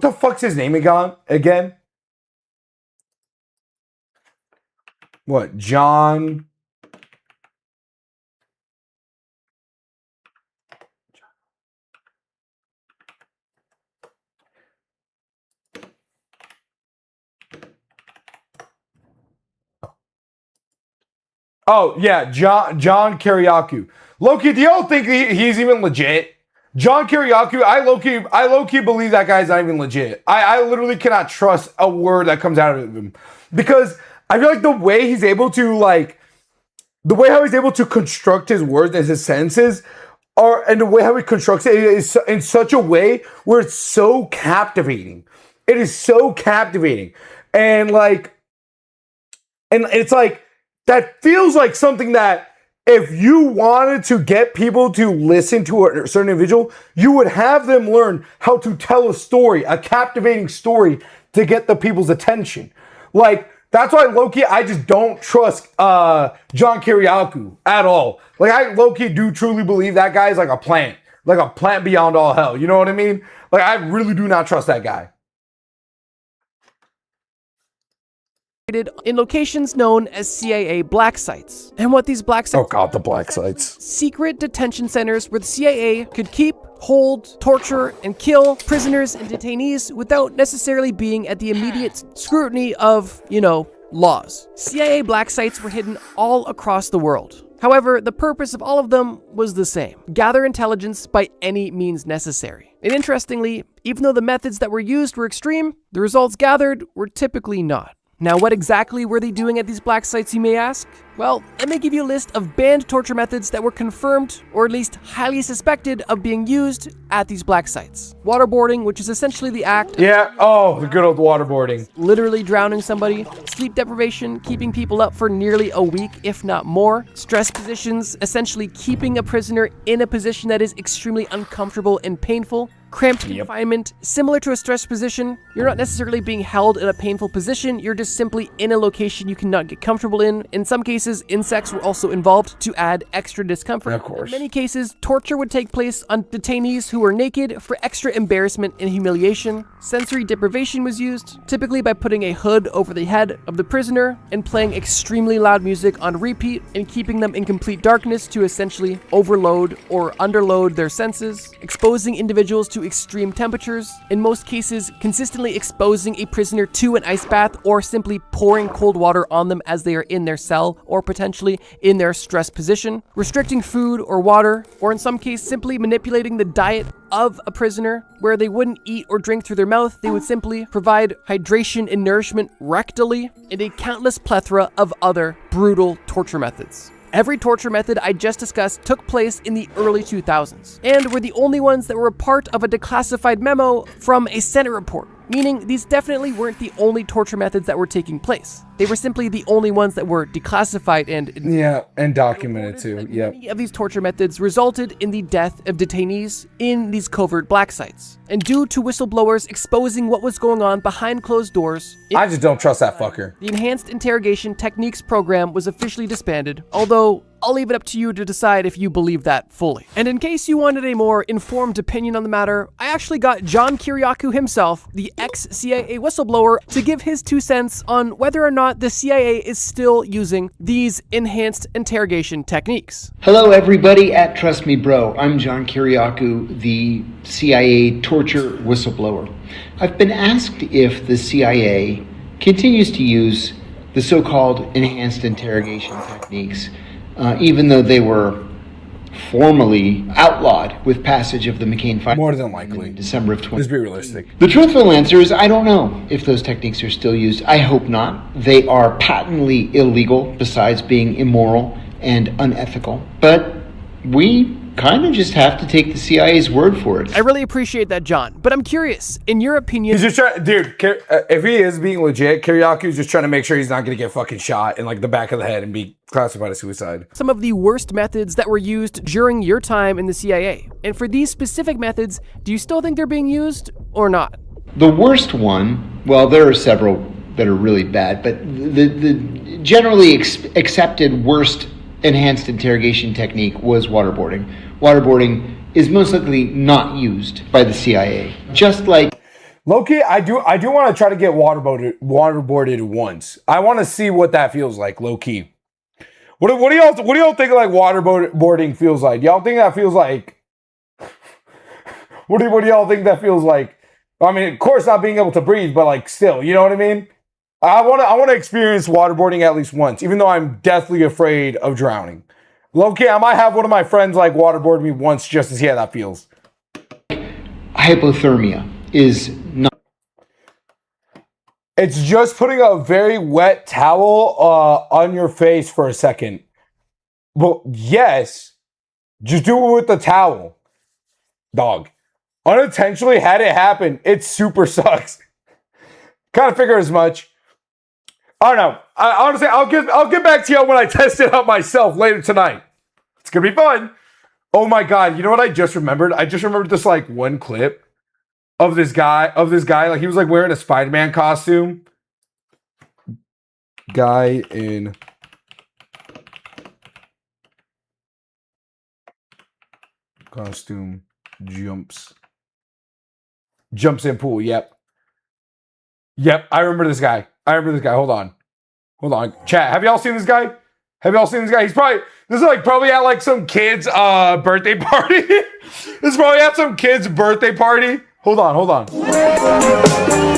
the fuck's his name again? What, John? Oh, yeah, John Kiriakou. Loki, do y'all think he's even legit? John Kiriakou, I low-key believe that guy's not even legit. I literally cannot trust a word that comes out of him. Because I feel like the way he's able to, how he's able to construct his words and his sentences, and the way how he constructs it is in such a way where it's so captivating. It is so captivating. And, And it's like, that feels like something that if you wanted to get people to listen to a certain individual, you would have them learn how to tell a story, a captivating story to get the people's attention. Like, that's why low-key, I just don't trust John Kiriakou at all. Like, I low-key do truly believe that guy is like a plant beyond all hell. You know what I mean? Like, I really do not trust that guy. In locations known as CIA black sites. And what these black sites— Oh god, the black sites. Secret detention centers where the CIA could keep, hold, torture, and kill prisoners and detainees without necessarily being at the immediate scrutiny of, laws. CIA black sites were hidden all across the world. However, the purpose of all of them was the same: gather intelligence by any means necessary. And interestingly, even though the methods that were used were extreme, the results gathered were typically not. Now, what exactly were they doing at these black sites, you may ask? Well, let me give you a list of banned torture methods that were confirmed, or at least highly suspected of being used at these black sites. Waterboarding, which is essentially the act of— Yeah, oh, the good old waterboarding. Literally drowning somebody. Sleep deprivation, keeping people up for nearly a week, if not more. Stress positions, essentially keeping a prisoner in a position that is extremely uncomfortable and painful. Cramped confinement, similar to a stress position. You're not necessarily being held in a painful position, you're just simply in a location you cannot get comfortable in. In some cases, insects were also involved to add extra discomfort. Of course. In many cases, torture would take place on detainees who were naked for extra embarrassment and humiliation. Sensory deprivation was used, typically by putting a hood over the head of the prisoner and playing extremely loud music on repeat and keeping them in complete darkness to essentially overload or underload their senses. Exposing individuals to extreme temperatures, in most cases consistently exposing a prisoner to an ice bath or simply pouring cold water on them as they are in their cell or potentially in their stress position. Restricting food or water, or in some cases simply manipulating the diet of a prisoner, where they wouldn't eat or drink through their mouth, they would simply provide hydration and nourishment rectally, and a countless plethora of other brutal torture methods. Every torture method I just discussed took place in the early 2000s, and were the only ones that were a part of a declassified memo from a Senate report, meaning these definitely weren't the only torture methods that were taking place. They were simply the only ones that were declassified and documented too. Yeah. Many of these torture methods resulted in the death of detainees in these covert black sites. And due to whistleblowers exposing what was going on behind closed doors, I just don't trust that fucker. The Enhanced Interrogation Techniques program was officially disbanded, although I'll leave it up to you to decide if you believe that fully. And in case you wanted a more informed opinion on the matter, I actually got John Kiriakou himself, the ex-CIA whistleblower, to give his 2 cents on whether or not the CIA is still using these enhanced interrogation techniques. Hello, everybody at Trust Me Bro. I'm John Kiriakou, the CIA torture whistleblower. I've been asked if the CIA continues to use the so-called enhanced interrogation techniques, even though they were formally outlawed with passage of the McCain Fire. More than likely. In December of 20. Let's be realistic. The truthful answer is I don't know if those techniques are still used. I hope not. They are patently illegal, besides being immoral and unethical. But we kind of just have to take the CIA's word for it. I really appreciate that, John. But I'm curious, in your opinion— He's just trying, dude, if he is being legit, Kiriakou's just trying to make sure he's not going to get fucking shot in like the back of the head and be classified as suicide. Some of the worst methods that were used during your time in the CIA. And for these specific methods, do you still think they're being used or not? The worst one, well, there are several that are really bad, but the generally accepted worst enhanced interrogation technique was waterboarding. Waterboarding is most likely not used by the CIA. Just like Loki, I do want to try to get waterboarded once. I want to see what that feels like, low key. What do y'all think like waterboarding feels like? Y'all think that feels like what do y'all think that feels like? I mean, of course not being able to breathe, but like still, you know what I mean? I want to experience waterboarding at least once, even though I'm deathly afraid of drowning. Low-key, I might have one of my friends like waterboard me once just to see how that feels. hypothermia is not. It's just putting a very wet towel on your face for a second. Well, yes, just do it with the towel. Dog. Unintentionally had it happen. It super sucks. Kind of figure as much. I don't know. Honestly, I'll get back to you when I test it out myself later tonight. It's gonna be fun. Oh my god! You know what I just remembered? I just remembered this like one clip of this guy. Like he was like wearing a Spider-Man costume. Guy in costume jumps in pool. Yep. I remember this guy. Hold on. Chat. Have y'all seen this guy? He's probably probably at like some kid's birthday party. This is probably at some kid's birthday party. Hold on.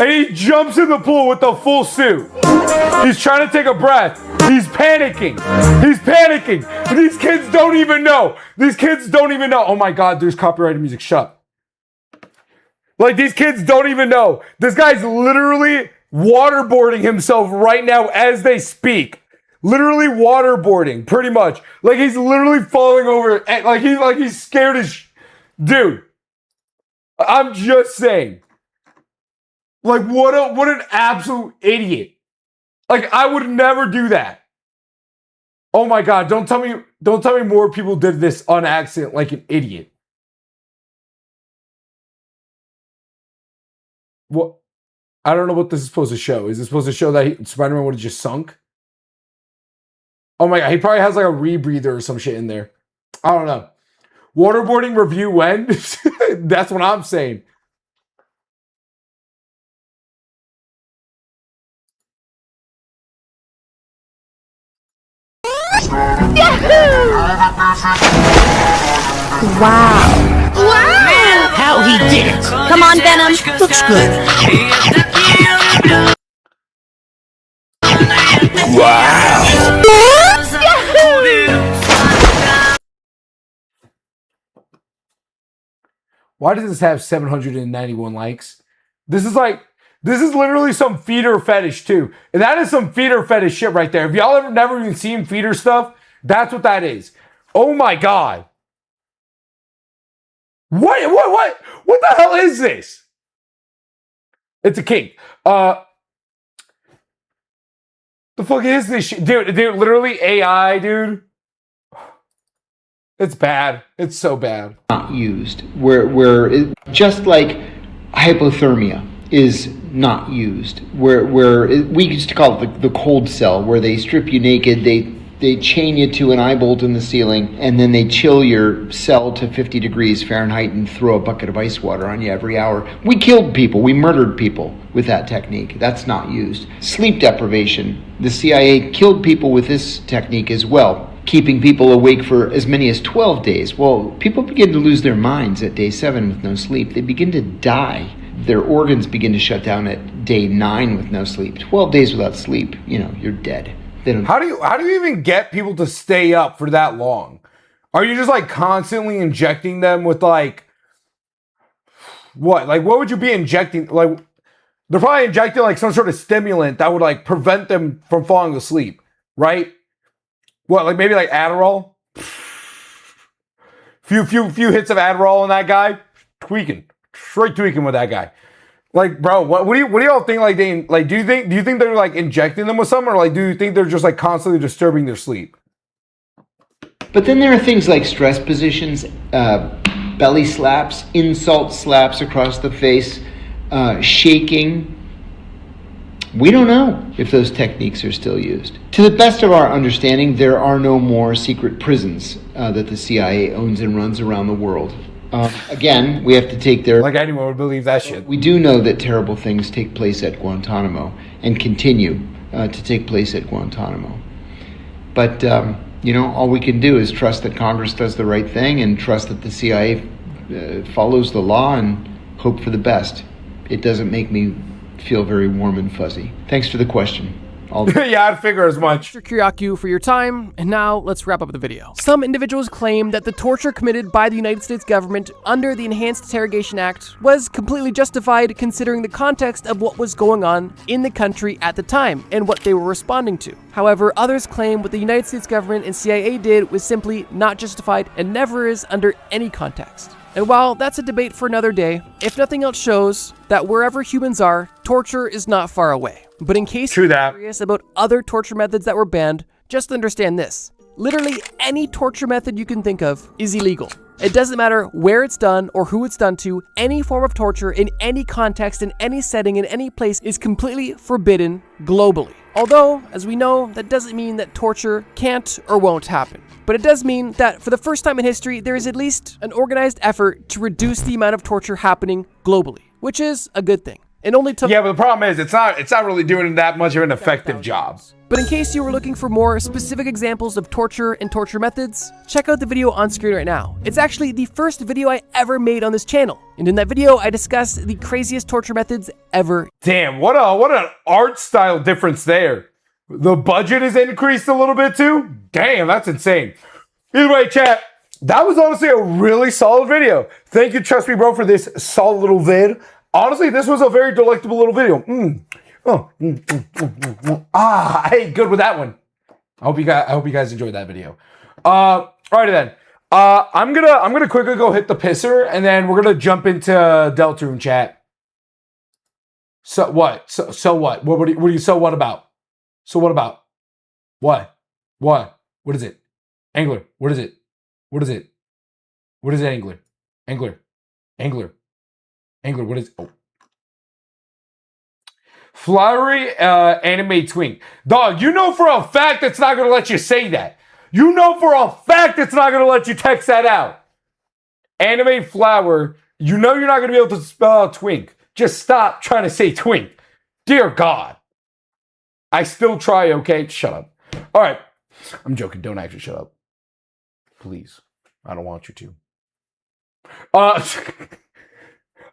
And he jumps in the pool with the full suit. He's trying to take a breath. He's panicking. And these kids don't even know. Oh my god, there's copyrighted music. Shut. Like, these kids don't even know. This guy's literally waterboarding himself right now as they speak. Literally waterboarding, pretty much. Like, he's literally falling over. Like he's scared as dude. I'm just saying. Like, what an absolute idiot. Like, I would never do that. Oh my god, don't tell me more people did this on accident like an idiot. What? I don't know what this is supposed to show. Is it supposed to show that Spider-Man would have just sunk? Oh my god, he probably has like a rebreather or some shit in there. I don't know. Waterboarding review when? That's what I'm saying. Wow. How he did it. Come on, Venom. Looks good. Wow. Why does this have 791 likes? This is literally some feeder fetish too. And that is some feeder fetish shit right there. If y'all ever never even seen feeder stuff, that's what that is. Oh my god. What the hell is this? It's a kink. The fuck is this shit? Dude, literally AI, dude. It's bad. It's so bad. Not used. Where just like hypothermia is not used. Where we used to call it the cold cell, where they strip you naked, they chain you to an eye bolt in the ceiling, and then they chill your cell to 50 degrees Fahrenheit and throw a bucket of ice water on you every hour. We killed people. We murdered people with that technique. That's not used. Sleep deprivation. The CIA killed people with this technique as well, keeping people awake for as many as 12 days. Well, people begin to lose their minds at day 7 with no sleep. They begin to die. Their organs begin to shut down at day 9 with no sleep. 12 days without sleep, you're dead. How do you even get people to stay up for that long? Are you just like constantly injecting them with like what? Like, what would you be injecting? Like, they're probably injecting like some sort of stimulant that would like prevent them from falling asleep, right? What, like maybe like Adderall? Few hits of Adderall on that guy, straight tweaking with that guy. Like, bro, what do y'all think? Like, do you think they're like injecting them with something, or like do you think they're just like constantly disturbing their sleep? But then there are things like stress positions, belly slaps, insult slaps across the face, shaking. We don't know if those techniques are still used. To the best of our understanding, there are no more secret prisons that the CIA owns and runs around the world. Again, we have to take their... Like anyone would believe that shit. We do know that terrible things take place at Guantanamo and continue to take place at Guantanamo. But, all we can do is trust that Congress does the right thing and trust that the CIA follows the law and hope for the best. It doesn't make me feel very warm and fuzzy. Thanks for the question. Yeah, I'd figure as much. Mr. Kiriakou for your time, and now let's wrap up the video. Some individuals claim that the torture committed by the United States government under the Enhanced Interrogation Act was completely justified considering the context of what was going on in the country at the time and what they were responding to. However, others claim what the United States government and CIA did was simply not justified and never is under any context. And while that's a debate for another day, if nothing else shows that wherever humans are, torture is not far away. But in case True you're that. curious about other torture methods that were banned, just understand this. Literally any torture method you can think of is illegal. It doesn't matter where it's done or who it's done to, any form of torture in any context, in any setting, in any place is completely forbidden globally. Although, as we know, that doesn't mean that torture can't or won't happen. But it does mean that for the first time in history, there is at least an organized effort to reduce the amount of torture happening globally, which is a good thing. It only took— Yeah, but the problem is it's not really doing that much of an effective job. But in case you were looking for more specific examples of torture and torture methods, check out the video on screen right now. It's actually the first video I ever made on this channel. And in that video, I discuss the craziest torture methods ever. Damn, what an art style difference there. The budget is increased a little bit too. Damn, that's insane. Either way, chat, that was honestly a really solid video. Thank you, Trust Me Bro, for this solid little vid. Honestly, this was a very delectable little video. I ate good with that one. I hope you guys enjoyed that video. Alrighty then. I'm gonna quickly go hit the pisser, and then we're gonna jump into Deltarune chat. So what? So what? What do you? So what about? So what about? What? What? What is it? Angler. What is it? What is it? What is it, Angler? Angler. Angler. Angler. What is? Oh. Flowery anime twink. Dog, you know for a fact it's not going to let you say that. You know for a fact it's not going to let you text that out. Anime flower. You know you're not going to be able to spell out twink. Just stop trying to say twink. Dear God. I still try, okay? Shut up. All right. I'm joking. Don't actually shut up. Please. I don't want you to. All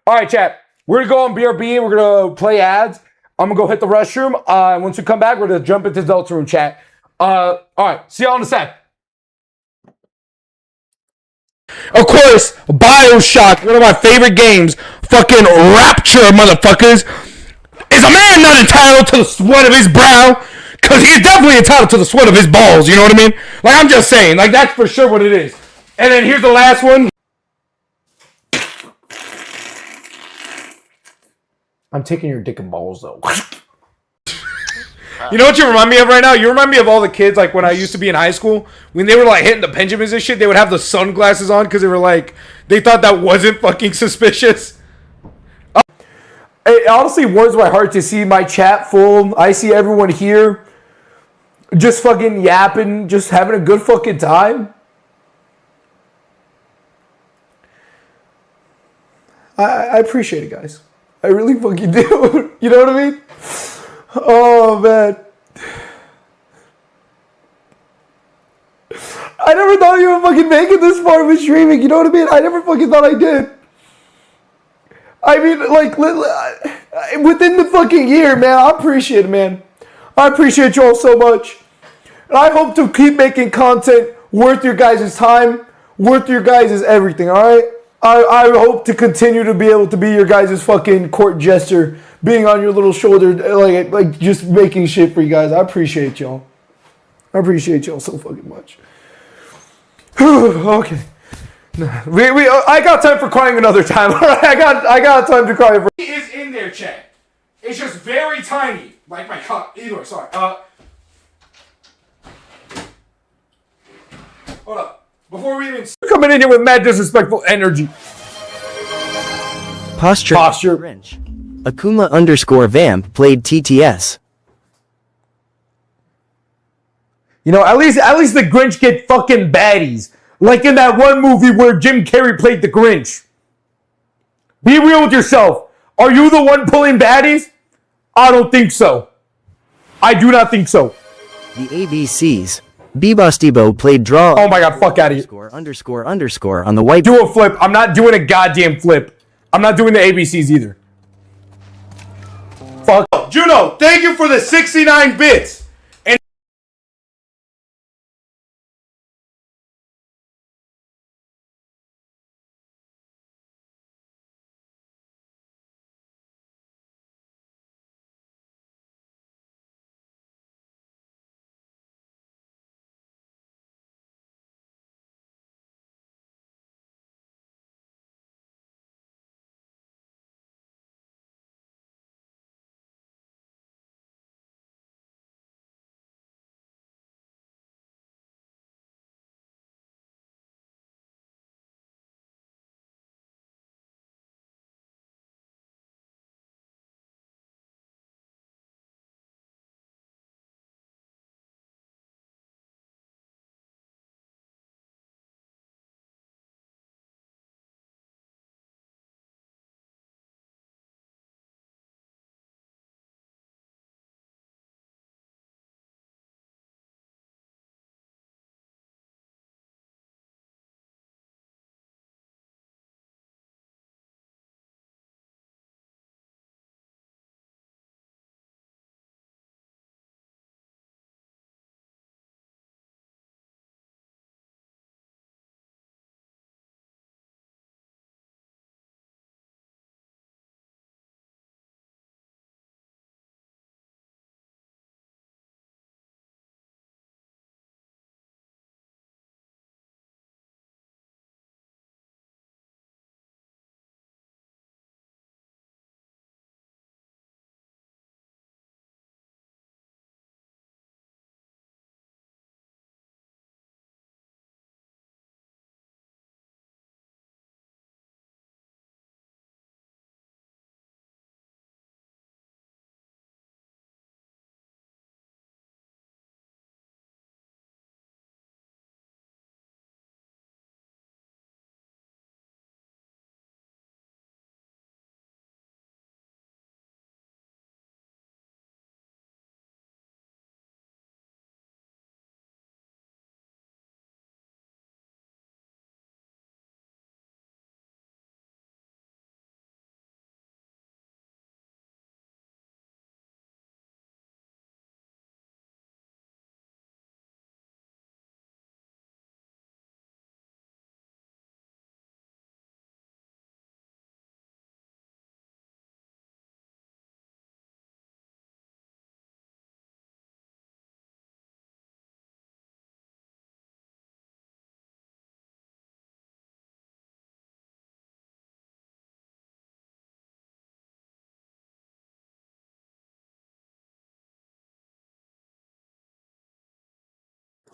right, chat. We're going to go on BRB and we're going to play ads. I'm going to go hit the restroom. And once we come back, we're going to jump into Deltarune chat. All right. See y'all in a sec. Of course, BioShock, one of my favorite games, fucking Rapture, motherfuckers, is a man not entitled to the sweat of his brow? Because he's definitely entitled to the sweat of his balls, you know what I mean? Like, I'm just saying, like, that's for sure what it is. And then here's the last one. I'm taking your dick and balls, though. You know what you remind me of right now? You remind me of all the kids, like, when I used to be in high school, when they were, like, hitting the Benjamins and shit, they would have the sunglasses on because they were, like, they thought that wasn't fucking suspicious. It honestly warms my heart to see my chat full. I see everyone here just fucking yapping, just having a good fucking time. I appreciate it, guys. I really fucking do. You know what I mean? Oh, man. I never thought you would fucking make it this far with streaming. You know what I mean? I never fucking thought I did. I mean, like, within the fucking year, man, I appreciate it, man. I appreciate you all so much. And I hope to keep making content worth your guys' time, worth your guys' everything, all right? I hope to continue to be able to be your guys' fucking court jester, being on your little shoulder, like just making shit for you guys. I appreciate y'all. I appreciate y'all so fucking much. Okay. I got time for crying another time. All right, I got time to cry. For he is in there, chat. It's just very tiny, like my cup. Either way, sorry. Hold up. Before we even coming in here with mad disrespectful energy. Posture. Grinch. Akuma_vamp played TTS. You know, at least the Grinch get fucking baddies. Like in that one movie where Jim Carrey played the Grinch. Be real with yourself. Are you the one pulling baddies? I don't think so. I do not think so. The ABCs. Bebostibo played draw. Oh my god, fuck out of here. ___ on the white. Do a flip. I'm not doing a goddamn flip. I'm not doing the ABCs either. Fuck. Juno, thank you for the 69 bits.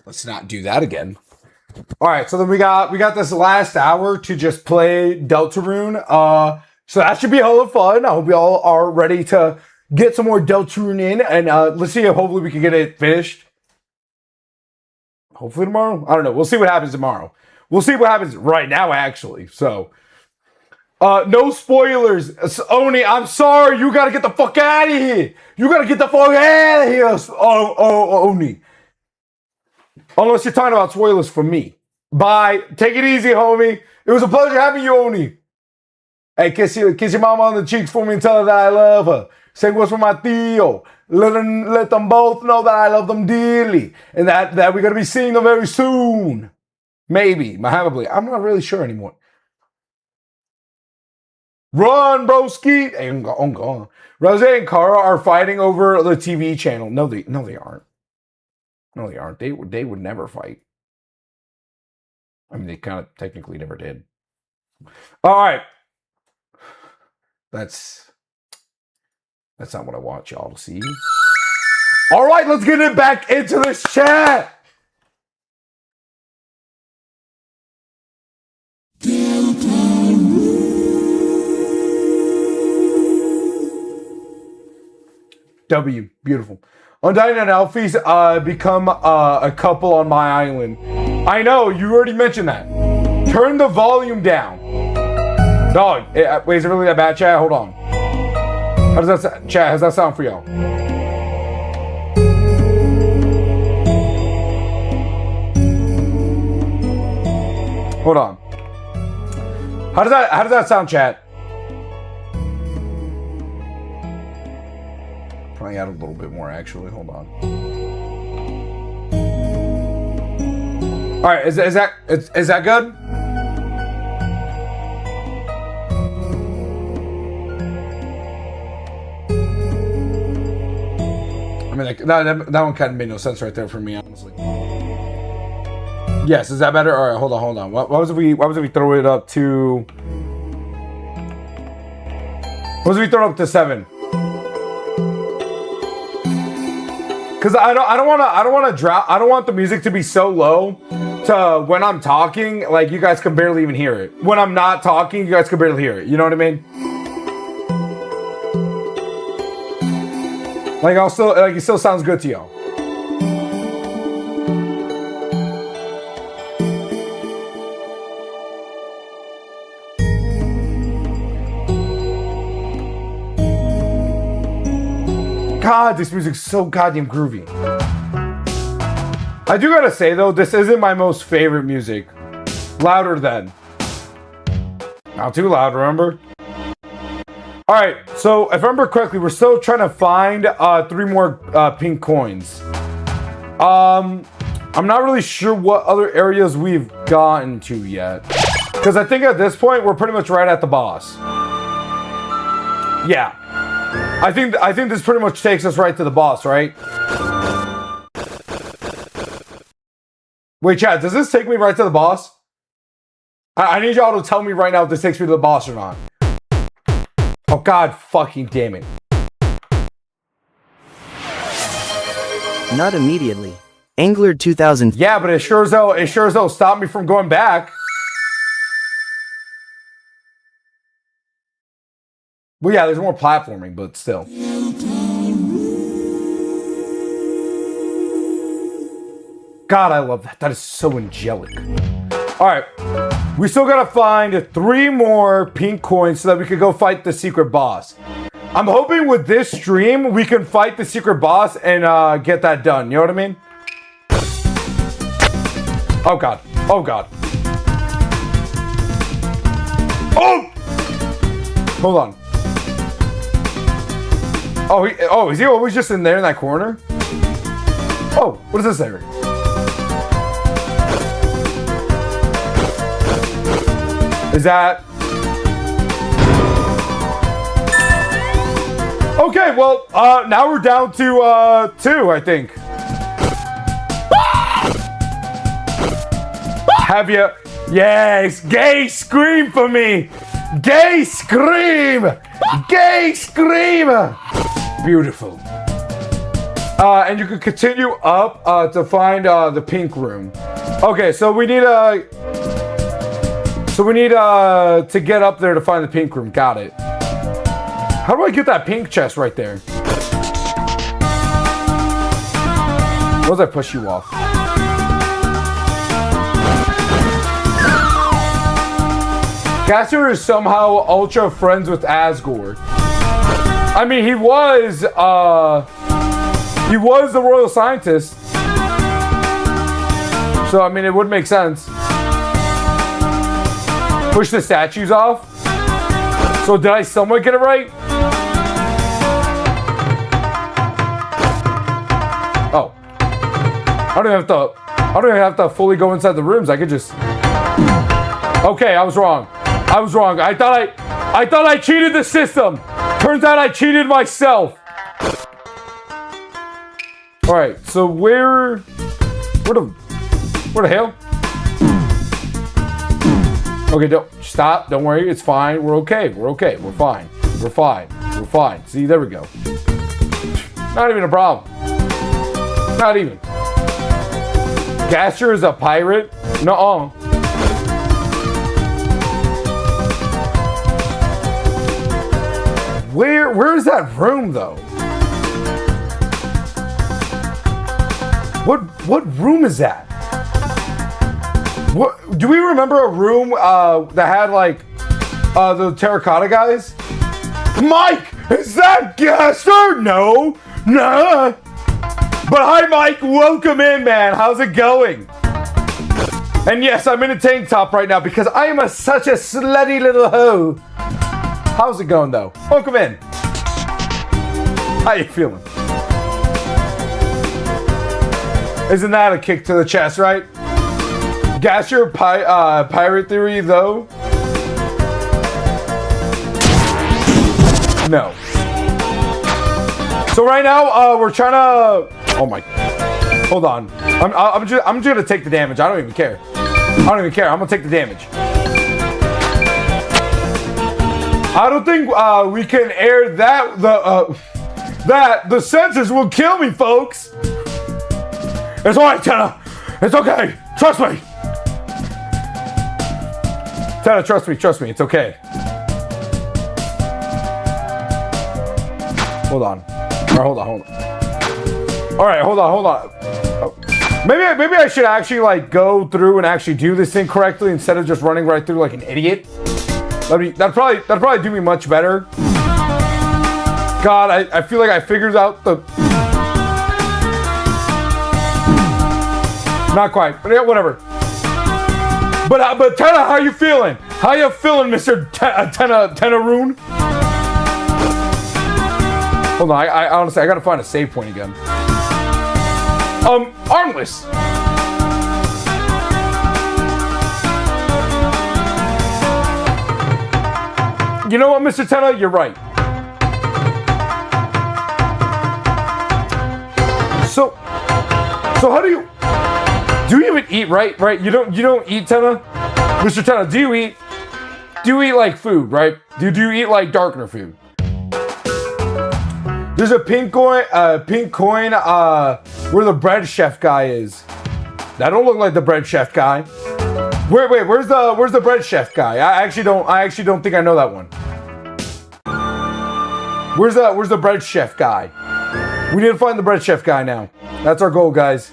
Let's not do that again. All right, so then we got this last hour to just play Deltarune. So that should be hella fun. I hope we all are ready to get some more Deltarune in, and let's see if hopefully we can get it finished. Hopefully tomorrow. I don't know. We'll see what happens tomorrow. We'll see what happens right now, actually. So, no spoilers. Oni, I'm sorry. You gotta get the fuck out of here. You gotta get the fuck out of here. Oni. Unless you're talking about spoilers for me. Bye. Take it easy, homie. It was a pleasure having you, Oni. Hey, kiss your mama on the cheeks for me and tell her that I love her. Say what's for my tío. Let them both know that I love them dearly. And that we're going to be seeing them very soon. Maybe. Probably. I'm not really sure anymore. Run, broski. Hey, I'm gone. Rose and Kara are fighting over the TV channel. No, they aren't. No, they aren't. They would never fight. I mean, they kind of technically never did. All right. That's not what I want y'all to see. All right, let's get it back into this chat. W, beautiful. Undying and Alfie's become a couple on my island. I know, you already mentioned that. Turn the volume down. Dog, wait, is it really that bad, chat? Hold on. How does that sound? Chat, how's that sound for y'all? Hold on. How does that sound, chat? Probably add a little bit more, actually. Hold on. All right, is that good? I mean, like, that one kind of made no sense right there for me, honestly. Yes, is that better? All right, hold on. What was if we throw it up to? What was if we throw it up to 7? Because I don't want the music to be so low to when I'm talking, like you guys can barely even hear it. When I'm not talking, you guys can barely hear it. You know what I mean? Like it still sounds good to y'all. God, this music's so goddamn groovy. I do gotta say though, this isn't my most favorite music. Louder Than. Not too loud, remember? Alright, so if I remember correctly, we're still trying to find 3 more pink coins. I'm not really sure what other areas we've gotten to yet. Because I think at this point, we're pretty much right at the boss. Yeah. I think this pretty much takes us right to the boss, right? Wait, chat, does this take me right to the boss? I need y'all to tell me right now if this takes me to the boss or not. Oh, God fucking damn it. Not immediately. Angler 2000. Yeah, but it sure as though stopped me from going back. Well, yeah, there's more platforming, but still. God, I love that. That is so angelic. All right. We still gotta find 3 more pink coins so that we can go fight the secret boss. I'm hoping with this stream, we can fight the secret boss and get that done. You know what I mean? Oh, God. Oh, God. Oh! Hold on. Oh, is he always just in there in that corner? Oh, what is this area? Is that... Okay, well, now we're down to 2, I think. Have you... Yes, gay scream for me! Gay scream! Gay scream! Beautiful. And you can continue up to find the pink room. Okay, so we need to get up there to find the pink room. Got it. How do I get that pink chest right there? What does I push you off? Gasser is somehow ultra friends with Asgore. I mean, he was the royal scientist. So, I mean, it would make sense. Push the statues off. So, did I somewhat get it right? Oh. I don't even have to fully go inside the rooms. I could just... Okay, I was wrong. I thought I cheated the system. Turns out I cheated myself. All right, so where the hell? Okay, don't stop. Don't worry, it's fine. We're okay. We're fine. See, there we go. Not even a problem. Not even. Gasher is a pirate? Nuh-uh. Where is that room though? What room is that? What do we remember a room that had like the terracotta guys? Mike, is that Gasser? No. Nah. But hi Mike, welcome in, man. How's it going? And yes, I'm in a tank top right now because I am such a slutty little hoe. How's it going though? Welcome in. How you feeling? Isn't that a kick to the chest, right? Gasser pirate theory though? No. So right now we're trying to. Oh my. Hold on. I'm just gonna take the damage. I don't even care. I'm gonna take the damage. I don't think we can air that. The sensors will kill me, folks. It's alright, Tenna. It's okay. Trust me. Tenna, trust me. It's okay. Hold on. Alright, hold on. Oh. Maybe I should actually like go through and actually do this thing correctly instead of just running right through like an idiot. That'd probably do me much better. God, I feel like I figured out the... Not quite, but yeah, whatever. But Tenna, how you feeling? How you feeling, Mr. Tennaroon? Hold on, I honestly, I gotta find a save point again. Armless. You know what, Mr. Tenna? You're right. So how do you even eat, right? You don't eat, Tenna? Mr. Tenna, do you eat like food, right? Do you eat like darkener food? There's a pink coin where the bread chef guy is. That don't look like the bread chef guy. Wait, where's the bread chef guy? I actually don't think I know that one. Where's the bread chef guy? We need to find the bread chef guy now. That's our goal, guys.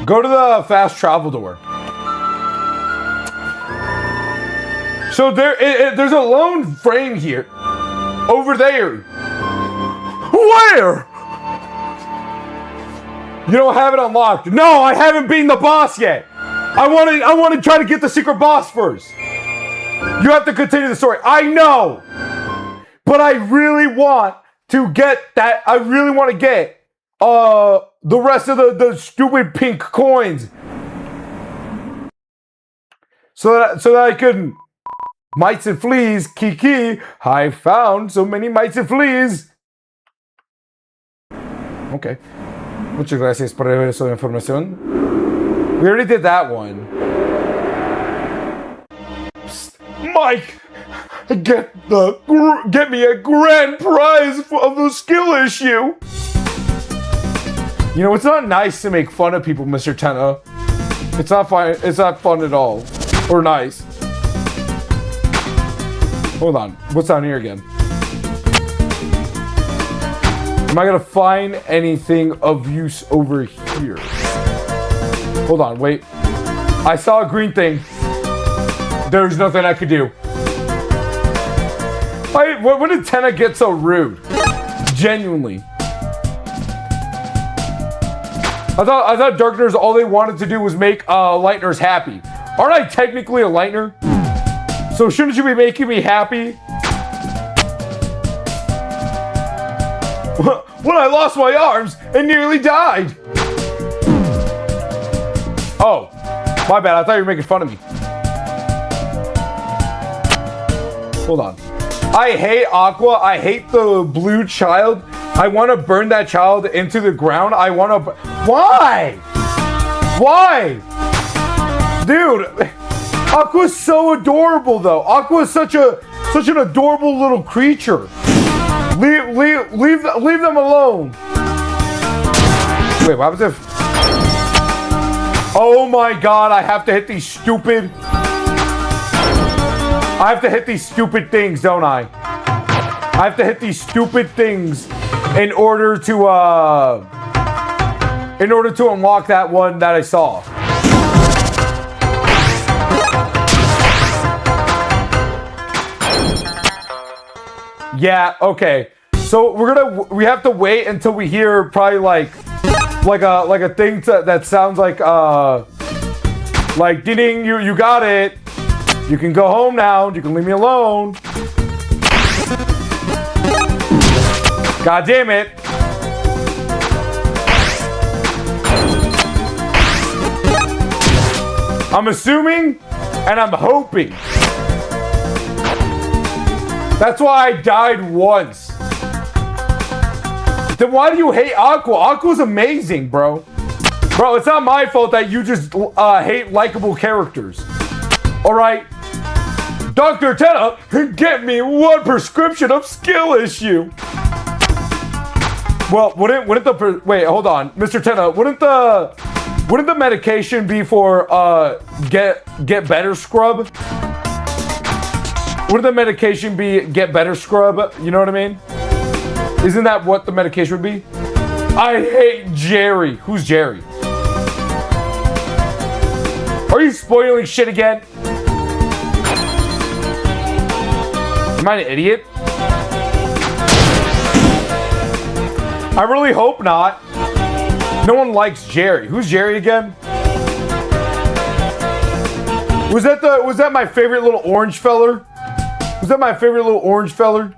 Go to the fast travel door. So there's a lone frame here. Over there. Where? You don't have it unlocked. No, I haven't beaten the boss yet. I want to try to get the secret boss first. You have to continue the story. I know. But I really want to get that. I really want to get the rest of the stupid pink coins. So that I can mites and fleas, Kiki. I found so many mites and fleas. Okay. Muchas gracias por esa información. We already did that one. Psst. Mike! Get me a grand prize of the skill issue. You know, it's not nice to make fun of people, Mr. Tenna. It's not fun. It's not fun at all, or nice. Hold on. What's down here again? Am I gonna find anything of use over here? Hold on. Wait. I saw a green thing. There's nothing I could do. When did Tenna get so rude? Genuinely. I thought Darkners, all they wanted to do was make Lightners happy. Aren't I technically a Lightner? So shouldn't you be making me happy? When I lost my arms and nearly died. Oh, my bad. I thought you were making fun of me. Hold on. I hate Aqua. I hate the blue child. I want to burn that child into the ground. I want to... Why? Why? Dude, Aqua's so adorable, though. Aqua's such an adorable little creature. Leave them alone. Wait, what happens if... Oh my god, I have to hit these stupid... I have to hit these stupid things, don't I? I have to hit these stupid things in order to unlock that one that I saw. Yeah, okay. So we have to wait until we hear probably like a thing that sounds like ding, you got it. You can go home now. You can leave me alone. God damn it. I'm assuming and I'm hoping. That's why I died once. Then why do you hate Aqua? Aqua's amazing, bro. Bro, it's not my fault that you just hate likable characters. Alright? Dr. Tenna, get me one prescription of skill issue. Well, wouldn't the wait, hold on. Mr. Tenna, wouldn't the medication be for get better scrub? Wouldn't the medication be get better scrub? You know what I mean? Isn't that what the medication would be? I hate Jerry. Who's Jerry? Are you spoiling shit again? Am I an idiot? I really hope not. No one likes Jerry. Who's Jerry again? Was that my favorite little orange feller? Was that my favorite little orange feller?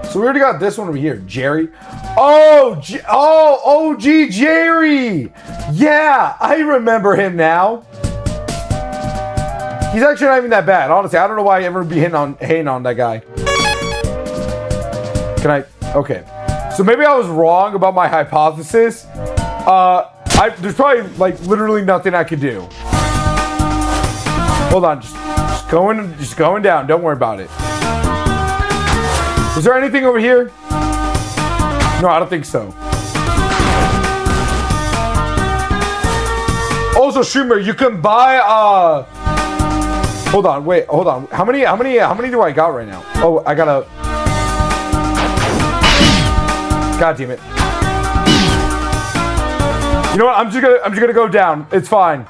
So we already got this one over here, Jerry. Oh, OG Jerry. Yeah, I remember him now. He's actually not even that bad. Honestly, I don't know why I ever be hating on that guy. Can I? Okay. So maybe I was wrong about my hypothesis. There's probably like literally nothing I could do. Hold on, just going down. Don't worry about it. Is there anything over here? No, I don't think so. Also, streamer, you can buy hold on, wait, hold on. How many do I got right now? Oh, I got a... God damn it. You know what? I'm just gonna go down. It's fine.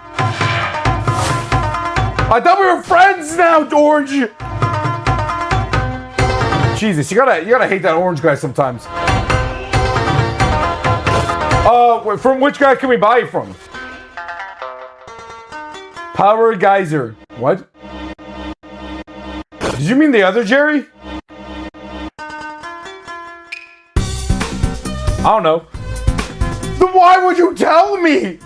I thought we were friends now, Orange. Jesus, you gotta hate that orange guy sometimes. From which guy can we buy it from? Power Geyser. What? Did you mean the other Jerry? I don't know. Then why would you tell me?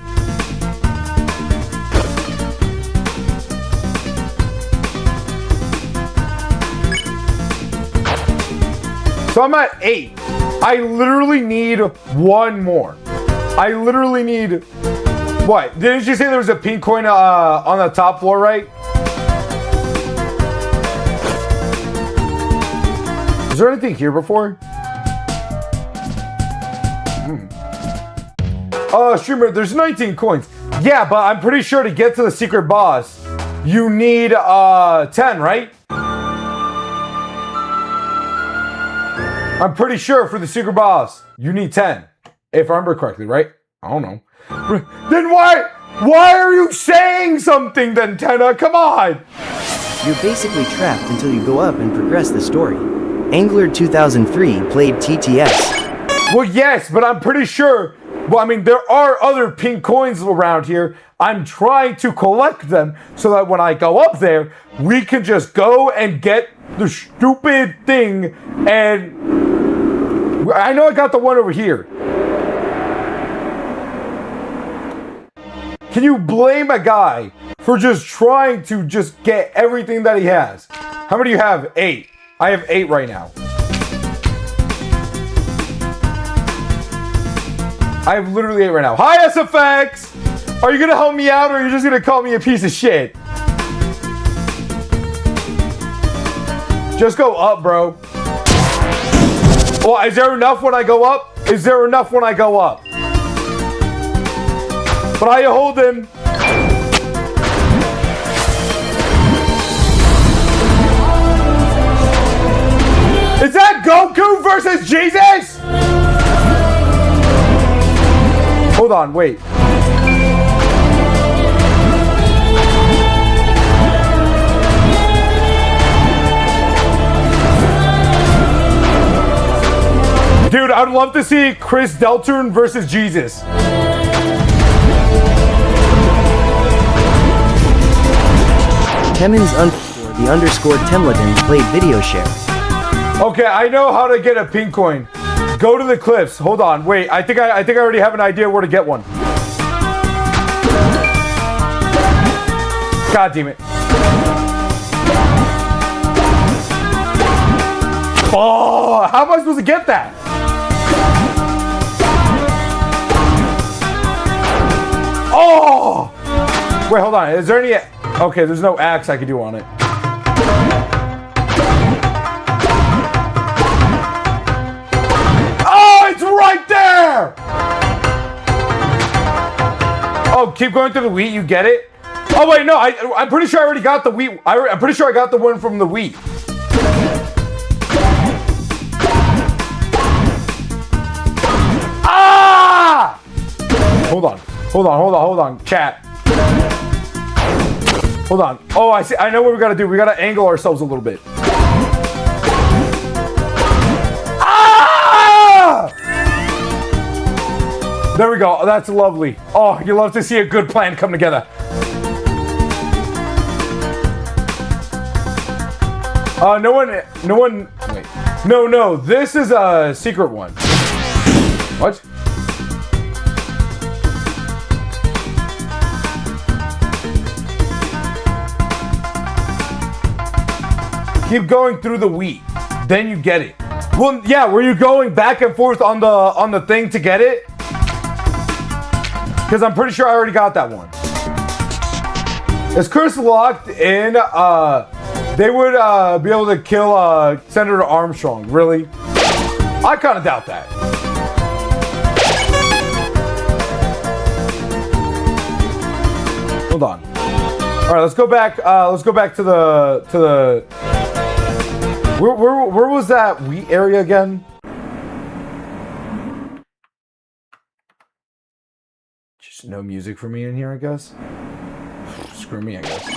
So I'm at 8. I literally need one more. I literally need... What? Didn't you say there was a pink coin on the top floor, right? Is there anything here before? Streamer, there's 19 coins. Yeah, but I'm pretty sure to get to the secret boss, you need 10, right? I'm pretty sure for the secret boss, you need 10. If I remember correctly, right? I don't know. Then why are you saying something then, Tenna? Come on! You're basically trapped until you go up and progress the story. Angler 2003 played TTS. Well, yes, but I'm pretty sure... Well, I mean, there are other pink coins around here. I'm trying to collect them so that when I go up there, we can just go and get the stupid thing. And I know I got the one over here. Can you blame a guy for just trying to just get everything that he has? How many do you have? 8. I have 8 right now. I have literally 8 right now. Hi, SFX! Are you gonna help me out or are you just gonna call me a piece of shit? Just go up, bro. Well, is there enough when I go up? Is there enough when I go up? But how you hold him? Is that Goku versus Jesus? Hold on, wait. Dude, I'd love to see Chris Delturn versus Jesus. Temens the underscore Temleton played video share. Okay, I know how to get a pink coin. Go to the cliffs. Hold on, wait. I think I already have an idea where to get one. God damn it. Oh, how am I supposed to get that? Oh! Wait, hold on. Is there any... Okay, there's no axe I could do on it. Oh, it's right there! Oh, keep going through the wheat, you get it? Oh, wait, no, I'm pretty sure I already got the wheat. I'm pretty sure I got the one from the wheat. Ah! Hold on, chat. Hold on. Oh, I see. I know what we gotta do. We gotta angle ourselves a little bit. Ah! There we go. That's lovely. Oh, you love to see a good plan come together. No one, wait. No, this is a secret one. What? Keep going through the wheat, then you get it. Well, yeah, were you going back and forth on the thing to get it? Because I'm pretty sure I already got that one. Is Chris locked in? They would be able to kill Senator Armstrong. Really? I kind of doubt that. Hold on. All right, let's go back. Let's go back to the. Where was that wheat area again? Just no music for me in here, I guess. Screw me, I guess.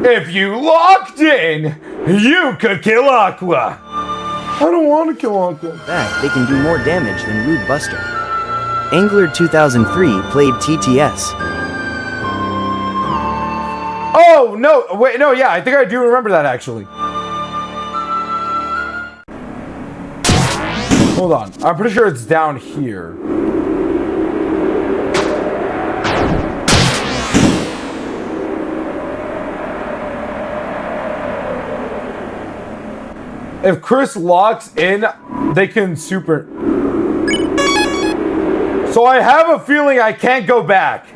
If you locked in, you could kill Aqua. I don't want to kill Aqua. Back, they can do more damage than Rude Buster. Angler 2003 played TTS. Oh, no, wait, no, yeah, I think I do remember that actually. Hold on, I'm pretty sure it's down here. If Chris locks in, they can super... So I have a feeling I can't go back.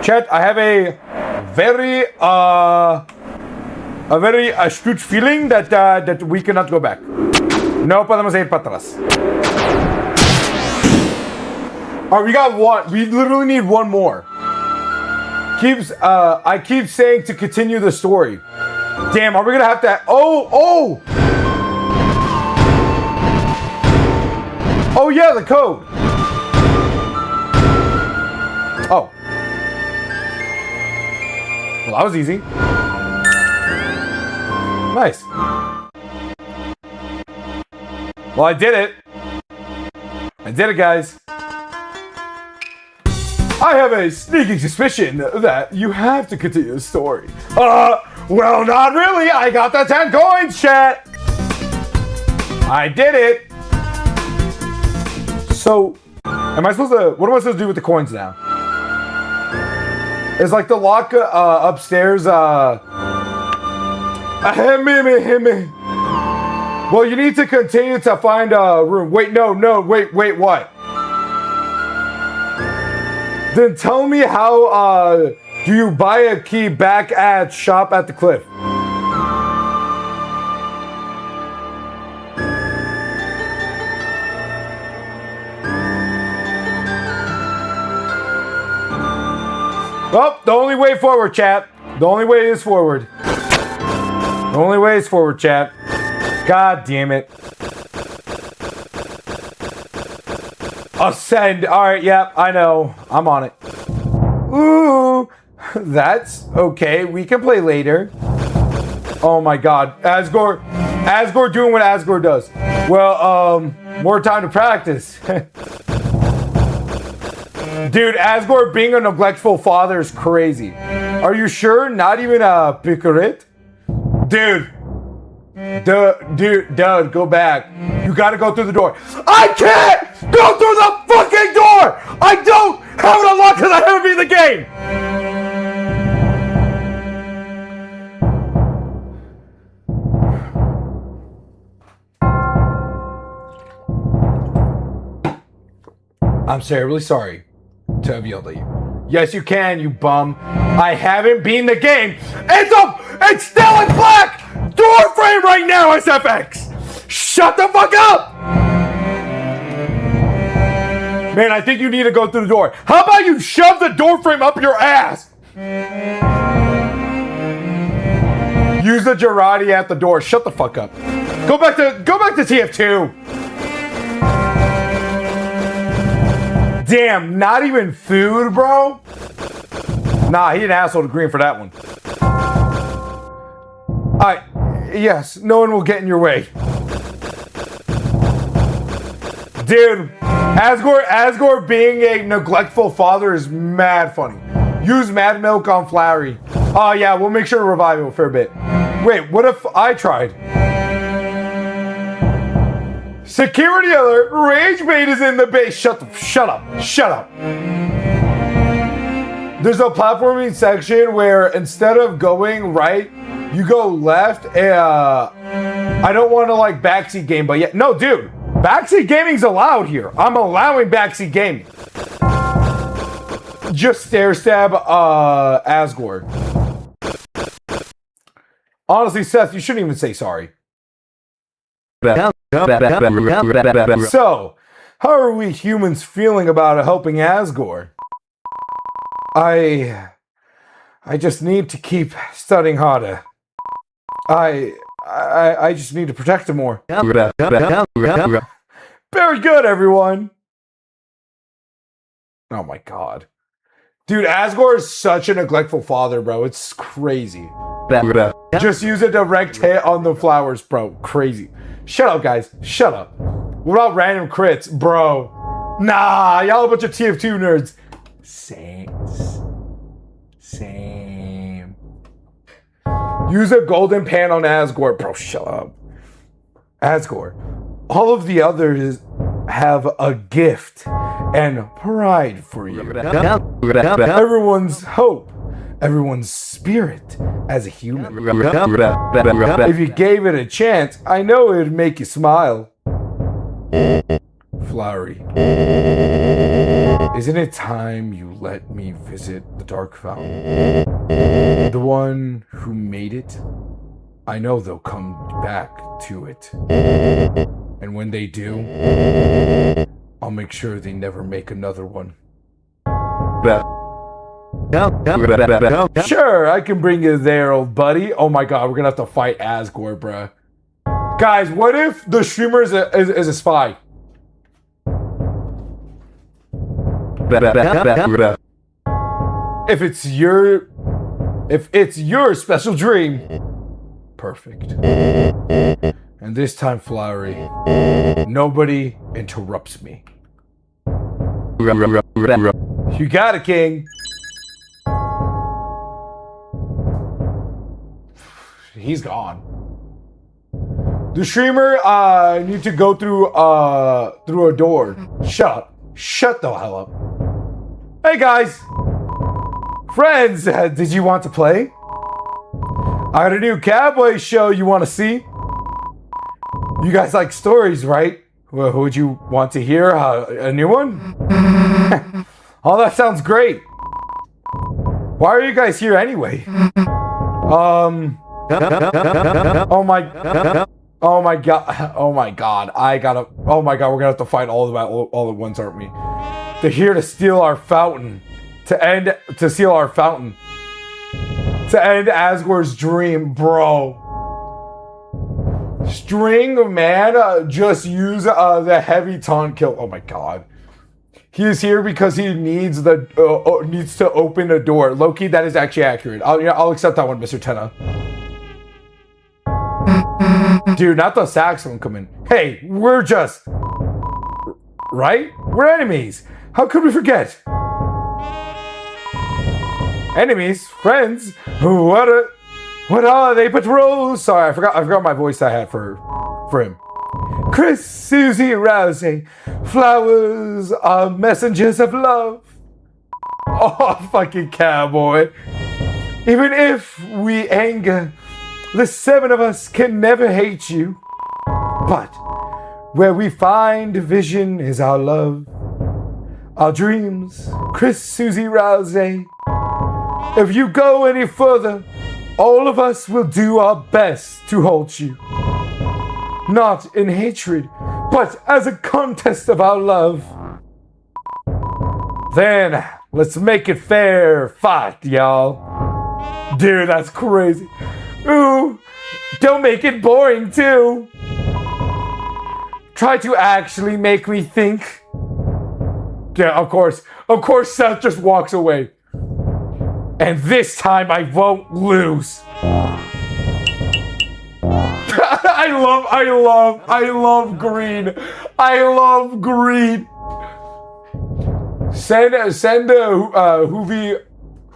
Chat, I have a very, a very astute feeling that we cannot go back. No podemos ir para atrás. Alright, we got one. We literally need one more. I keep saying to continue the story. Damn, are we gonna have to? Oh! Oh yeah, the code. Oh. Well, that was easy. Nice. Well, I did it. I did it, guys. I have a sneaking suspicion that you have to continue the story. Well, not really. I got the 10 coins, chat. I did it. So, what am I supposed to do with the coins now? Is like the lock upstairs, me. Well, you need to continue to find a room. Wait, wait, what? Then tell me how, do you buy a key back at shop at the cliff? Well, the only way forward, chat. The only way is forward. The only way is forward, chat. God damn it. Ascend. Alright, yeah, I know. I'm on it. Ooh. That's okay. We can play later. Oh my god. Asgore doing what Asgore does. Well, more time to practice. Dude, Asgore being a neglectful father is crazy. Are you sure? Not even a picaret? Dude, go back. You gotta go through the door. I can't go through the fucking door! I don't have it unlocked because I haven't beat the game! I'm really sorry to have yelled at you. Yes, you can, you bum. I haven't beaten the game. It's still in black! Door frame right now, SFX! Shut the fuck up! Man, I think you need to go through the door. How about you shove the door frame up your ass? Use the Girardi at the door. Shut the fuck up. Go back to TF2. Damn, not even food, bro? Nah, he an asshole to green for that one. Yes, no one will get in your way. Dude, Asgore being a neglectful father is mad funny. Use Mad Milk on Flowery. Oh yeah, we'll make sure to revive it a fair bit. Wait, what if I tried? Security alert! Rage bait is in the base. Shut up. There's a platforming section where instead of going right, you go left. I don't want to like backseat game, but yeah, no, dude, backseat gaming's allowed here. I'm allowing backseat gaming. Just stare stab Asgore. Honestly, Seth, you shouldn't even say sorry. So, how are we humans feeling about helping Asgore? I just need to keep studying harder. I just need to protect him more. Very good, everyone. Oh my god. Dude, Asgore is such a neglectful father, bro. It's crazy. Just use a direct hit on the flowers, bro. Crazy. Shut up, guys. Shut up. What about random crits? Bro. Nah, y'all a bunch of TF2 nerds. Same. Use a golden pan on Asgore. Bro, shut up. Asgore. All of the others have a gift and pride for you. Everyone's hope. Everyone's spirit as a human. If you gave it a chance, I know it'd make you smile. Flowery. Isn't it time you let me visit the Dark Fountain? The one who made it? I know they'll come back to it. And when they do, I'll make sure they never make another one. Sure, I can bring you there, old buddy. Oh my god, we're gonna have to fight Asgore, bruh. Guys, what if the streamer is a spy? If it's your special dream. Perfect. And this time, Flowery, nobody interrupts me. You got it, King. He's gone. The streamer need to go through a door. Shut up. Shut the hell up. Hey guys. Friends, did you want to play? I got a new cowboy show you want to see. You guys like stories, right? Well, who would you want to hear? A new one? Oh, that sounds great. Why are you guys here anyway? Oh my god. Oh my god. Oh my god. We're gonna have to fight all at once, aren't we? They're here to steal our fountain. To steal our fountain. To end Asgore's dream, bro. String man, just use the heavy taunt kill. Oh my god. He is here because he needs to open a door. Loki, that is actually accurate. I'll accept that one, Mr. Tenna. Dude, not the saxophone coming. Hey, we're just... Right? We're enemies. How could we forget? Enemies? Friends? What are they patrols? Sorry, I forgot my voice I had for him. Chris, Susie, Rousey, flowers are messengers of love. Oh, fucking cowboy. Even if we anger, the seven of us can never hate you. But where we find vision is our love, our dreams. Chris, Susie, Rousey. If you go any further, all of us will do our best to hold you. Not in hatred, but as a contest of our love. Then, let's make it fair fight, y'all. Dude, that's crazy. Ooh, don't make it boring, too. Try to actually make me think. Yeah, of course, Seth just walks away. And this time I won't lose. I love green. I love green. Send Hoovy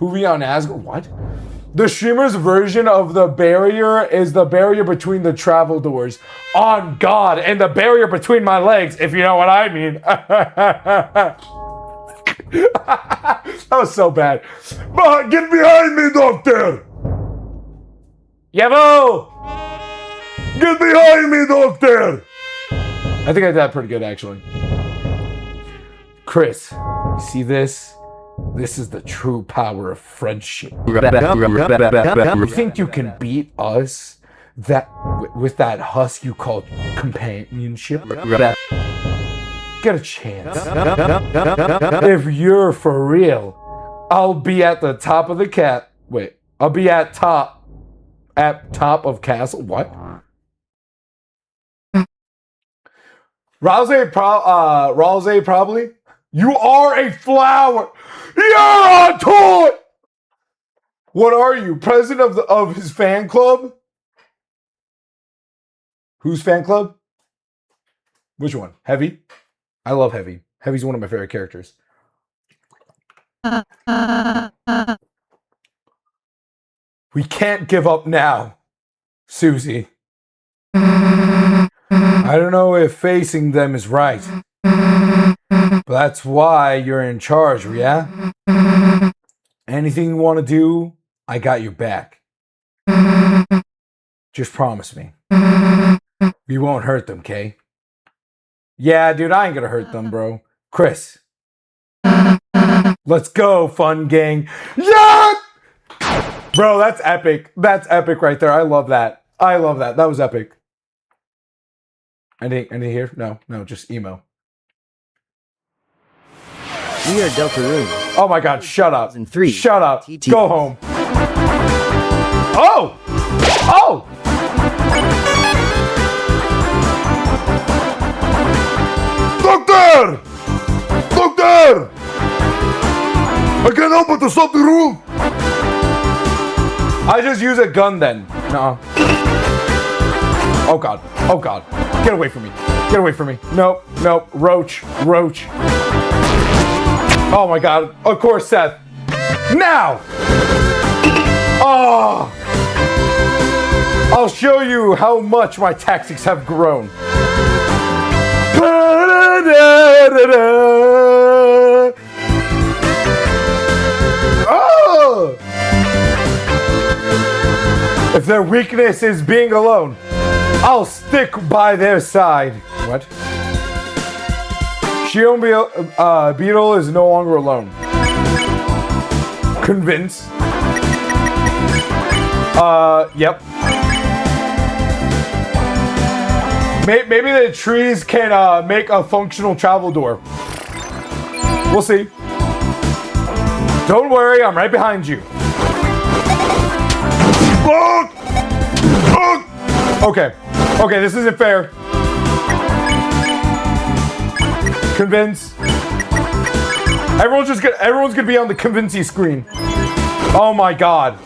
on Asgore. What? The streamer's version of the barrier is the barrier between the travel doors. On God, and the barrier between my legs, if you know what I mean. That was so bad. Get behind me, Doctor! Yavo! Get behind me, Doctor! I think I did that pretty good, actually. Chris, you see this? This is the true power of friendship. You think you can beat us with that husk you call companionship? Get a chance. If you're for real, I'll be at the top of the I'll be at top of castle. What? Rousey probably. You are a flower. You're a toy. What are you, president of his fan club? Whose fan club? Which one? Heavy? I love Heavy. Heavy's one of my favorite characters. We can't give up now, Susie. I don't know if facing them is right. But that's why you're in charge, yeah? Anything you want to do, I got your back. Just promise me. We won't hurt them, Kay? Yeah, dude, I ain't gonna hurt them, bro. Chris. Let's go, fun gang. Yeah! Bro, that's epic. That's epic right there. I love that. I love that. That was epic. Any here? No, just emo. We are Deltarune. Oh my god, shut up. 2003. Shut up. TT. Go home. Oh! Oh! Doctor! Doctor! I can't help but to stop the room. I just use a gun then. No. Oh god. Oh god. Get away from me. Get away from me. Nope. Nope. Roach. Roach. Oh my god. Of course, Seth. Now! Oh! I'll show you how much my tactics have grown. Oh! If their weakness is being alone, I'll stick by their side. What? Shion Beetle is no longer alone. Convince. Yep. Maybe the trees can make a functional travel door. We'll see. Don't worry, I'm right behind you. Okay. Okay, this isn't fair. Convince. Everyone's gonna be on the convincey screen. Oh my god.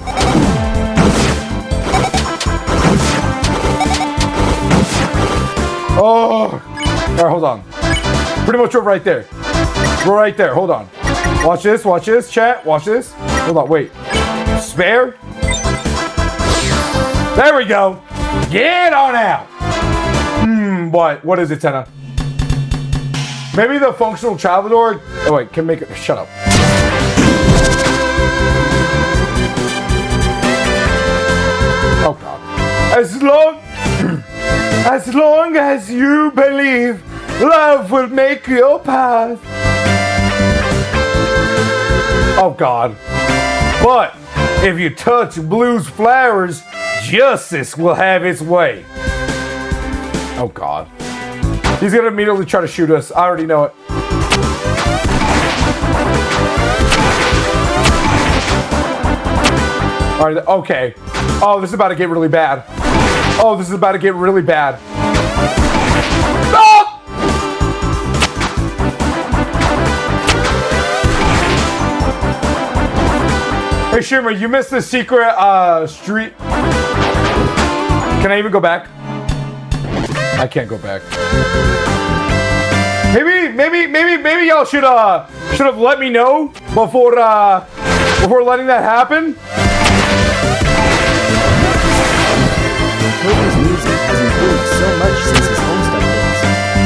Oh. Alright, hold on. Pretty much we're right there. We're right there. Hold on. Watch this, chat. Watch this. Hold on, wait. Spare? There we go. Get on out. What? What is it, Tenna? Maybe the functional travel door. Oh wait, can make it. Shut up. Oh god. As long as you believe, love will make your path. Oh god. But if you touch Blue's flowers, justice will have its way. Oh god. He's gonna immediately try to shoot us. I already know it. Alright, okay. Oh, this is about to get really bad. Oh, this is about to get really bad. No! Hey, Shimmer, you missed the secret street. Can I even go back? I can't go back. Maybe y'all should have let me know before letting that happen. Kobe's music has improved so much since his Homestuck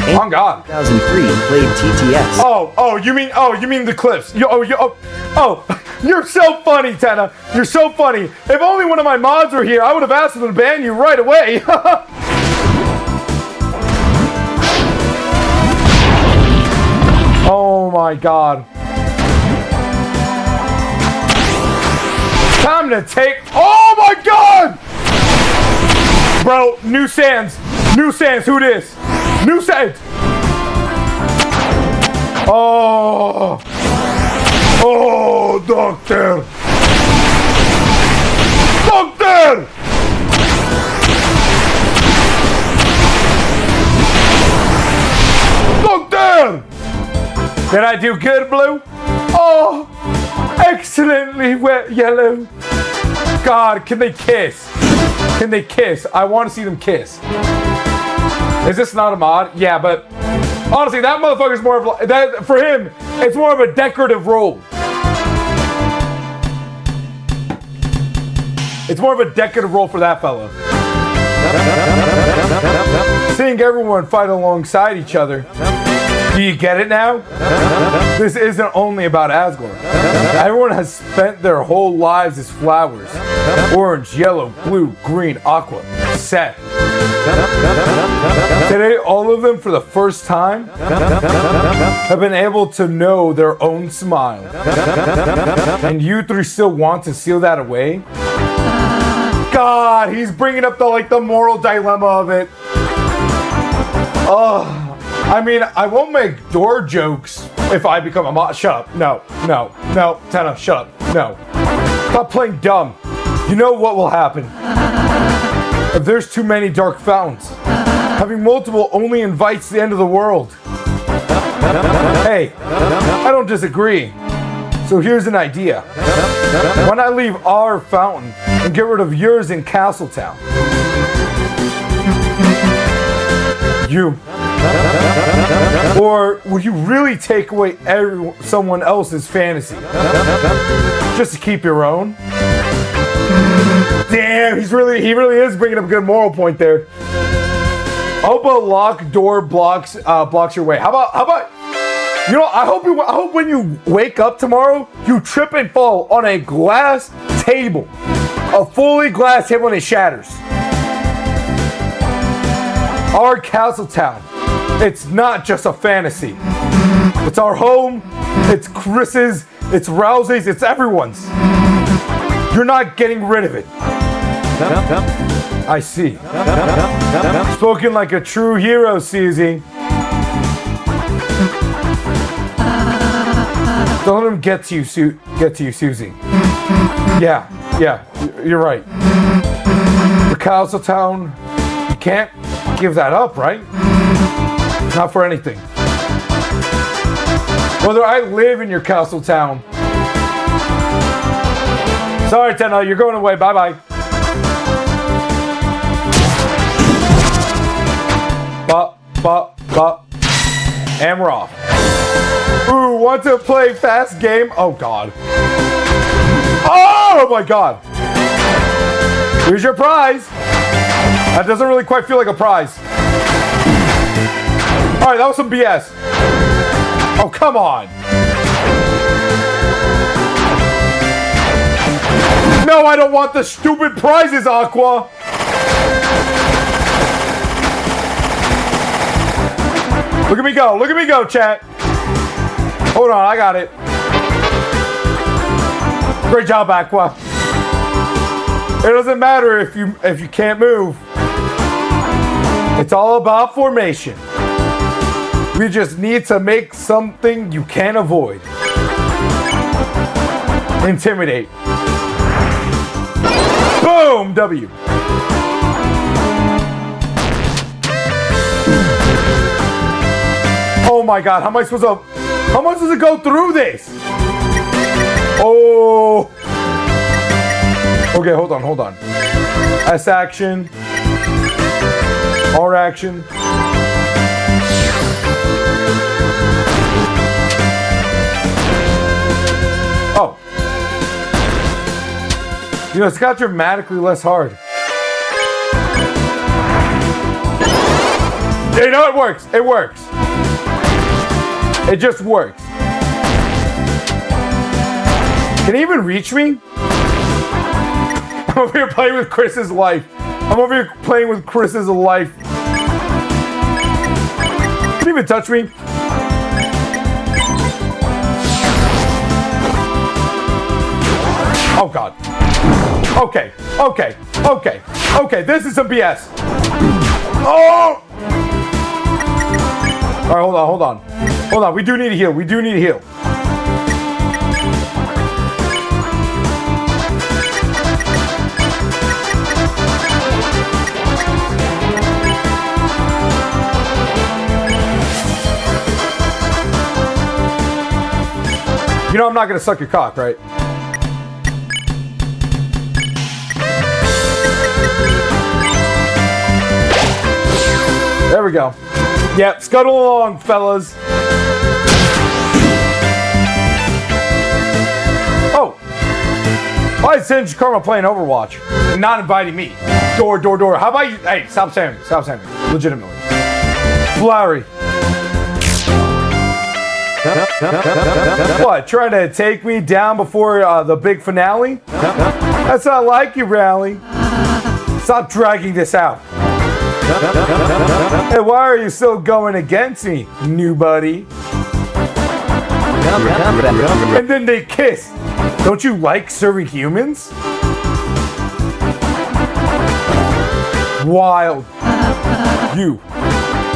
days. Oh god. 2003 played TTS. You mean the clips? You're so funny, Tenna. You're so funny. If only one of my mods were here, I would have asked them to ban you right away. Oh my god. Time to take. Oh my god! Bro, new sands. New sands, who this? New sands. Oh. Oh, doctor. Doctor! Doctor! Did I do good, Blue? Oh, excellently wet yellow. God, can they kiss? Can they kiss? I want to see them kiss. Is this not a mod? Yeah, but honestly, that motherfucker's more of that for him. It's more of a decorative role. It's more of a decorative role for that fella. Seeing everyone fight alongside each other. Do you get it now? This isn't only about Asgore. Everyone has spent their whole lives as flowers. Orange, yellow, blue, green, aqua, Seth. Today, all of them, for the first time, have been able to know their own smile. And you three still want to seal that away? God, he's bringing up the moral dilemma of it. I mean, I won't make door jokes if I become a mod. Shut up. No. Tenna, shut up. No. Stop playing dumb. You know what will happen if there's too many dark fountains. Having multiple only invites the end of the world. Hey, I don't disagree. So here's an idea. Why not leave our fountain and get rid of yours in Castletown? You. Or would you really take away someone else's fantasy just to keep your own? Damn, he really is bringing up a good moral point there. How about locked door blocks your way? How about you know? I hope when you wake up tomorrow, you trip and fall on a glass table, a fully glass table, and it shatters. Our Castletown. It's not just a fantasy. It's our home. It's Chris's. It's Rousey's. It's everyone's. You're not getting rid of it. I see. Spoken like a true hero, Susie. Don't let him get to you, Susie. Yeah, you're right. The Castletown, you can't give that up, right? Not for anything. Whether I live in your Castletown. Sorry, Tenna, you're going away. Bye-bye. And we're off. Ooh, want to play fast game? Oh, God. Oh, my God. Here's your prize. That doesn't really quite feel like a prize. All right, that was some BS. Oh, come on. No, I don't want the stupid prizes, Aqua. Look at me go. Look at me go, chat. Hold on, I got it. Great job, Aqua. It doesn't matter if you can't move. It's all about formation. We just need to make something you can't avoid. Intimidate. Boom! W. Oh my God, how am I supposed to go through this? Oh. Okay, hold on. S action. R action. Oh. You know, it's got dramatically less hard. You know, it works. It works. It just works. Can he even reach me? I'm over here playing with Chris's life. Can he even touch me? Oh, God. Okay. This is some BS. Oh! All right, hold on. We do need to heal. You know I'm not gonna suck your cock, right? There we go. Yep, scuttle along, fellas. Oh. Why is Singe Karma playing Overwatch and not inviting me? Door. How about you? Hey, stop saying me. Legitimately. Flowery. What, trying to take me down before the big finale? That's not like you, Rally. Stop dragging this out. Hey, why are you still going against me, new buddy? And then they kiss. Don't you like serving humans? wild. You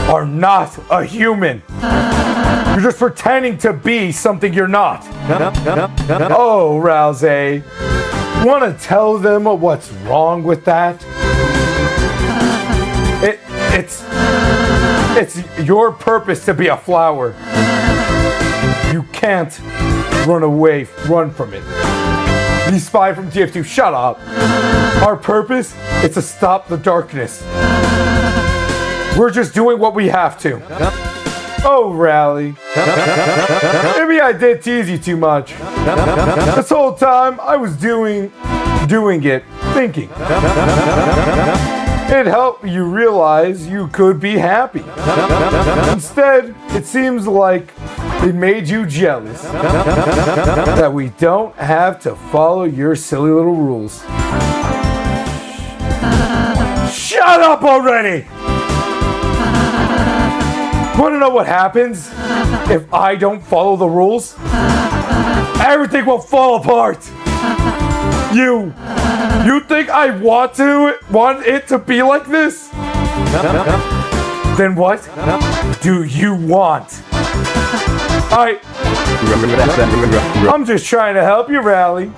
are not a human. You're just pretending to be something you're not. Oh, Rousey. Want to tell them what's wrong with that? It's your purpose to be a flower. You can't run from it. You spy from TF2, shut up. Our purpose is to stop the darkness. We're just doing what we have to. Oh, Rally. Maybe I did tease you too much. This whole time I was doing it, thinking. It helped you realize you could be happy. Instead, it seems like it made you jealous. That we don't have to follow your silly little rules. Shut up already! Want to know what happens if I don't follow the rules? Everything will fall apart. You think I want it to be like this? Then what do you want? I'm just trying to help you, Rally.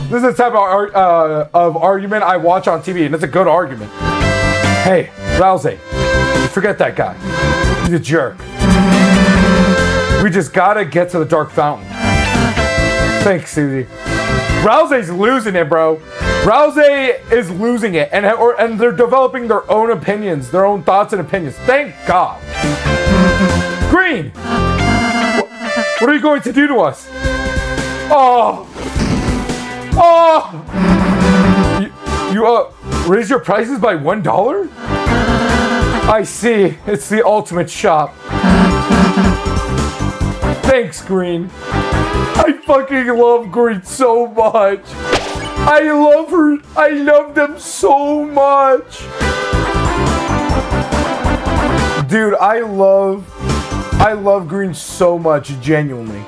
This is the type of argument I watch on TV, and it's a good argument. Hey, Rousey, forget that guy. He's a jerk. We just gotta get to the Dark Fountain. Thanks, Susie. Rousey's losing it, bro. Rousey is losing it, and they're developing their own opinions, their own thoughts and opinions. Thank God. Green, what are you going to do to us? Oh, you raise your prices by $1? I see. It's the ultimate shop. Thanks, Green. I fucking love Green so much. I love her. I love them so much. Dude, I love Green so much, genuinely.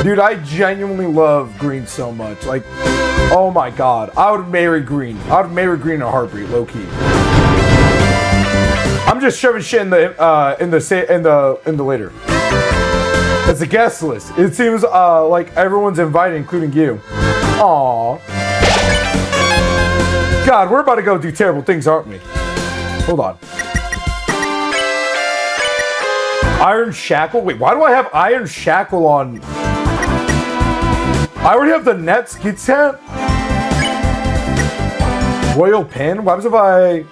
Dude, I genuinely love Green so much. Like, oh my God, I would marry Green. I would marry Green in a heartbeat, low key. I'm just shoving shit in the later. It's a guest list. It seems like everyone's invited, including you. Aww. God, we're about to go do terrible things, aren't we? Hold on. Iron Shackle? Wait, why do I have Iron Shackle on? I already have the Nets Kids hat. Royal Pin? What happens if I...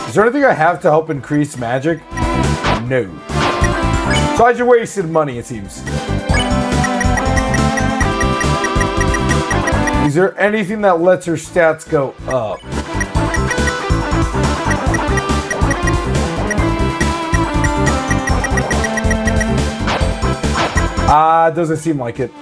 Is there anything I have to help increase magic? No. So I just wasted money, it seems. Is there anything that lets her stats go up? Doesn't seem like it.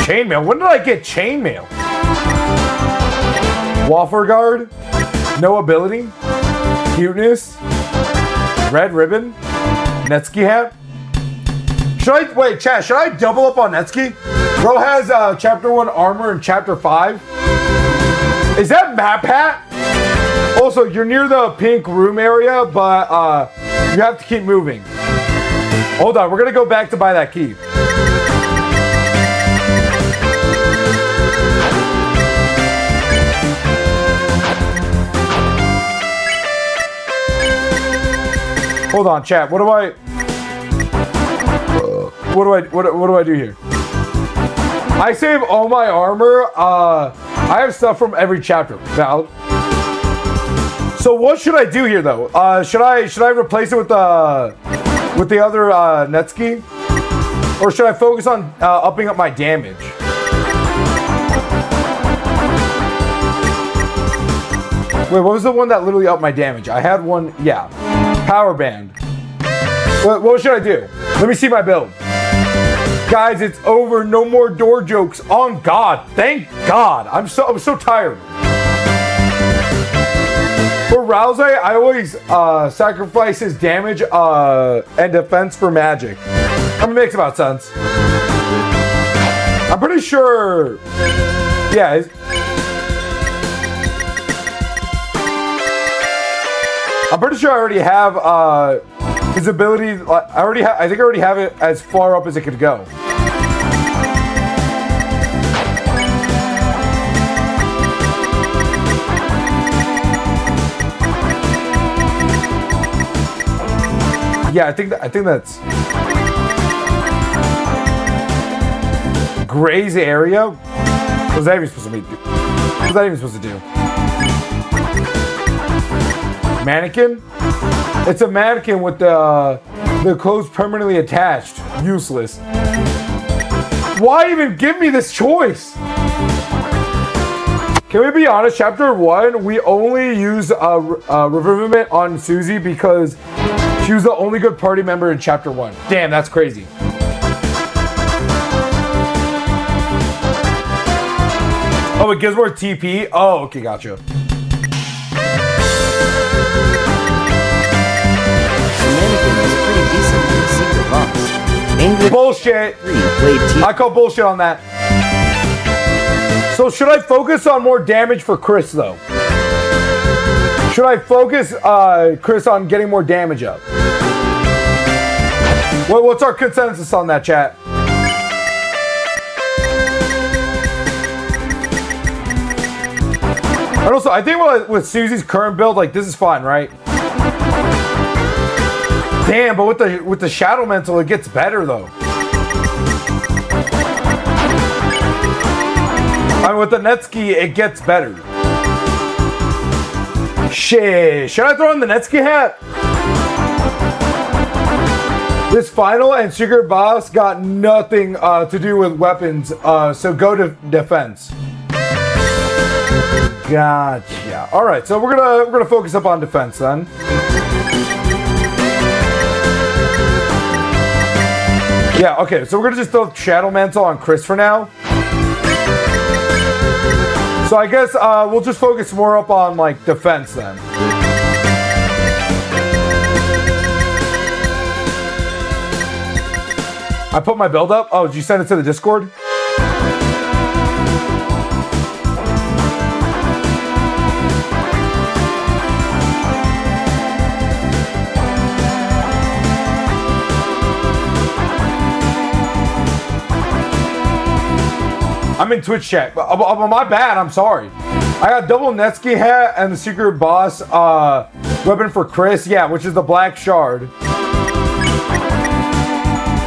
Chainmail? When did I get chainmail? Waffle guard? No ability? Cuteness? Red ribbon? Netsky hat? Wait, chat, should I double up on Netsky? Bro has chapter 1 armor and chapter 5. Is that map hat? Also, you're near the pink room area, but you have to keep moving. Hold on, we're gonna go back to buy that key. Hold on, chat. What do I do here? I save all my armor. I have stuff from every chapter. Valid. So what should I do here, though? Should I replace it with the other Netsky, or should I focus on upping up my damage? Wait, what was the one that literally upped my damage? I had one. Yeah, power band. What should I do? Let me see my build. Guys, it's over. No more door jokes. On God. Thank God. I'm so tired. For Rousey, I always sacrifice his damage and defense for magic. That makes about sense. I'm pretty sure. Yeah. I'm pretty sure I already have his ability. I think I already have it as far up as it could go. Yeah, I think that's Gray's area. What's that even supposed to mean? What's that even supposed to do? Mannequin? It's a mannequin with the clothes permanently attached. Useless. Why even give me this choice? Can we be honest? Chapter 1, we only use Revival on Susie because she was the only good party member in Chapter 1. Damn, that's crazy. Oh, it gives more TP? Oh, okay, gotcha. Bullshit. I call bullshit on that. So should I focus on more damage for Chris, though? Should I focus Chris on getting more damage up? What's our consensus on that, chat? And also, I think with Susie's current build, like, this is fine, right? Damn, but with the Shadow Mantle, it gets better, though. I mean, with the Netski, it gets better. Shit. Should I throw in the Netski hat? This final and Secret Boss got nothing to do with weapons, so go to defense. Gotcha. All right, so we're gonna focus up on defense then. Yeah. Okay. So we're gonna just throw Shadow Mantle on Chris for now. So I guess we'll just focus more up on like defense then. I put my build up. Oh, did you send it to the Discord? I'm in Twitch chat. My bad, I'm sorry. I got double Netski hat and the Secret Boss weapon for Chris. Yeah, which is the Black Shard.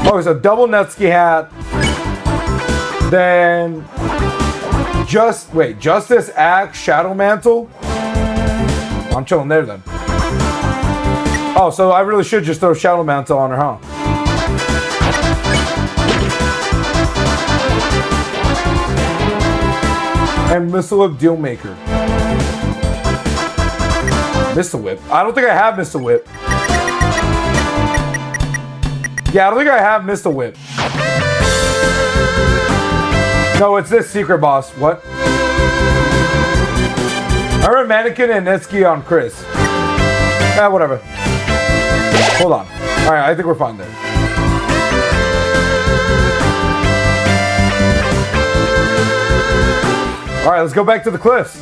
Oh, it's a double Netski hat. Then Justice Axe Shadow Mantle. I'm chilling there then. Oh, so I really should just throw Shadow Mantle on her, huh? And Missile Whip Dealmaker. Missile Whip? I don't think I have Missile Whip. Yeah, I don't think I have Missile Whip. No, it's this Secret Boss. What? I remember Mannequin and Netski on Chris. Yeah, whatever. Hold on. Alright, I think we're fine there. Alright, let's go back to the cliffs.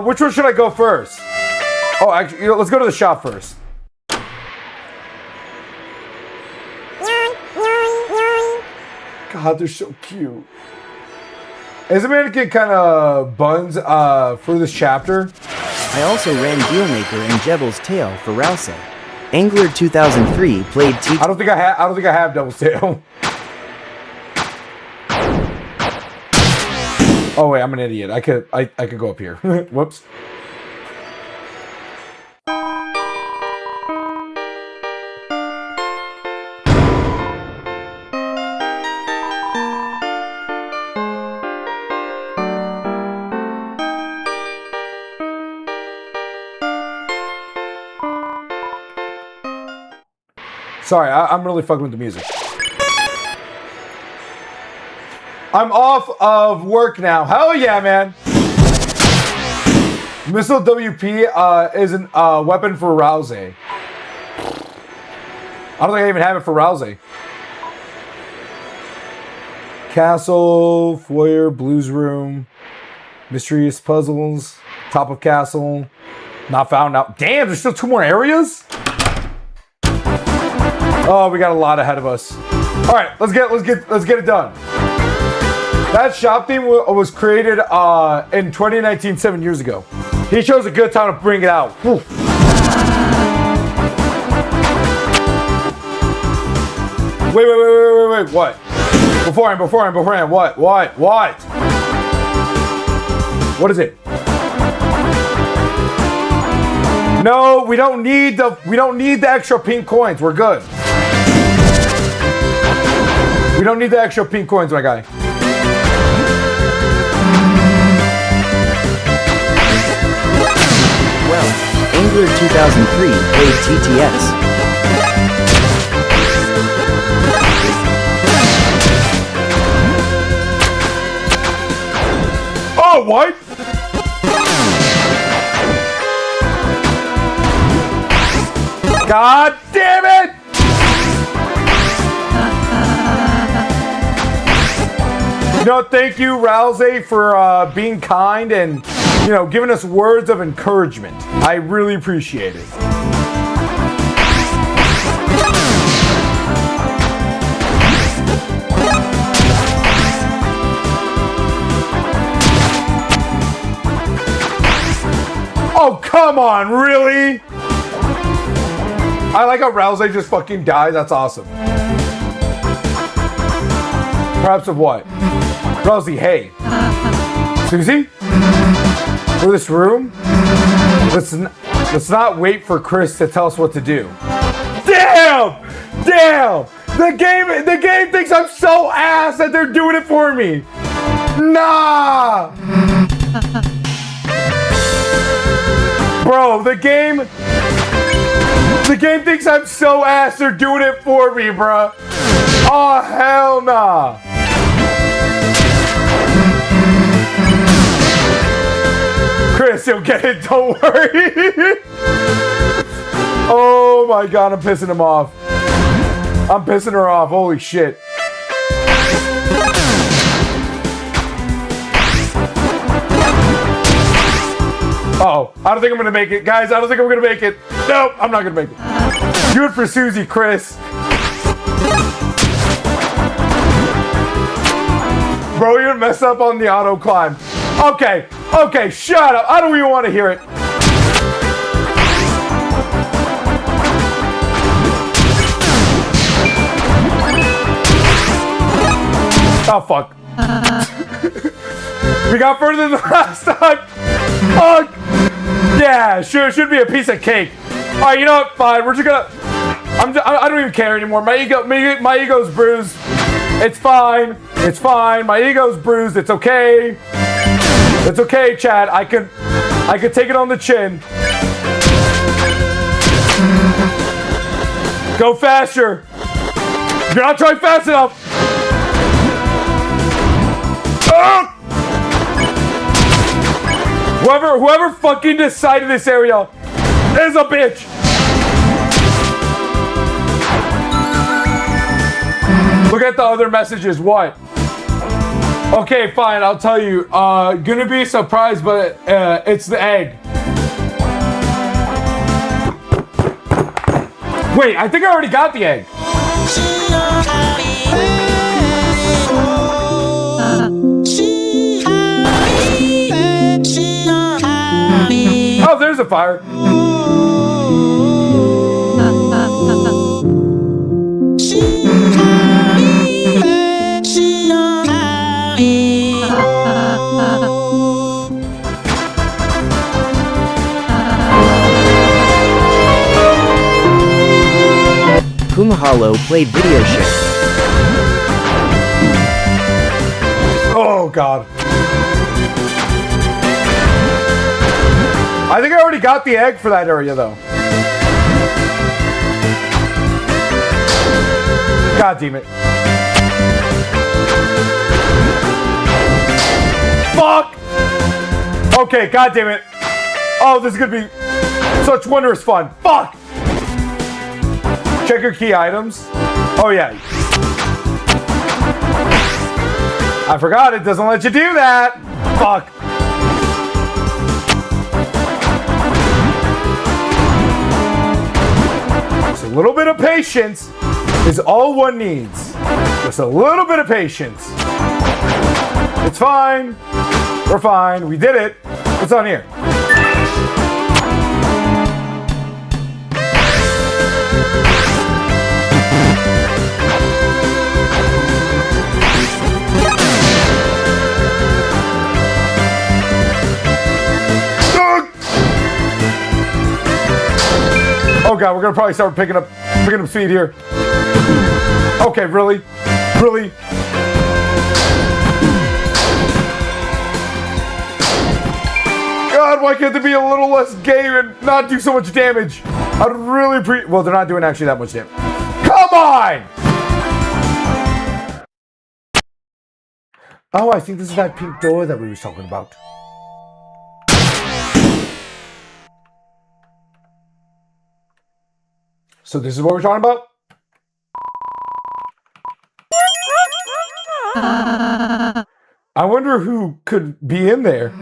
Which one should I go first? Oh, actually, let's go to the shop first. God, they're so cute. Isn't Mannequin kind of buns for this chapter? I also ran Dealmaker and Jebel's Tail for Rousey. Angler 2003 played T. I don't think I have Devil's Tail. Oh wait, I'm an idiot. I could go up here. Whoops. Sorry, I'm really fucking with the music. I'm off of work now. Hell yeah, man. Missile WP is a weapon for Rousey. I don't think I even have it for Rousey. Castle, foyer, blues room, mysterious puzzles, top of castle, not found out. Damn, there's still 2 more areas? Oh, we got a lot ahead of us. All right, let's get it done. That shop theme was created in 2019, 7 years ago. He chose a good time to bring it out. Whew. Wait, what? Beforehand, what? What is it? No, we don't need the extra pink coins. We're good. We don't need the extra pink coins, my guy. Well, Angler 2003 played TTS. Oh, what? God damn it! You know, thank you, Rousey, for being kind and, you know, giving us words of encouragement. I really appreciate it. Oh, come on, really? I like how Rousey just fucking dies. That's awesome. Perhaps of what? Rousey, hey. Susie? For this room? Let's not wait for Chris to tell us what to do. Damn! The game thinks I'm so ass that they're doing it for me. Nah! Bro, the game thinks I'm so ass they're doing it for me, bro. Oh, hell nah. Chris, you'll get it, don't worry. Oh my god, I'm pissing him off. I'm pissing her off, holy shit. Uh-oh, I don't think I'm gonna make it. Guys, I don't think I'm gonna make it. Nope, I'm not gonna make it. Do it for Susie, Chris. Bro, you're gonna mess up on the auto climb. Okay, shut up. I don't even want to hear it. Oh, fuck. We got further than the last time. Fuck. Yeah, should be a piece of cake. All right, you know what? Fine. We're just gonna. I don't even care anymore. My ego's bruised. It's fine. My ego's bruised. It's okay. It's okay, Chad. I could take it on the chin. Go faster. You're not trying fast enough. Ah! Whoever fucking decided this area is a bitch. Look at the other messages. What? Okay, fine. I'll tell you. Gonna be surprised, but it's the egg. Wait, I think I already got the egg. Oh, there's a fire. Kumahalo played video shit. Oh, God. I think I already got the egg for that area, though. God damn it. Okay, god damn it. Oh, this is gonna be such wondrous fun. Fuck! Check your key items. Oh yeah. I forgot it doesn't let you do that. Fuck. Just a little bit of patience is all one needs. Just a little bit of patience. It's fine. We're fine. We did it. What's on here? Oh god, we're gonna probably start picking up speed here. Okay, really? Really? God, why can't they be a little less gay and not do so much damage? I'd really well, they're not doing actually that much damage. Come on! Oh, I think this is that pink door that we were talking about. So this is what we're talking about? I wonder who could be in there.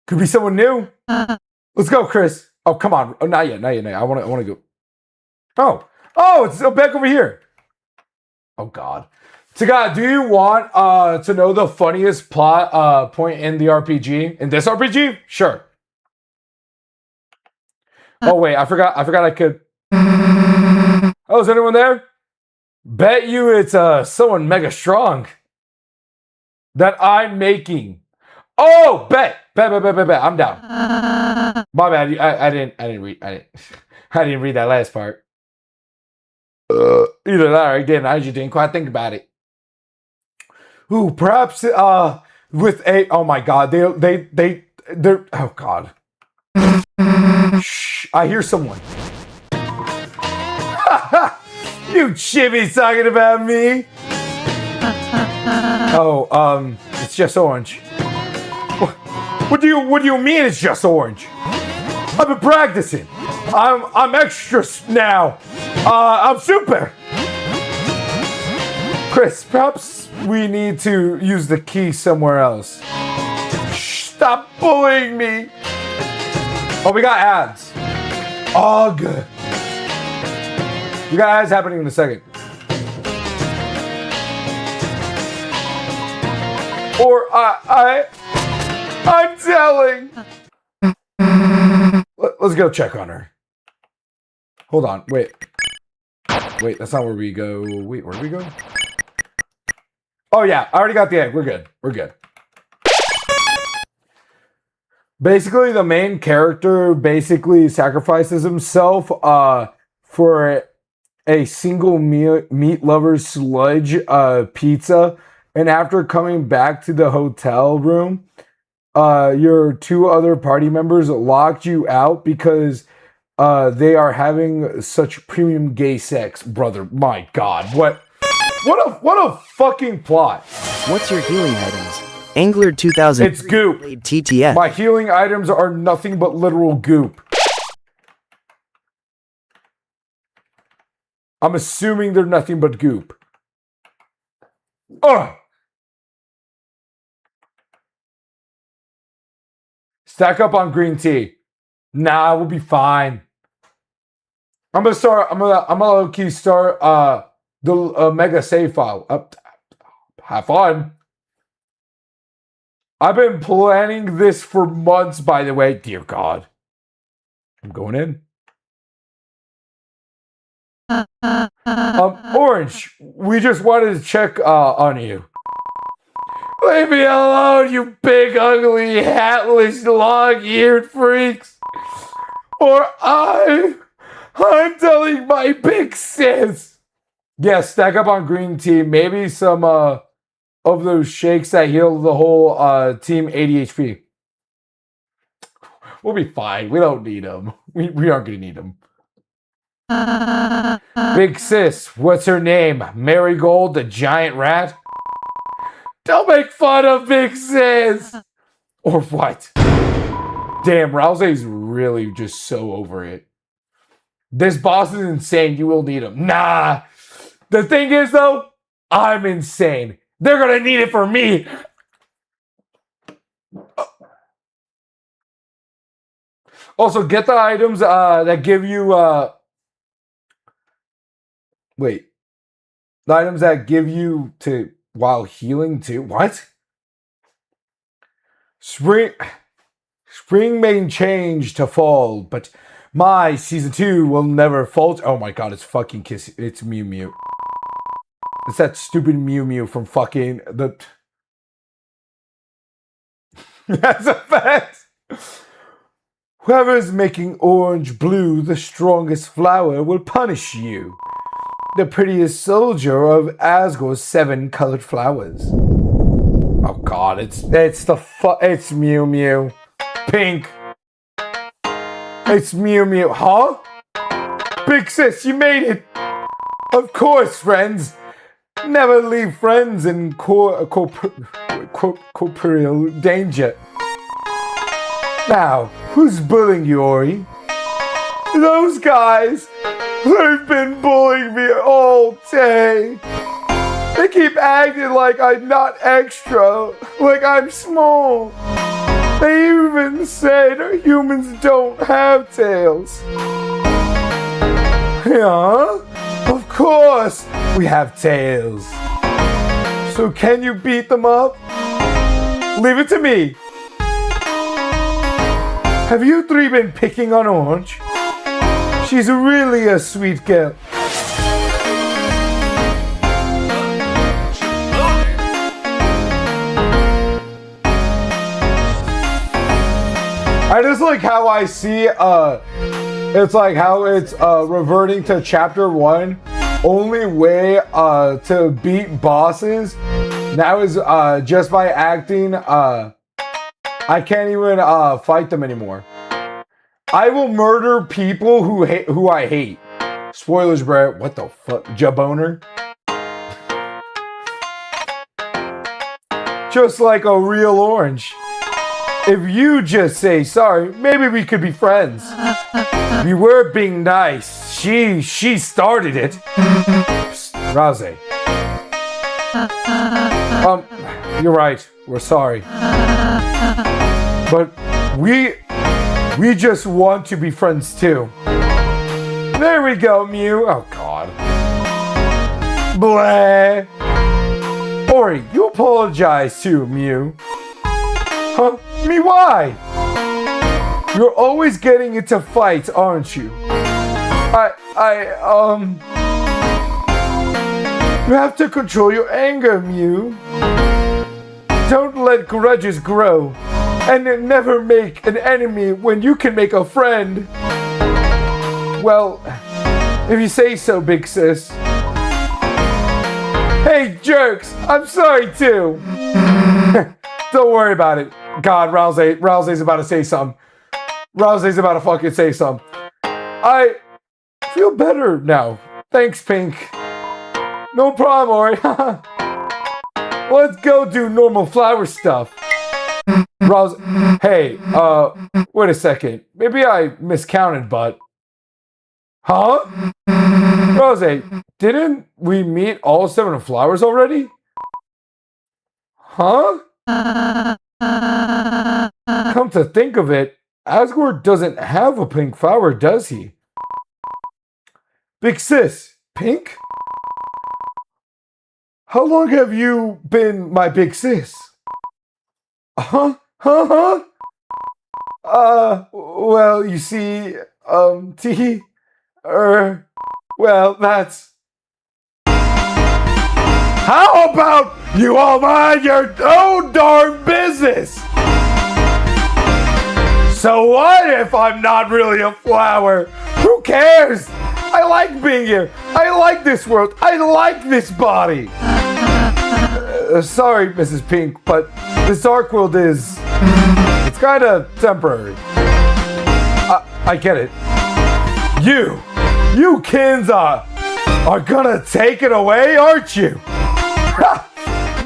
Could be someone new. Let's go, Chris. Oh, come on. Oh, not yet. I want to go. Oh, it's back over here. Oh God. So God, do you want to know the funniest plot point in the RPG? In this RPG? Sure. Oh wait, I forgot I could. Oh, is anyone there? Bet you it's someone mega strong that I'm making. Oh, bet. I'm down. My bad. I didn't read that last part. Either that or I didn't. I just didn't quite think about it. Ooh, perhaps with a. Oh my God. They're. Oh God. Shh. I hear someone. You chibby's talking about me. Oh, it's just orange. What do you mean it's just orange? I've been practicing. I'm extra now. I'm super. Chris, perhaps we need to use the key somewhere else. Shh, stop bullying me. Oh, we got ads. Oh, good. We got ads happening in a second. Or I'm telling. Let's go check on her. Hold on. Wait, that's not where we go. Wait, where do we go? Oh yeah, I already got the egg. We're good. Basically, the main character basically sacrifices himself for a single meat lover's sludge pizza. And after coming back to the hotel room, your two other party members locked you out because they are having such premium gay sex. Brother, my God, what a fucking plot. What's your healing items? Angler 2000. It's goop. TTF. My healing items are nothing but literal goop. I'm assuming they're nothing but goop. Ugh. Stack up on green tea. Nah, we'll be fine. I'm gonna low key start the mega save file. Have fun. I've been planning this for months, by the way. Dear God. I'm going in. Orange, we just wanted to check on you. Leave me alone, you big, ugly, hatless, long-eared freaks. Or I'm telling my big sis. Yeah, stack up on green tea. Maybe some of those shakes that heal the whole team ADHP. We'll be fine. We don't need them. We aren't going to need them. Big sis, what's her name? Marigold, the giant rat? Don't make fun of Big Sis! Or what? Damn, Rousey's really just so over it. This boss is insane. You will need him. Nah. The thing is, though, I'm insane. They're gonna need it for me. Also, get the items that give you... Wait. The items that give you to... While healing, too. What? Spring may change to fall, but my season 2 will never falter. Oh my god, it's fucking Kiss. It's Mew Mew. It's that stupid Mew Mew from fucking the... That's a fact. Whoever is making orange blue the strongest flower will punish you. The prettiest soldier of Asgore's 7 colored flowers. Oh god, it's Mew Mew. Pink. It's Mew Mew. Huh? Big sis, you made it. Of course, friends. Never leave friends in corporeal danger. Now, who's bullying you, Ori? Those guys. They've been bullying me all day. They keep acting like I'm not extra, like I'm small. They even said humans don't have tails. Yeah, of course we have tails. So can you beat them up? Leave it to me. Have you 3 been picking on Orange? She's really a sweet girl. I just like how I see it's like how it's reverting to chapter 1. Only way to beat bosses now is just by acting. I can't even fight them anymore. I will murder people who I hate. Spoilers, bro. What the fuck? Jaboner? Just like a real Orange. If you just say sorry, maybe we could be friends. We were being nice. She started it. Psst, Rouse. You're right. We're sorry. But we just want to be friends too. There we go, Mew. Oh god. Blah. Ori, you apologize too, Mew. Huh? Me, why? You're always getting into fights, aren't you? You have to control your anger, Mew. Don't let grudges grow. And never make an enemy when you can make a friend. Well, if you say so, big sis. Hey, jerks, I'm sorry too. Don't worry about it. God, Rousey's about to say something. Rousey's about to fucking say something. I feel better now. Thanks, Pink. No problem, Ori. Let's go do normal flower stuff. Rouse, hey, wait a second. Maybe I miscounted, but... Huh? Rose, didn't we meet all 7 flowers already? Huh? Come to think of it, Asgore doesn't have a pink flower, does he? Big sis, pink? How long have you been my big sis? Huh? Well, you see, well, that's... How about you all mind your own darn business? So what if I'm not really a flower? Who cares? I like being here. I like this world. I like this body. Sorry, Mrs. Pink, but this Dark World is... It's kind of temporary. I get it. You kids are gonna take it away, aren't you?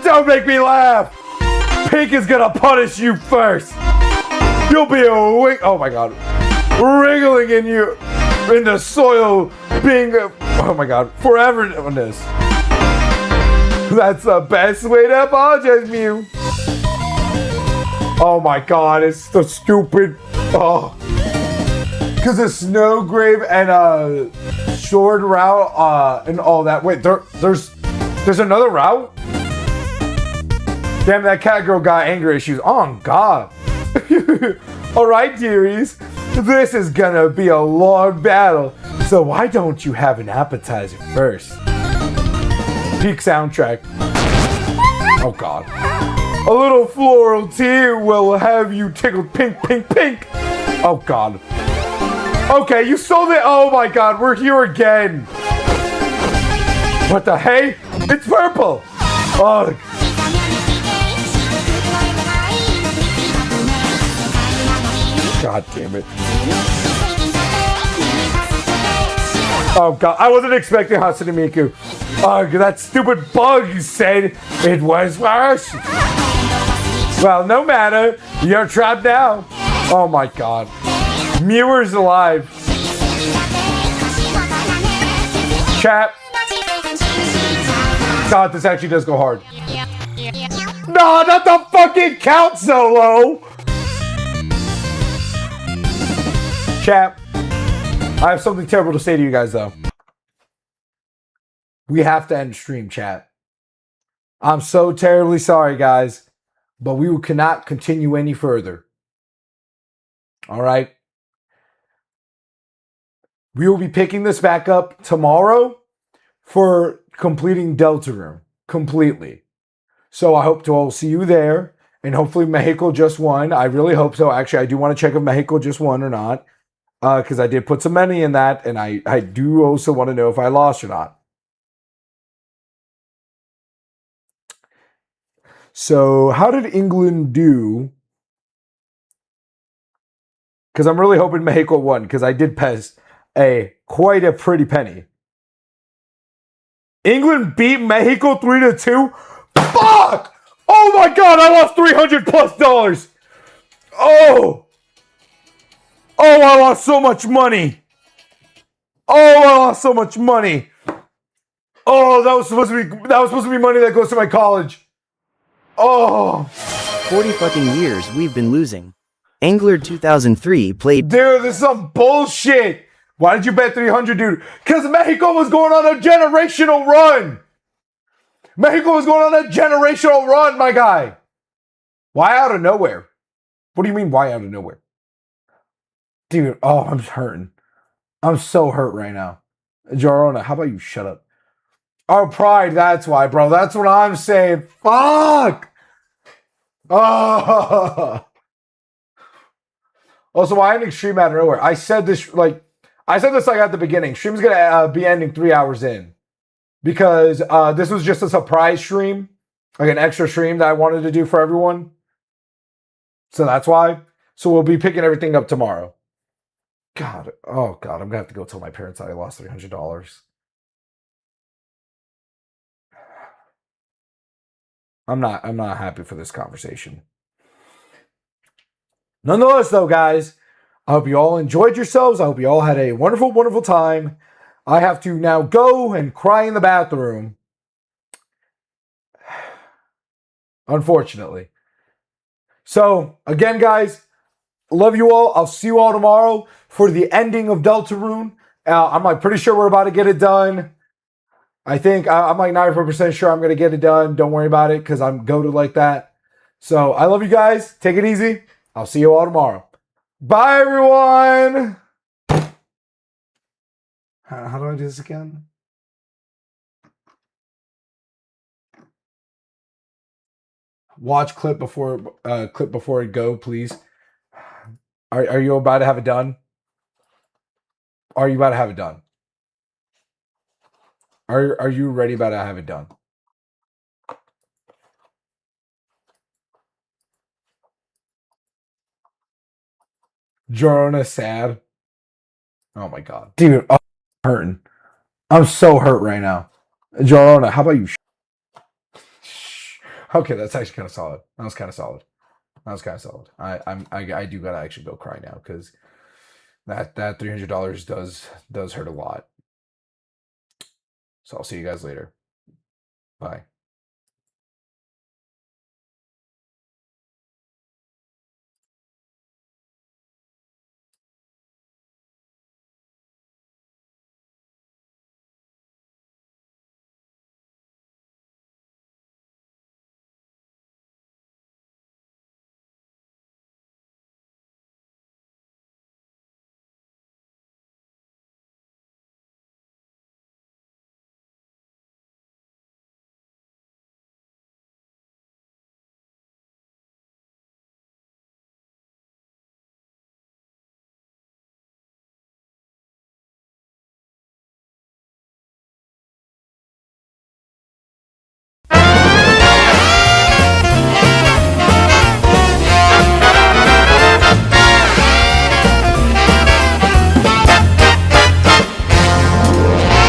Don't make me laugh. Pink is gonna punish you first. You'll be awake. Oh my god. Wriggling in the soil, being, oh my god, forever on this. That's the best way to apologize, Mew. Oh my god, it's the stupid, oh. Cause the snow grave and short route and all that. Wait, there's another route? Damn, that cat girl got anger issues. Oh god. Alright, dearies. This is gonna be a long battle. So why don't you have an appetizer first? Peak soundtrack. Oh god. A little floral tea will have you tickled pink, pink, pink. Oh god. Okay, you sold it. Oh my god, we're here again. What the hey? It's purple. Oh. God damn it. Oh god, I wasn't expecting Hatsune Miku. That stupid bug said it was worse. Well, no matter. You're trapped now. Oh my god. Mewer's alive. Chat. God, this actually does go hard. No, not the fucking count solo! Chat. I have something terrible to say to you guys, though. We have to end stream, chat. I'm so terribly sorry, guys, but we cannot continue any further. All right? We will be picking this back up tomorrow for completing Deltarune completely. So I hope to all see you there, and hopefully Mexico just won. I really hope so. Actually, I do want to check if Mexico just won or not. Because I did put some money in that, and I do also want to know if I lost or not. So, how did England do? Because I'm really hoping Mexico won, because I did pass quite a pretty penny. England beat Mexico 3-2? Fuck! Oh my god, I lost $300+. Oh! Oh, I lost so much money. Oh, I lost so much money. Oh, that was supposed to be money that goes to my college. Oh. 40 fucking years we've been losing. Angler 2003 played. Dude, this is some bullshit. Why did you bet 300, dude? Because Mexico was going on a generational run. Mexico was going on a generational run, my guy. Why out of nowhere? What do you mean, why out of nowhere? Dude, oh, I'm hurting. I'm so hurt right now. Jorona, how about you shut up? Oh, pride, that's why, bro. That's what I'm saying. Fuck! Oh. Also, why an extreme out of nowhere? I said this like at the beginning. Stream's gonna be ending 3 hours in. Because this was just a surprise stream. Like an extra stream that I wanted to do for everyone. So that's why. So we'll be picking everything up tomorrow. God, oh God, I'm gonna have to go tell my parents that I lost $300. I'm not happy for this conversation. Nonetheless, though, guys, I hope you all enjoyed yourselves. I hope you all had a wonderful, wonderful time. I have to now go and cry in the bathroom. Unfortunately. So, again, guys, love you all. I'll see you all tomorrow for the ending of Deltarune. I'm like pretty sure we're about to get it done. I think I'm like 94% sure I'm going to get it done. Don't worry about it because I'm goated like that. So I love you guys. Take it easy. I'll see you all tomorrow. Bye, everyone. How do I do this again? Watch clip before it go, please. Are you about to have it done? Are you about to have it done? Are you ready about to have it done? Jorona sad. Oh my god. Dude, I'm hurting. I'm so hurt right now. Jorona, how about you? Okay, that's actually kind of solid. That was kind of solid. That was kind of solid. I do gotta actually go cry now because that $300 does hurt a lot. So I'll see you guys later. Bye.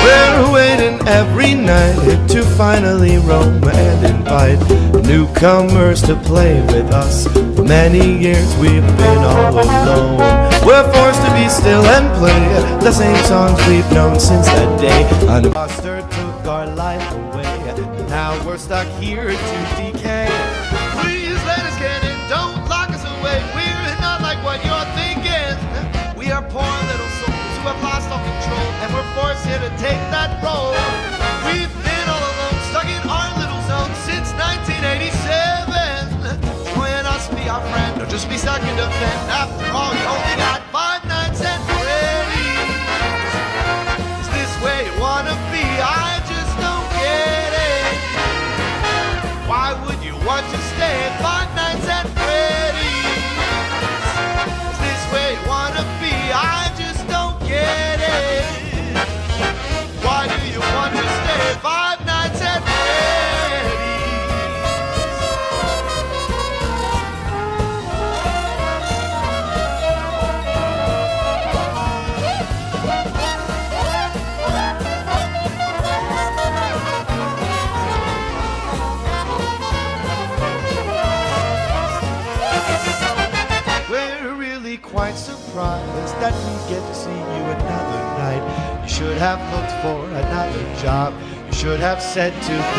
We're waiting every night to finally roam and invite newcomers to play with us. For many years we've been all alone. We're forced to be still and play the same songs we've known since that day. An imposter took our life away, and now we're stuck here to decay. Please let us get in, don't lock us away. We're not like what you're thinking. We are poor little souls who have lost all control, and we're forced here to take that role. We've been all alone, stuck in our little zone since 1987. Join us, be our friend, or just be stuck in the vent. After all, you only got 5 nights and Freddy's. Is this where you wanna be? I just don't get it. Why would you want to stay at 5 nights at Freddy's? Is this where you wanna be? I just don't get it. Why do you want to stay 5 nights at Freddy's? We're really quite surprised that we get to see you another night. You should have looked for another job. You should have said to